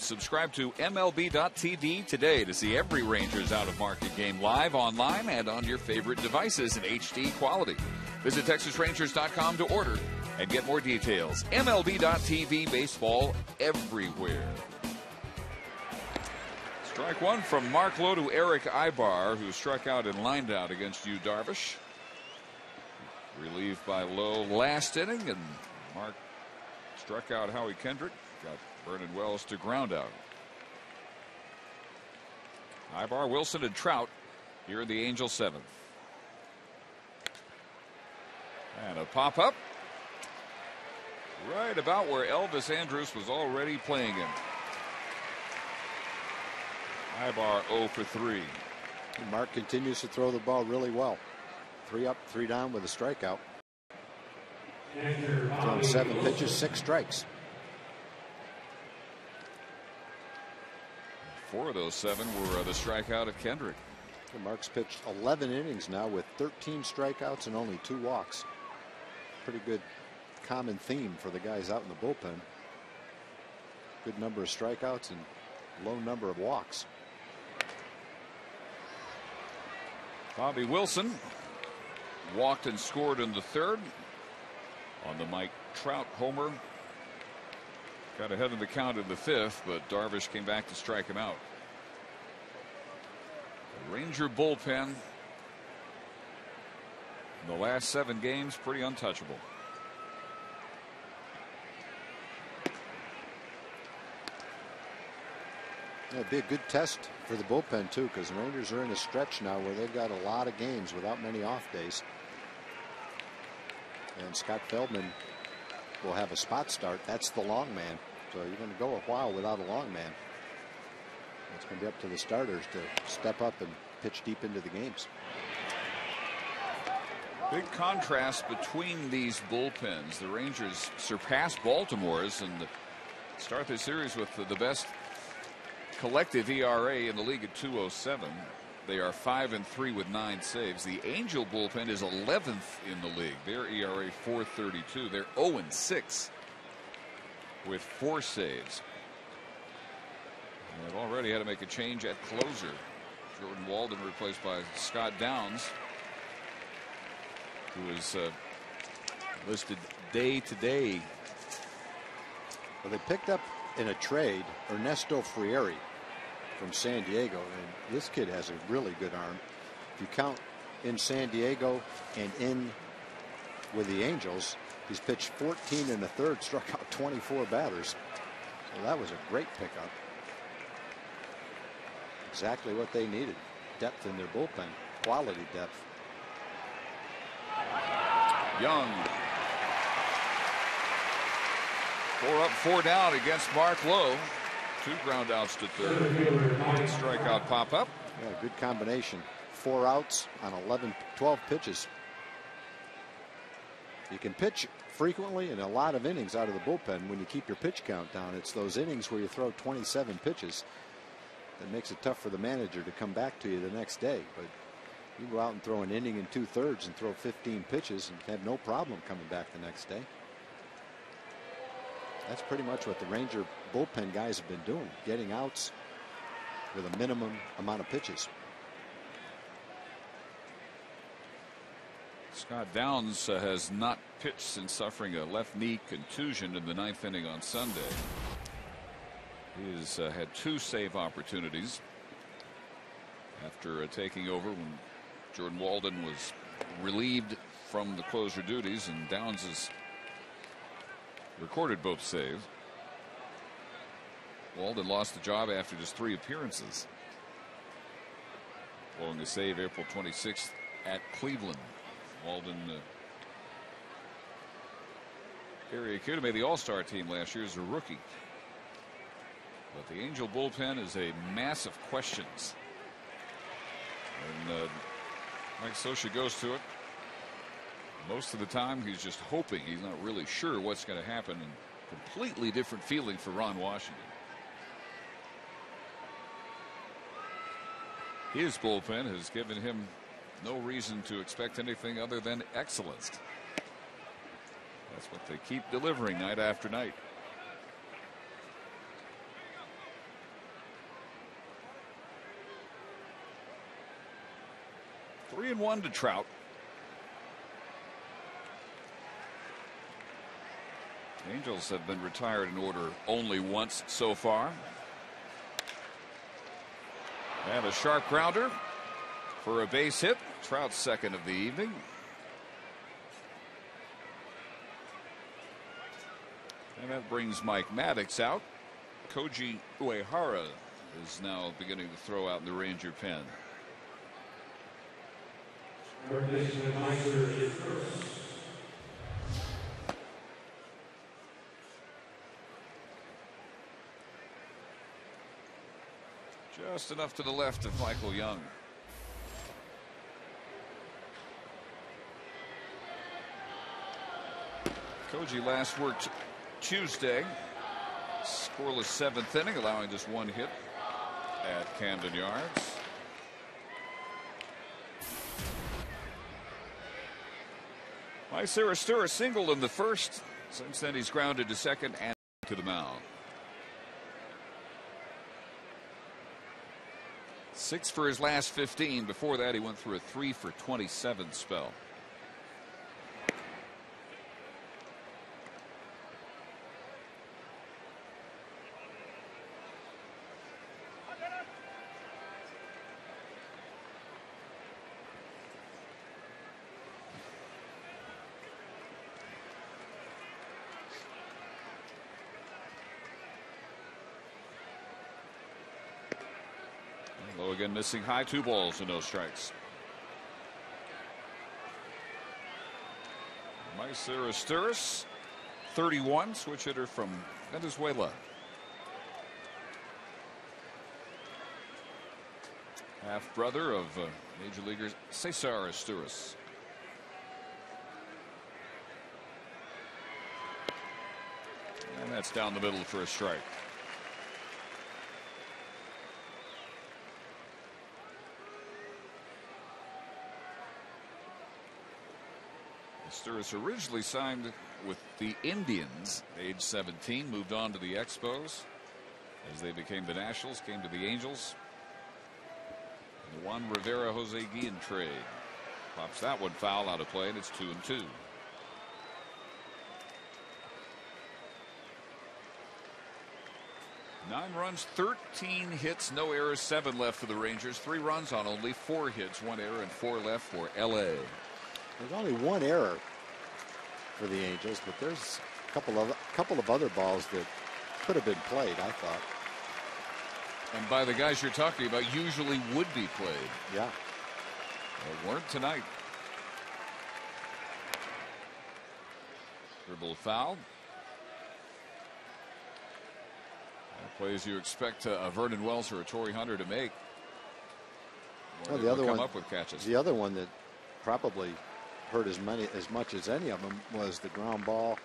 Subscribe to MLB.tv today to see every Rangers out-of-market game live, online, and on your favorite devices in HD quality. Visit TexasRangers.com to order and get more details. MLB.tv, baseball everywhere. Strike one from Mark Lowe to Eric Ibar, who struck out and lined out against Yu Darvish. Relieved by Lowe last inning, and Mark struck out Howie Kendrick. Got Vernon Wells to ground out. Ibar, Wilson, and Trout here in the Angels' seventh. And a pop-up right about where Elvis Andrus was already playing him. Ibar 0 for 3. And Mark continues to throw the ball really well. 3 up, 3 down with a strikeout. Thrown 7 pitches, 6 strikes. 4 of those 7 were the strikeout of Kendrick. And Mark's pitched 11 innings now with 13 strikeouts and only 2 walks. Pretty good common theme for the guys out in the bullpen. Good number of strikeouts and low number of walks. Bobby Wilson walked and scored in the third on the Mike Trout homer. Got ahead of the count in the fifth, but Darvish came back to strike him out. The Ranger bullpen in the last 7 games, pretty untouchable. It'll be a good test for the bullpen too, because the Rangers are in a stretch now where they've got a lot of games without many off days. And Scott Feldman will have a spot start. That's the long man. So you're going to go a while without a long man. It's going to be up to the starters to step up and pitch deep into the games. Big contrast between these bullpens. The Rangers surpassed Baltimore's and start the series with the best collective ERA in the league at 2.07. They are 5-3 with 9 saves. The Angel bullpen is 11th in the league. Their ERA 4.32. They're 0-6 with 4 saves. And they've already had to make a change at closer. Jordan Walden replaced by Scott Downs, who is listed day to day. Well, they picked up in a trade Ernesto Frieri from San Diego, and this kid has a really good arm. If you count in San Diego and in with the Angels, he's pitched 14 1/3, struck out 24 batters. So that was a great pickup. Exactly what they needed. Depth in their bullpen, quality depth. Young, 4 up, 4 down against Mark Lowe. 2 ground outs to third. Strikeout pop up. Yeah, good combination. 4 outs on 12 pitches. You can pitch frequently and a lot of innings out of the bullpen when you keep your pitch count down. It's those innings where you throw 27 pitches that makes it tough for the manager to come back to you the next day. But you go out and throw an inning and 2/3 and throw 15 pitches and have no problem coming back the next day. That's pretty much what the Ranger bullpen guys have been doing, getting outs with a minimum amount of pitches. Scott Downs has not pitched since suffering a left knee contusion in the 9th inning on Sunday. He has had 2 save opportunities after taking over when Jordan Walden was relieved from the closer duties, and Downs has recorded both saves. Walden lost the job after just 3 appearances, blowing a save April 26th at Cleveland. Walden Gary Akuta made the All-Star team last year as a rookie. But the Angel bullpen is a mass of questions. And Mike Scioscia goes to it. Most of the time he's just hoping. He's not really sure what's going to happen. And completely different feeling for Ron Washington. His bullpen has given him no reason to expect anything other than excellence. That's what they keep delivering night after night. 3-1 to Trout. Angels have been retired in order only once so far. And a sharp grounder for a base hit. Trout's second of the evening. And that brings Mike Maddox out. Koji Uehara is now beginning to throw out in the Ranger pen. Just enough to the left of Michael Young. Koji last worked Tuesday. Scoreless seventh inning, allowing just one hit at Camden Yards. Mycera singled in the first. Since then, he's grounded to second and to the mound. 6 for his last 15. Before that, he went through a 3 for 27 spell. Again, missing high, 2 balls and no strikes. Mycera, 31, switch hitter from Venezuela. Half brother of Major Leaguer Cesar Asturias. And that's down the middle for a strike. Asturias originally signed with the Indians, age 17, moved on to the Expos as they became the Nationals, came to the Angels. The Juan Rivera Jose Guillen trade pops that one foul out of play, and it's 2-2. Nine runs, 13 hits, no errors, 7 left for the Rangers. 3 runs on only 4 hits, 1 error, and 4 left for LA. There's only 1 error for the Angels, but there's a couple of other balls that could have been played, I thought. And by the guys you're talking about, usually would be played. Yeah. They weren't tonight. Dribble foul. Plays you expect Vernon Wells or a Torrey Hunter to make. Well, the other come one, up with catches. The other one that probably hurt as much as any of them was the ground ball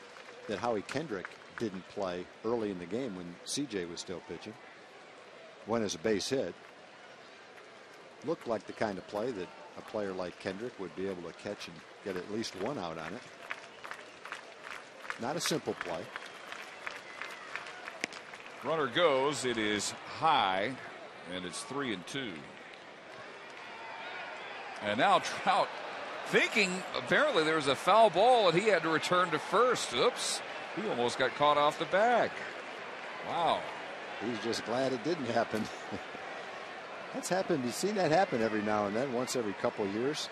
that Howie Kendrick didn't play early in the game when CJ was still pitching. Went as a base hit. Looked like the kind of play that a player like Kendrick would be able to catch and get at least 1 out on it. Not a simple play. Runner goes. It is high, and it's 3-2. And now Trout thinking apparently there was a foul ball and he had to return to first. Oops. He almost got caught off the bag. Wow. He's just glad it didn't happen. That's happened. You've seen that happen every now and then, once every couple of years.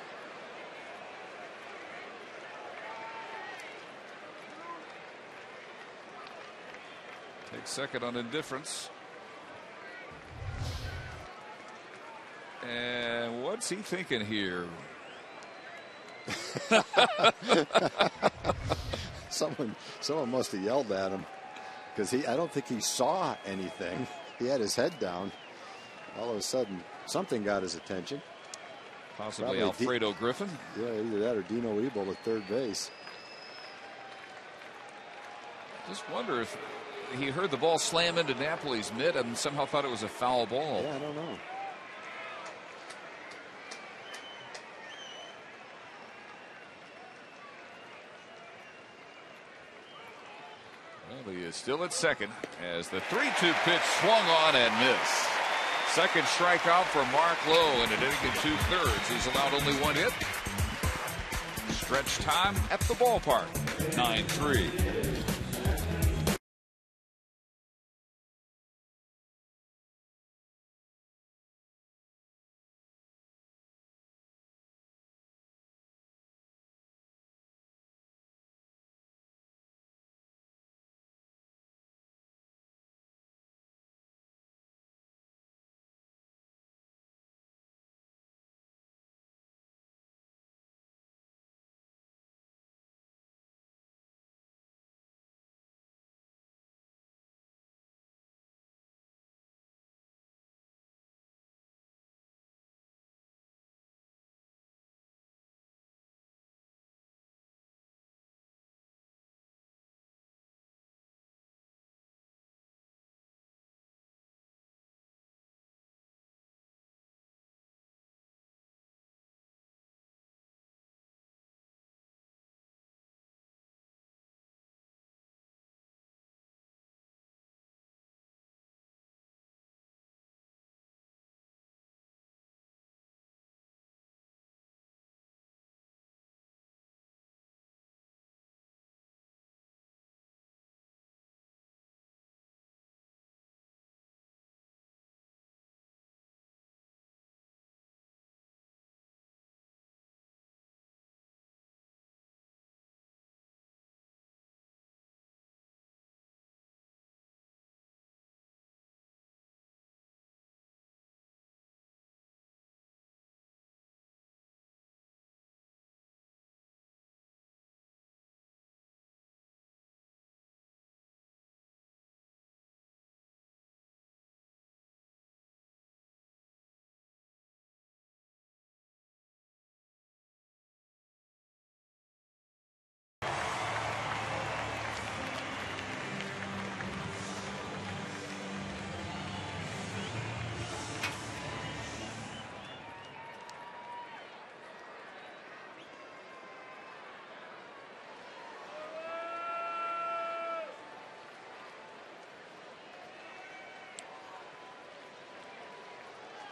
Takes second on indifference. And what's he thinking here? Someone must have yelled at him, because I don't think he saw anything. He had his head down. All of a sudden, something got his attention. Possibly Alfredo Griffin. Yeah, either that or Dino Ebel at third base. Just wonder if he heard the ball slam into Napoli's mitt and somehow thought it was a foul ball. Yeah, I don't know. Well, he is still at second as the 3-2 pitch swung on and missed. Second strikeout for Mark Lowe in an inning and 2/3. He's allowed only one hit. Stretch time at the ballpark, 9-3.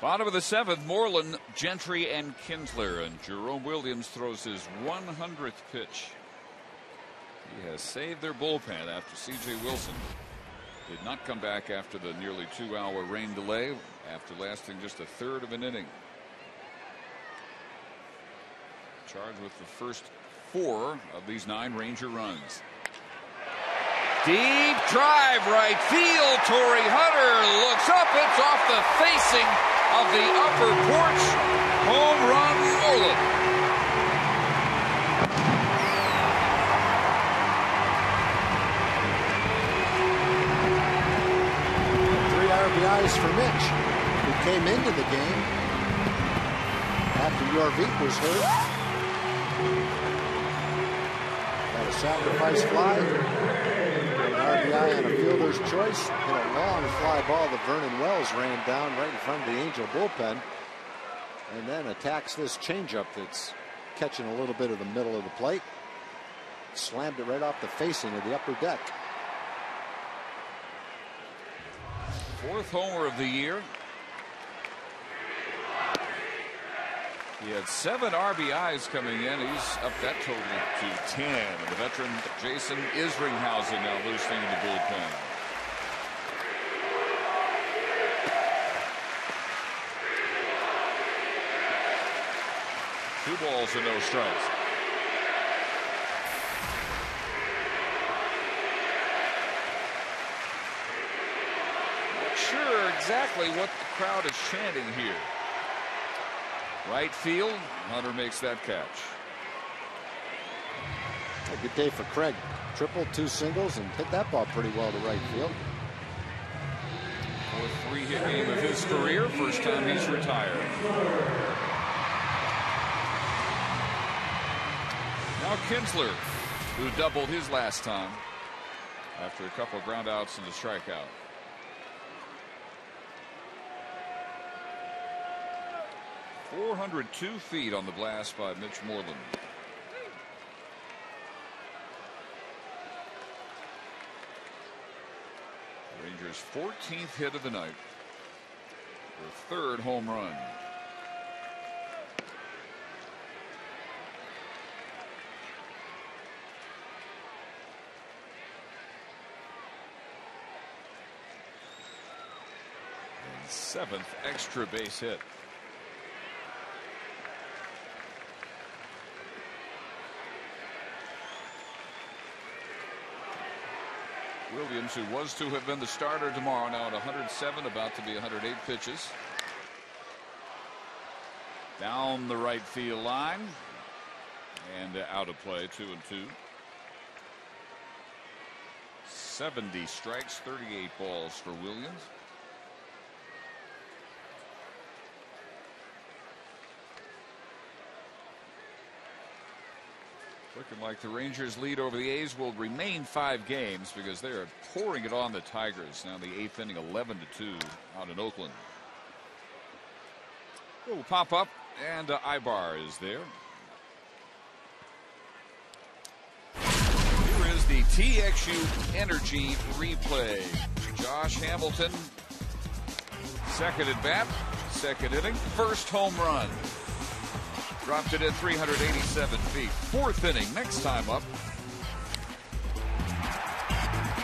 Bottom of the 7th, Moreland, Gentry, and Kinsler. And Jerome Williams throws his 100th pitch. He has saved their bullpen after C.J. Wilson did not come back after the nearly 2-hour rain delay after lasting just a third of an inning. Charged with the first 4 of these 9 Ranger runs. Deep drive right field. Torrey Hunter looks up. It's off the facing of the upper porch. Home run, Moreland. Three RBIs for Mitch, who came into the game after Jorvik was hurt. Got a sacrifice fly. RBI on a fielder's choice. Hit a long fly ball that Vernon Wells ran down right in front of the Angel bullpen. And then attacks this changeup that's catching a little bit of the middle of the plate. Slammed it right off the facing of the upper deck. 4th homer of the year. He had 7 RBIs coming in. He's up that total to 10. And the veteran Jason Isringhausen now loosening the bullpen. Two balls and no strikes. Not sure exactly what the crowd is chanting here. Right field, Hunter makes that catch. A good day for Craig. Triple, 2 singles, and hit that ball pretty well to right field. 4th 3-hit game of his career. First time he's retired. Now Kinsler, who doubled his last time after a couple of ground outs and a strikeout. .402 feet on the blast by Mitch Moreland. Rangers' 14th hit of the night. The third home run. And seventh extra base hit. Williams, who was to have been the starter tomorrow, now at 107, about to be 108 pitches. Down the right field line and out of play, 2-2. 70 strikes, 38 balls for Williams. Looking like the Rangers' lead over the A's will remain 5 games because they are pouring it on the Tigers. Now the 8th inning, 11-2 out in Oakland. It will pop up, and Ibar is there. Here is the TXU Energy replay. Josh Hamilton, second at bat, second inning, first home run. Dropped it at 387 feet. Fourth inning, next time up.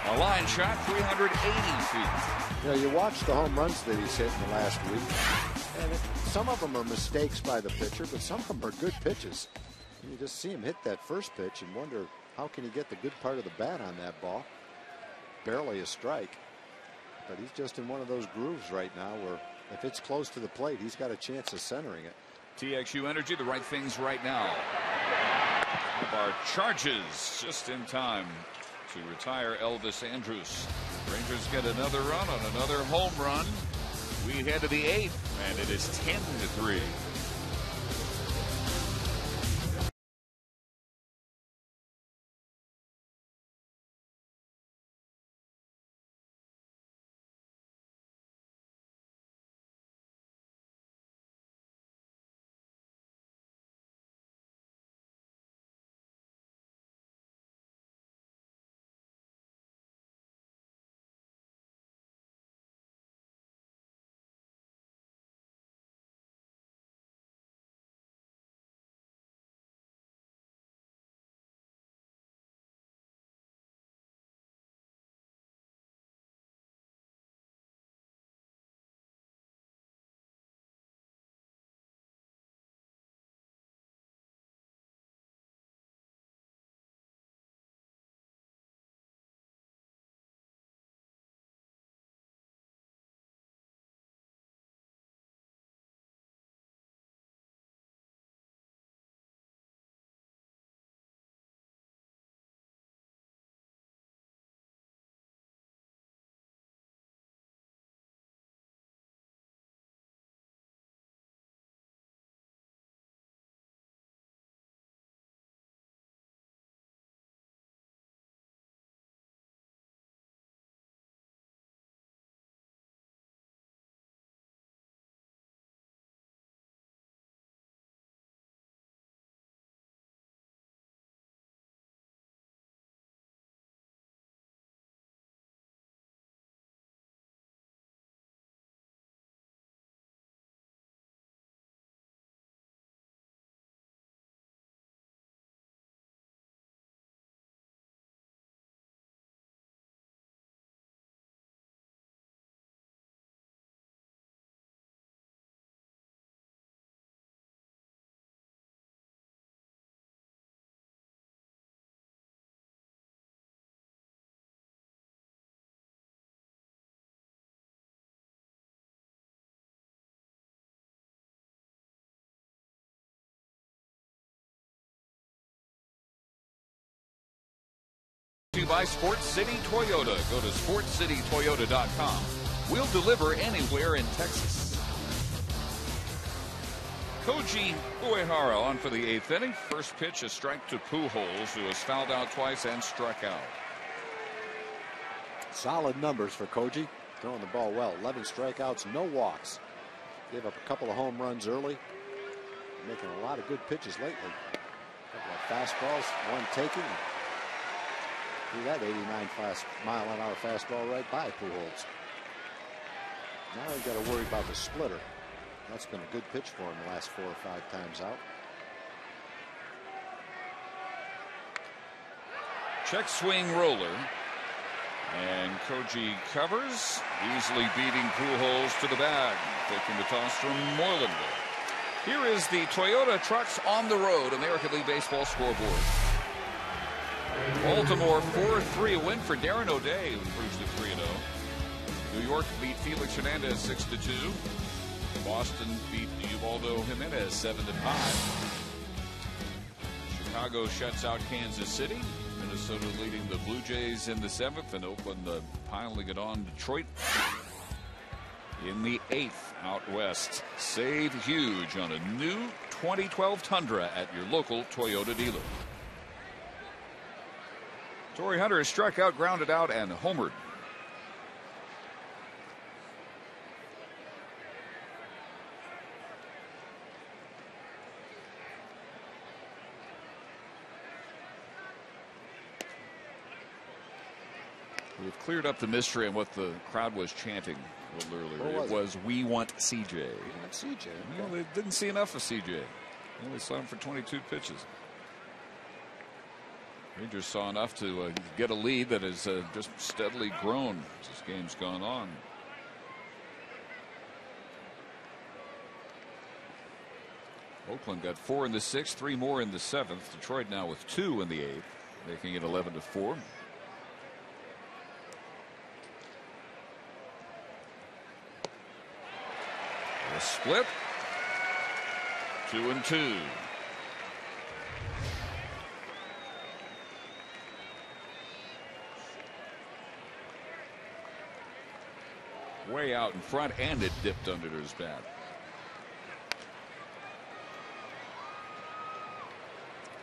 A line shot, 380 feet. You know, you watch the home runs that he's hit in the last week, and some of them are mistakes by the pitcher, but some of them are good pitches. And you just see him hit that first pitch and wonder, how can he get the good part of the bat on that ball? Barely a strike. But he's just in one of those grooves right now where if it's close to the plate, he's got a chance of centering it. TXU Energy, the right things right now. Ibar charges just in time to retire Elvis Andrus. Rangers get another run on another home run. We head to the 8th, and it is 10-3. By Sports City Toyota. Go to sportscitytoyota.com. We'll deliver anywhere in Texas. Koji Uehara on for the 8th inning. First pitch, a strike to Pujols, who has fouled out twice and struck out. Solid numbers for Koji. Throwing the ball well. 11 strikeouts, no walks. Gave up a couple of home runs early. Making a lot of good pitches lately. A couple of fastballs, one taking. Threw that 89 mile-an-hour fastball right by Pujols. Now he's got to worry about the splitter. That's been a good pitch for him the last 4 or 5 times out. Check swing roller. And Koji covers, easily beating Pujols to the bag. Taking the toss from Moreland. Here is the Toyota Trucks on the road American League Baseball scoreboard. Baltimore 4-3, a win for Darren O'Day, who improves to 3-0. New York beat Felix Hernandez 6-2. Boston beat Ubaldo Jimenez 7-5. Chicago shuts out Kansas City. Minnesota leading the Blue Jays in the 7th, and Oakland piling it on Detroit in the 8th out west. Save huge on a new 2012 Tundra at your local Toyota dealer. Torrey Hunter is struck out, grounded out, and homered. We've cleared up the mystery on what the crowd was chanting a little earlier. It was "We want CJ." We want CJ. Well, they didn't see enough of CJ. They only saw him for 22 pitches. Rangers saw enough to get a lead that has just steadily grown as this game's gone on. Oakland got 4 in the 6th, 3 more in the 7th. Detroit now with 2 in the 8th, making it 11-4. A split. 2-2. Way out in front, and it dipped under his bat.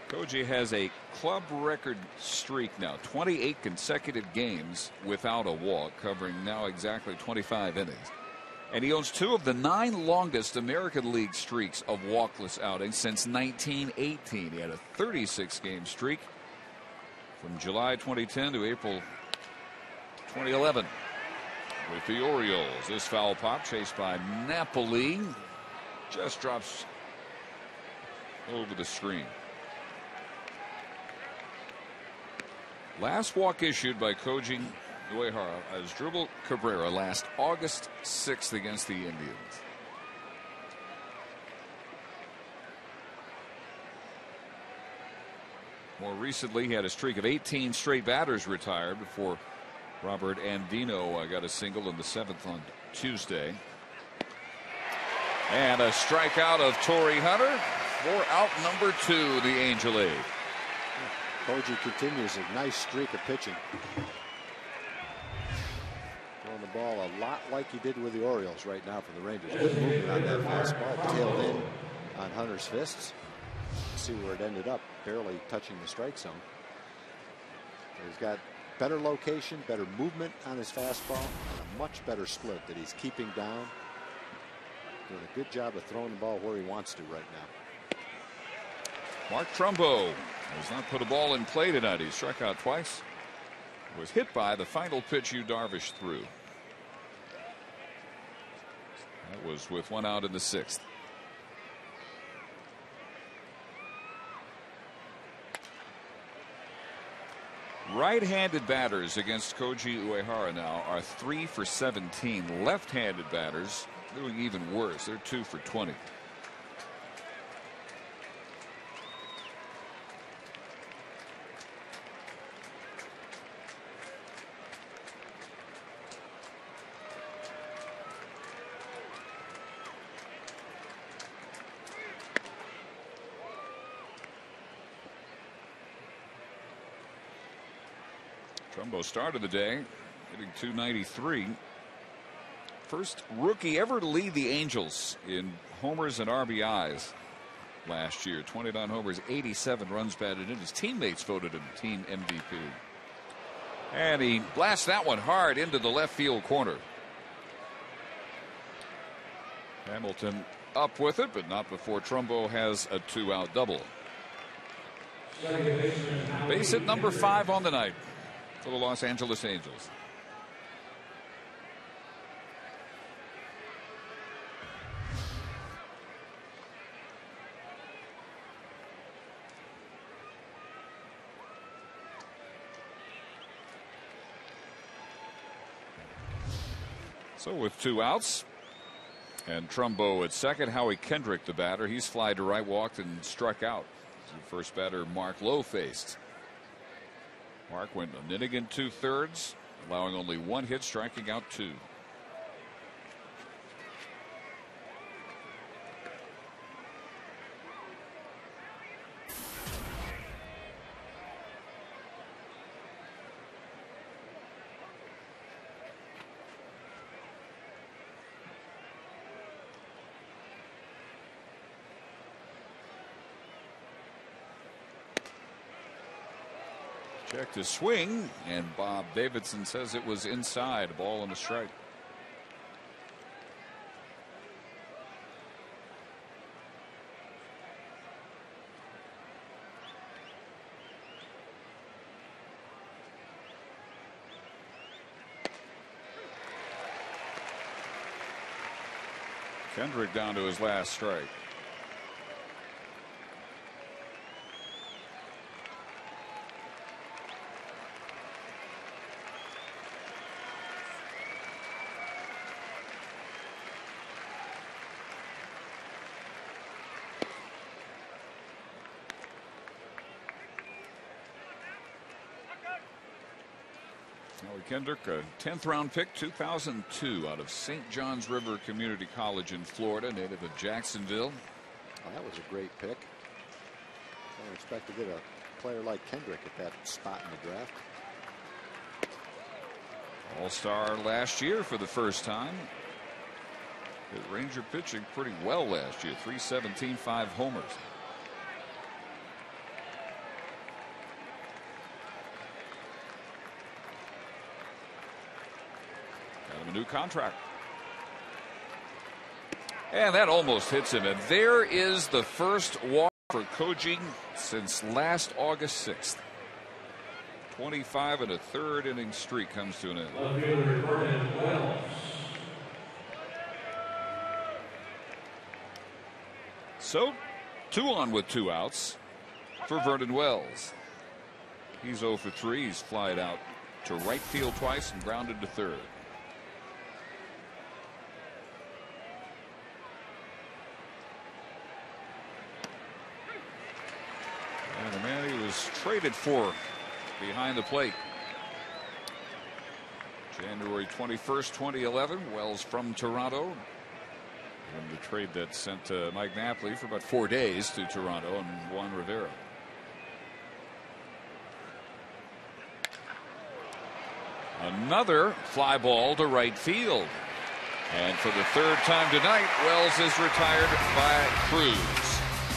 Koji has a club record streak now, 28 consecutive games without a walk, covering now exactly 25 innings. And he owns 2 of the 9 longest American League streaks of walkless outings since 1918. He had a 36-game streak from July 2010 to April 2011 with the Orioles. This foul pop chased by Napoli just drops over the screen. Last walk issued by Koji Uehara as Dribble Cabrera last August 6th against the Indians. More recently, he had a streak of 18 straight batters retired before Robert Andino got a single in the 7th on Tuesday. And a strikeout of Torrey Hunter for out number 2, the Angel League. Koji continues a nice streak of pitching. Throwing the ball a lot like he did with the Orioles right now for the Rangers. Good movement on that fastball. Tailed in on Hunter's fists. See where it ended up. Barely touching the strike zone. He's got better location, better movement on his fastball, and a much better split that he's keeping down. Doing a good job of throwing the ball where he wants to right now. Mark Trumbo has not put a ball in play tonight. He struck out twice. Was hit by the final pitch Darvish threw. That was with 1 out in the 6th. Right-handed batters against Koji Uehara now are 3 for 17. Left-handed batters doing even worse. They're 2 for 20. Trumbo started the day hitting .293. First rookie ever to lead the Angels in homers and RBIs last year. 29 homers, 87 runs batted in. His teammates voted him team MVP. And he blasts that one hard into the left field corner. Hamilton up with it, but not before Trumbo has a 2-out double. Base hit number 5 on the night for the Los Angeles Angels. So with 2 outs and Trumbo at second, Howie Kendrick the batter. He's fly to right, walked and struck out. The first batter Mark Lowe faced. Mark went an inning and 2/3, allowing only 1 hit, striking out 2. Checked his swing, and Bob Davidson says it was inside. Ball and a strike. Kendrick down to his last strike. Howie Kendrick, a 10th round pick, 2002, out of St. John's River Community College in Florida, native of Jacksonville. Oh, that was a great pick. I don't expect to get a player like Kendrick at that spot in the draft. All-star last year for the first time. Hit Ranger pitching pretty well last year. 317, 5 homers. A new contract. And that almost hits him. And there is the first walk for Koji since last August 6th. 25 1/3 inning streak comes to an end. So 2 on with 2 outs for Vernon Wells. He's 0 for 3. He's flied out to right field twice and grounded to third. And the man he was traded for behind the plate. January 21st, 2011. Wells from Toronto. And the trade that sent Mike Napoli for about 4 days to Toronto and Juan Rivera. Another fly ball to right field. And for the 3rd time tonight, Wells is retired by Cruz.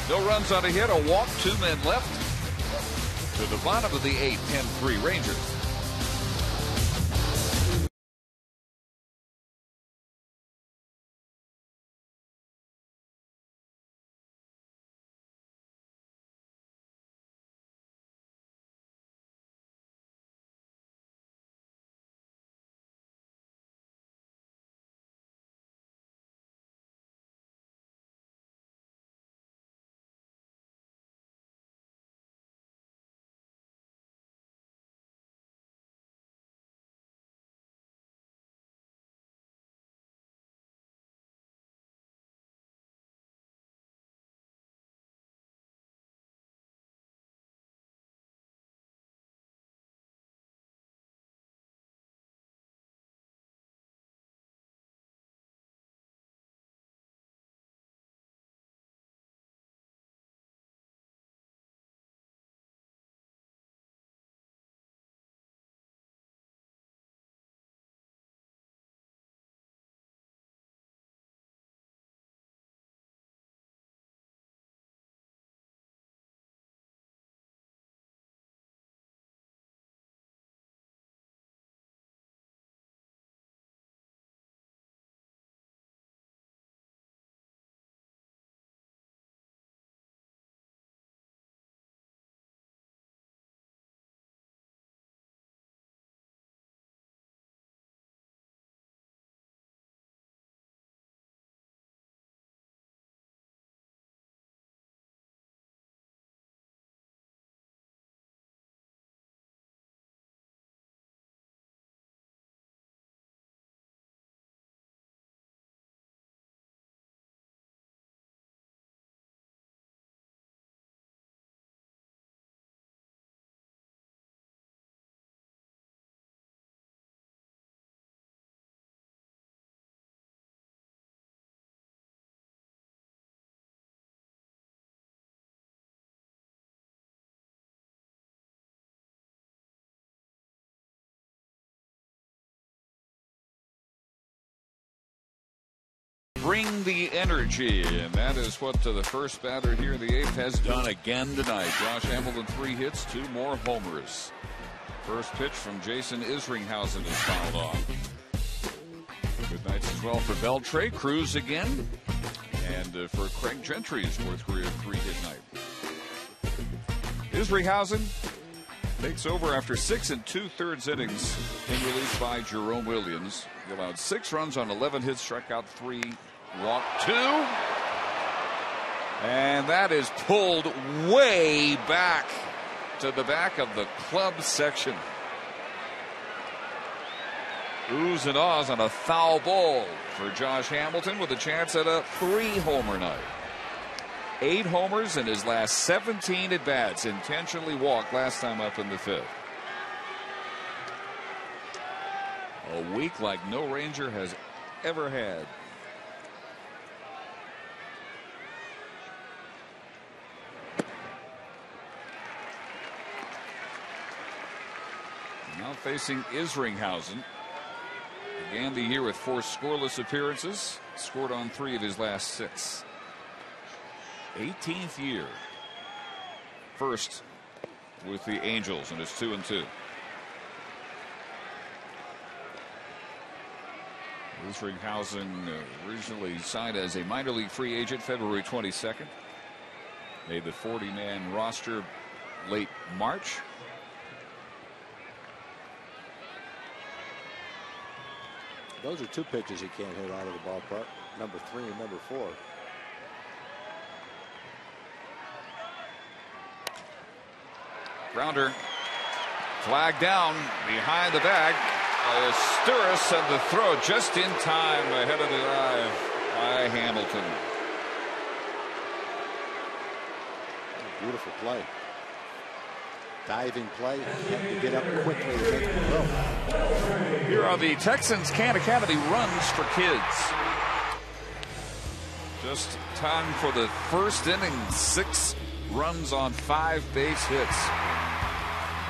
No runs on a hit, a walk, 2 men left. To the bottom of the 8th, 10-3 Rangers. bring the energy, and that is what the first batter here in the 8th has done again tonight. Josh Hamilton, 3 hits, 2 more homers. First pitch from Jason Isringhausen is fouled off. Good nights as well for Beltre. Cruz again. And for Craig Gentry's fourth career 3-hit night. Isringhausen takes over after 6 2/3 innings in relief by Jerome Williams. He allowed 6 runs on 11 hits, struck out 3, walked 2. And that is pulled way back to the back of the club section. Oohs and ahs on a foul ball for Josh Hamilton with a chance at a 3-homer night. 8 homers in his last 17 at bats. Intentionally walked last time up in the 5th. A week like no Ranger has ever had. Now facing Isringhausen. Began the year with 4 scoreless appearances. Scored on 3 of his last 6. 18th year. First with the Angels, and it's 2-2. Isringhausen originally signed as a minor league free agent February 22nd. Made the 40-man roster late March. Those are 2 pitches he can't hit out of the ballpark. Number 3 and number 4. Grounder. Flag down behind the bag. Sturris and the throw just in time ahead of the eye by Hamilton. Beautiful play. Diving play. Had to get up quickly to make the throw. Here are the Texans Khan Academy runs for kids. Just time for the first inning. 6 runs on 5 base hits.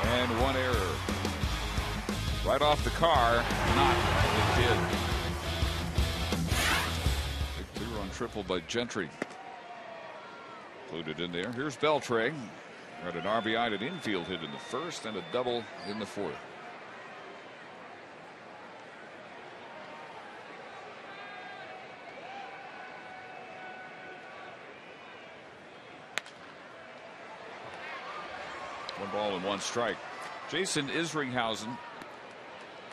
And 1 error. Right off the car, not the kid. Big 2-run triple by Gentry. Included in there. Here's Beltre. Got an RBI to infield hit in the 1st and a double in the 4th. One ball and 1 strike. Jason Isringhausen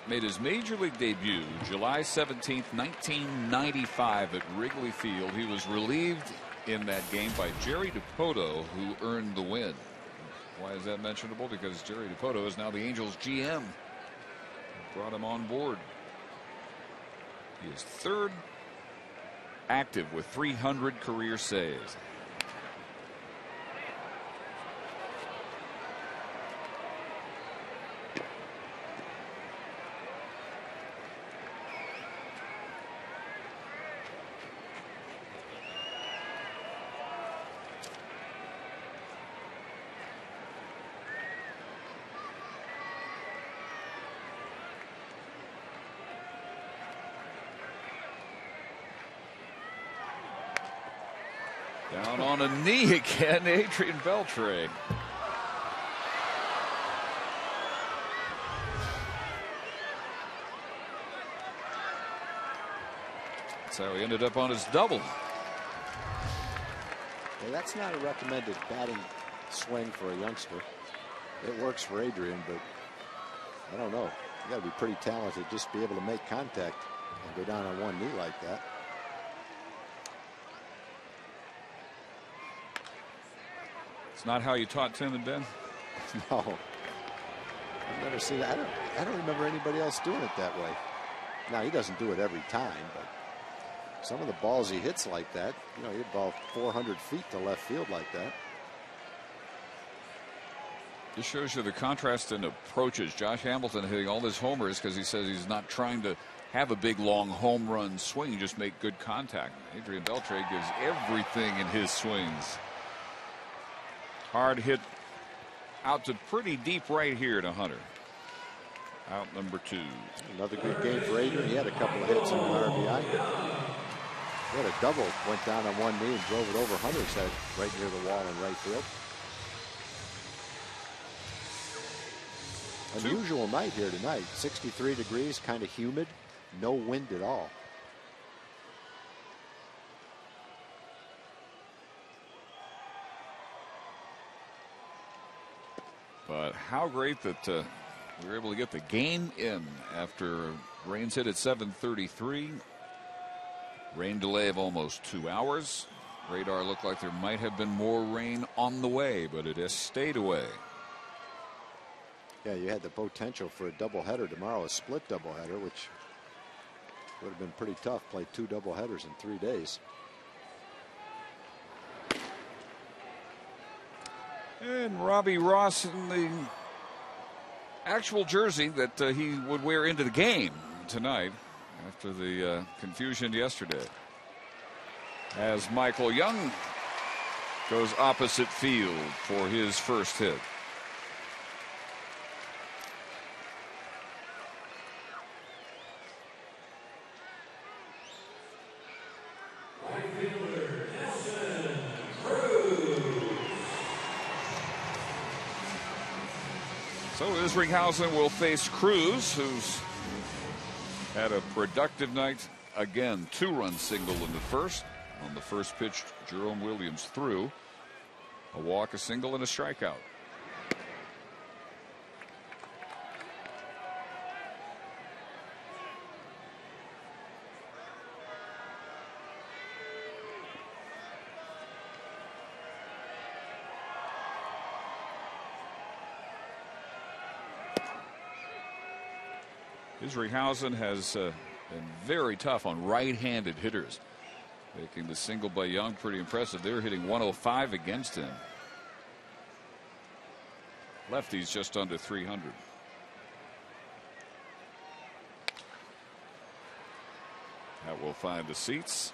made his major league debut July 17th, 1995 at Wrigley Field. He was relieved in that game by Jerry DiPoto, who earned the win. Why is that mentionable? Because Jerry DiPoto is now the Angels GM. Brought him on board. He is 3rd active with 300 career saves. Down on a knee again, Adrian Beltre. That's how he ended up on his double. Well, that's not a recommended batting swing for a youngster. It works for Adrian, but I don't know. You got to be pretty talented just to be able to make contact and go down on one knee like that. It's not how you taught Tim and Ben. No, I've never seen that. I don't remember anybody else doing it that way. Now, he doesn't do it every time, but some of the balls he hits like that, you know, he hit ball 400 feet to left field like that. This shows you the contrast in approaches. Josh Hamilton hitting all his homers because he says he's not trying to have a big long home run swing, just make good contact. Adrian Beltre gives everything in his swings. Hard hit out to pretty deep right here to Hunter. Out number 2. Another good game for Adrian. He had a couple of hits and an RBI. a double, went down on one knee and drove it over Hunter's head right near the wall in right field. Unusual night here tonight. 63 degrees, kind of humid, no wind at all. But how great that we were able to get the game in after rains hit at 7:33. Rain delay of almost 2 hours. Radar looked like there might have been more rain on the way, but it has stayed away. Yeah, you had the potential for a doubleheader tomorrow, a split doubleheader, which would have been pretty tough. Play 2 doubleheaders in 3 days. And Robbie Ross in the actual jersey that he would wear into the game tonight after the confusion yesterday. As Michael Young goes opposite field for his first hit. So Isringhausen will face Cruz, who's had a productive night again. 2-run single in the first. On the first pitch, Jerome Williams threw a walk, a single, and a strikeout. Isringhausen has been very tough on right-handed hitters. Making the single by Young pretty impressive. They're hitting 105 against him. Lefty's just under 300. That will find the seats.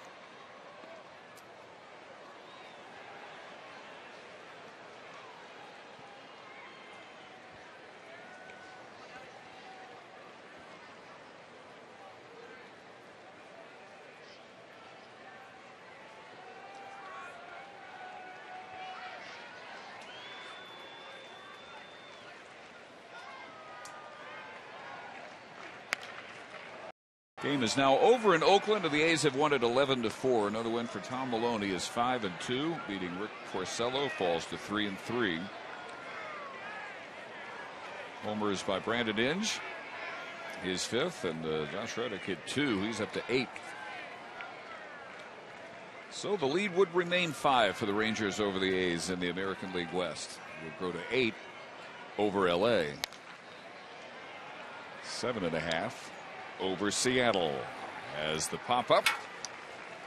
Game is now over in Oakland, and the A's have won it 11-4. Another win for Tom Maloney is 5-2, beating Rick Porcello, falls to 3-3. Homers by Brandon Inge, his 5th, and Josh Reddick hit 2. He's up to 8. So the lead would remain 5 for the Rangers over the A's in the American League West. It would grow to 8 over LA. 7.5 over Seattle, as the pop-up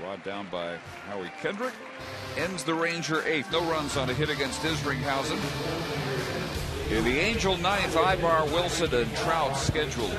brought down by Howie Kendrick ends the Ranger 8th. No runs on a hit against Isringhausen. In the Angel 9th, Ibar, Wilson, and Trout scheduled.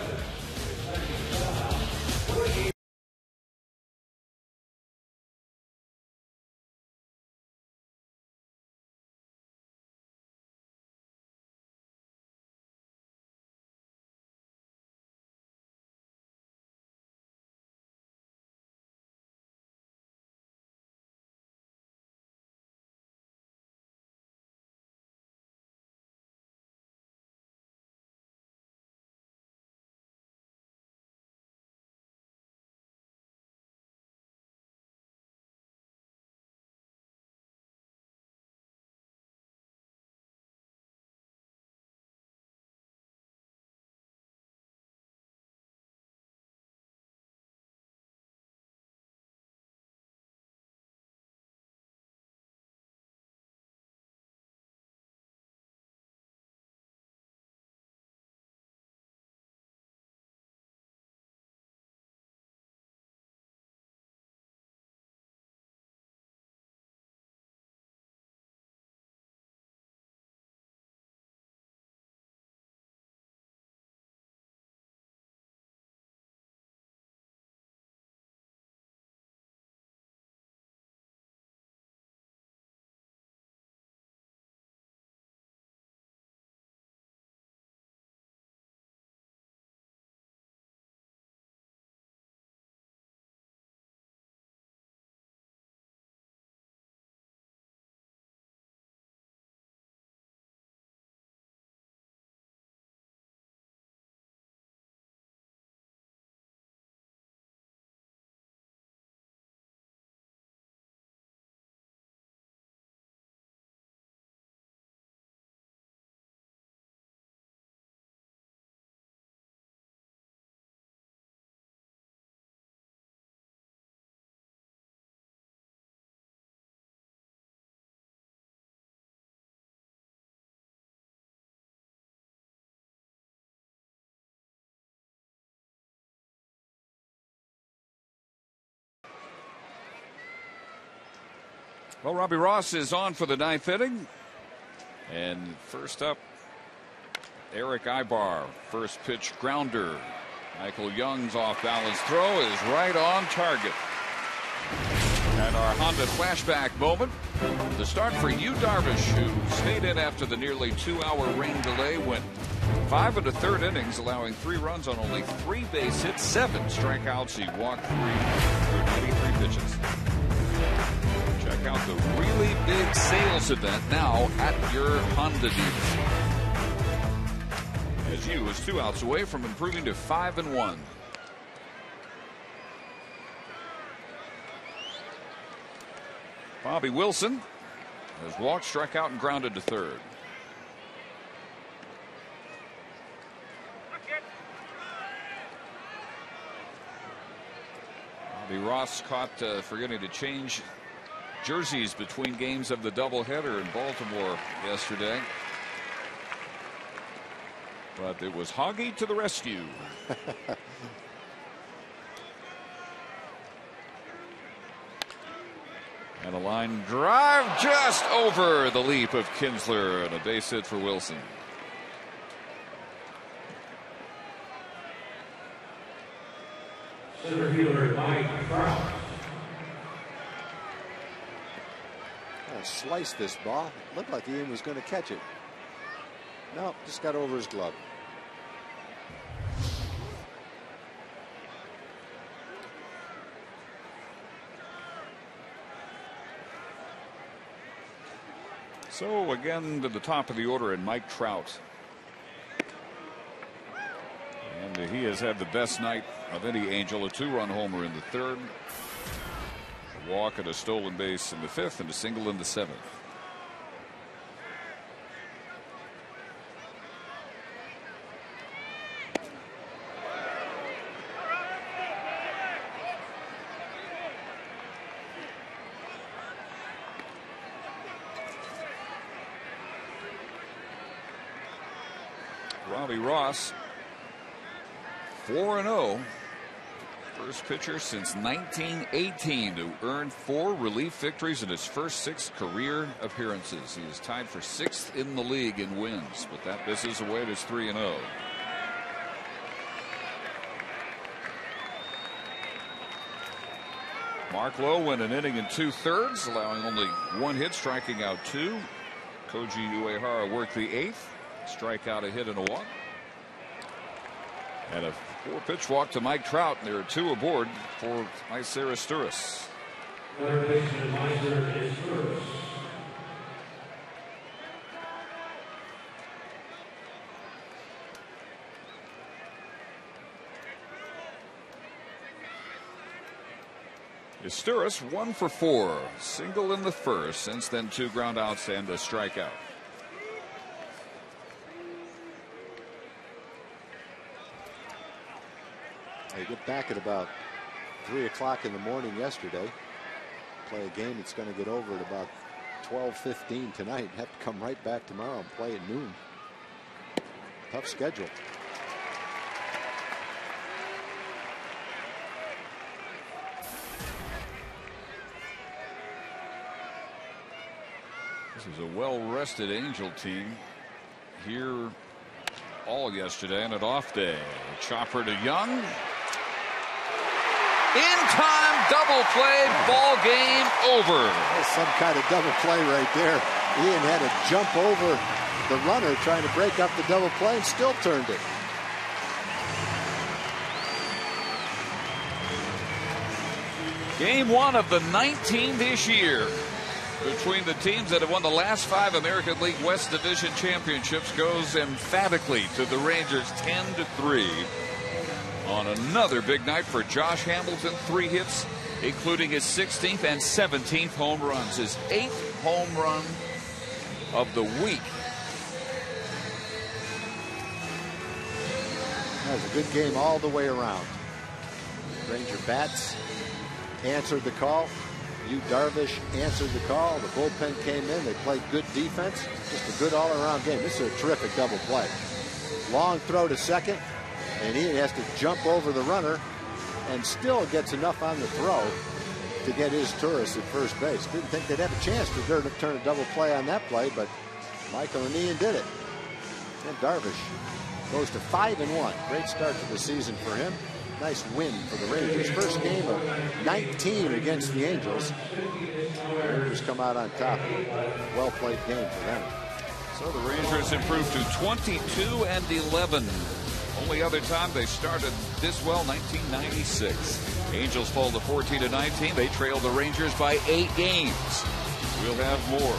Well, Robbie Ross is on for the 9th inning. And first up, Eric Ibar. First pitch grounder. Michael Young's off balance throw is right on target. And our Honda flashback moment. The start for Yu Darvish, who stayed in after the nearly 2-hour rain delay, went 5 of the 3rd innings, allowing 3 runs on only 3 base hits, 7 strikeouts. He walked 3 through 93 pitches. Check out the really big sales event now at your Honda dealer. As Yu is 2 outs away from improving to 5-1. Bobby Wilson has walked, struck out, and grounded to 3rd. Bobby Ross caught forgetting to change jerseys between games of the doubleheader in Baltimore yesterday. But it was Hoggy to the rescue. And a line drive just over the leap of Kinsler, and a base hit for Wilson. Center fielder Mike Trout. Sliced this ball. Looked like Ian was going to catch it. No, just got over his glove. So again to the top of the order in Mike Trout. And he has had the best night of any Angel. A 2-run homer in the 3rd. A walk and a stolen base in the 5th, and a single in the 7th. Robbie Ross, 4-0. First pitcher since 1918 to earn 4 relief victories in his first 6 career appearances. He is tied for 6th in the league in wins, but that misses away to 3-0. Mark Lowe went an inning and 2/3, allowing only 1 hit, striking out 2. Koji Uehara worked the 8th. Strike out, a hit, and a walk. And a 4-pitch walk to Mike Trout. And there are 2 aboard for Mycer Esteuras. Third baseman Mycer Esteuras. Esteuras 1 for 4. Single in the 1st. Since then, 2 groundouts and a strikeout. They get back at about 3 o'clock in the morning yesterday. Play a game that's going to get over at about 12:15 tonight. Have to come right back tomorrow and play at noon. Tough schedule. This is a well-rested Angel team here all yesterday and an off day. A chopper to Young. In time, double play, ball game over. That's some kind of double play right there. Ian had to jump over the runner trying to break up the double play and still turned it. Game 1 of the 19th this year between the teams that have won the last 5 American League West Division championships goes emphatically to the Rangers 10-3. On another big night for Josh Hamilton, 3 hits, including his 16th and 17th home runs, his 8th home run of the week. That was a good game all the way around. Ranger bats answered the call. Yu Darvish answered the call. The bullpen came in. They played good defense. Just a good all-around game. This is a terrific double play. Long throw to second. And Ian has to jump over the runner and still gets enough on the throw to get his tourist at first base. Didn't think they'd have a chance to turn a double play on that play, but Michael and Ian did it. And Darvish goes to 5-1. Great start to the season for him. Nice win for the Rangers. First game of 19 against the Angels. The Rangers come out on top. Well-played game for them. So the Rangers improved to 22-11. Only other time they started this well, 1996. Angels fall to 14-19. They trailed the Rangers by 8 games. We'll have more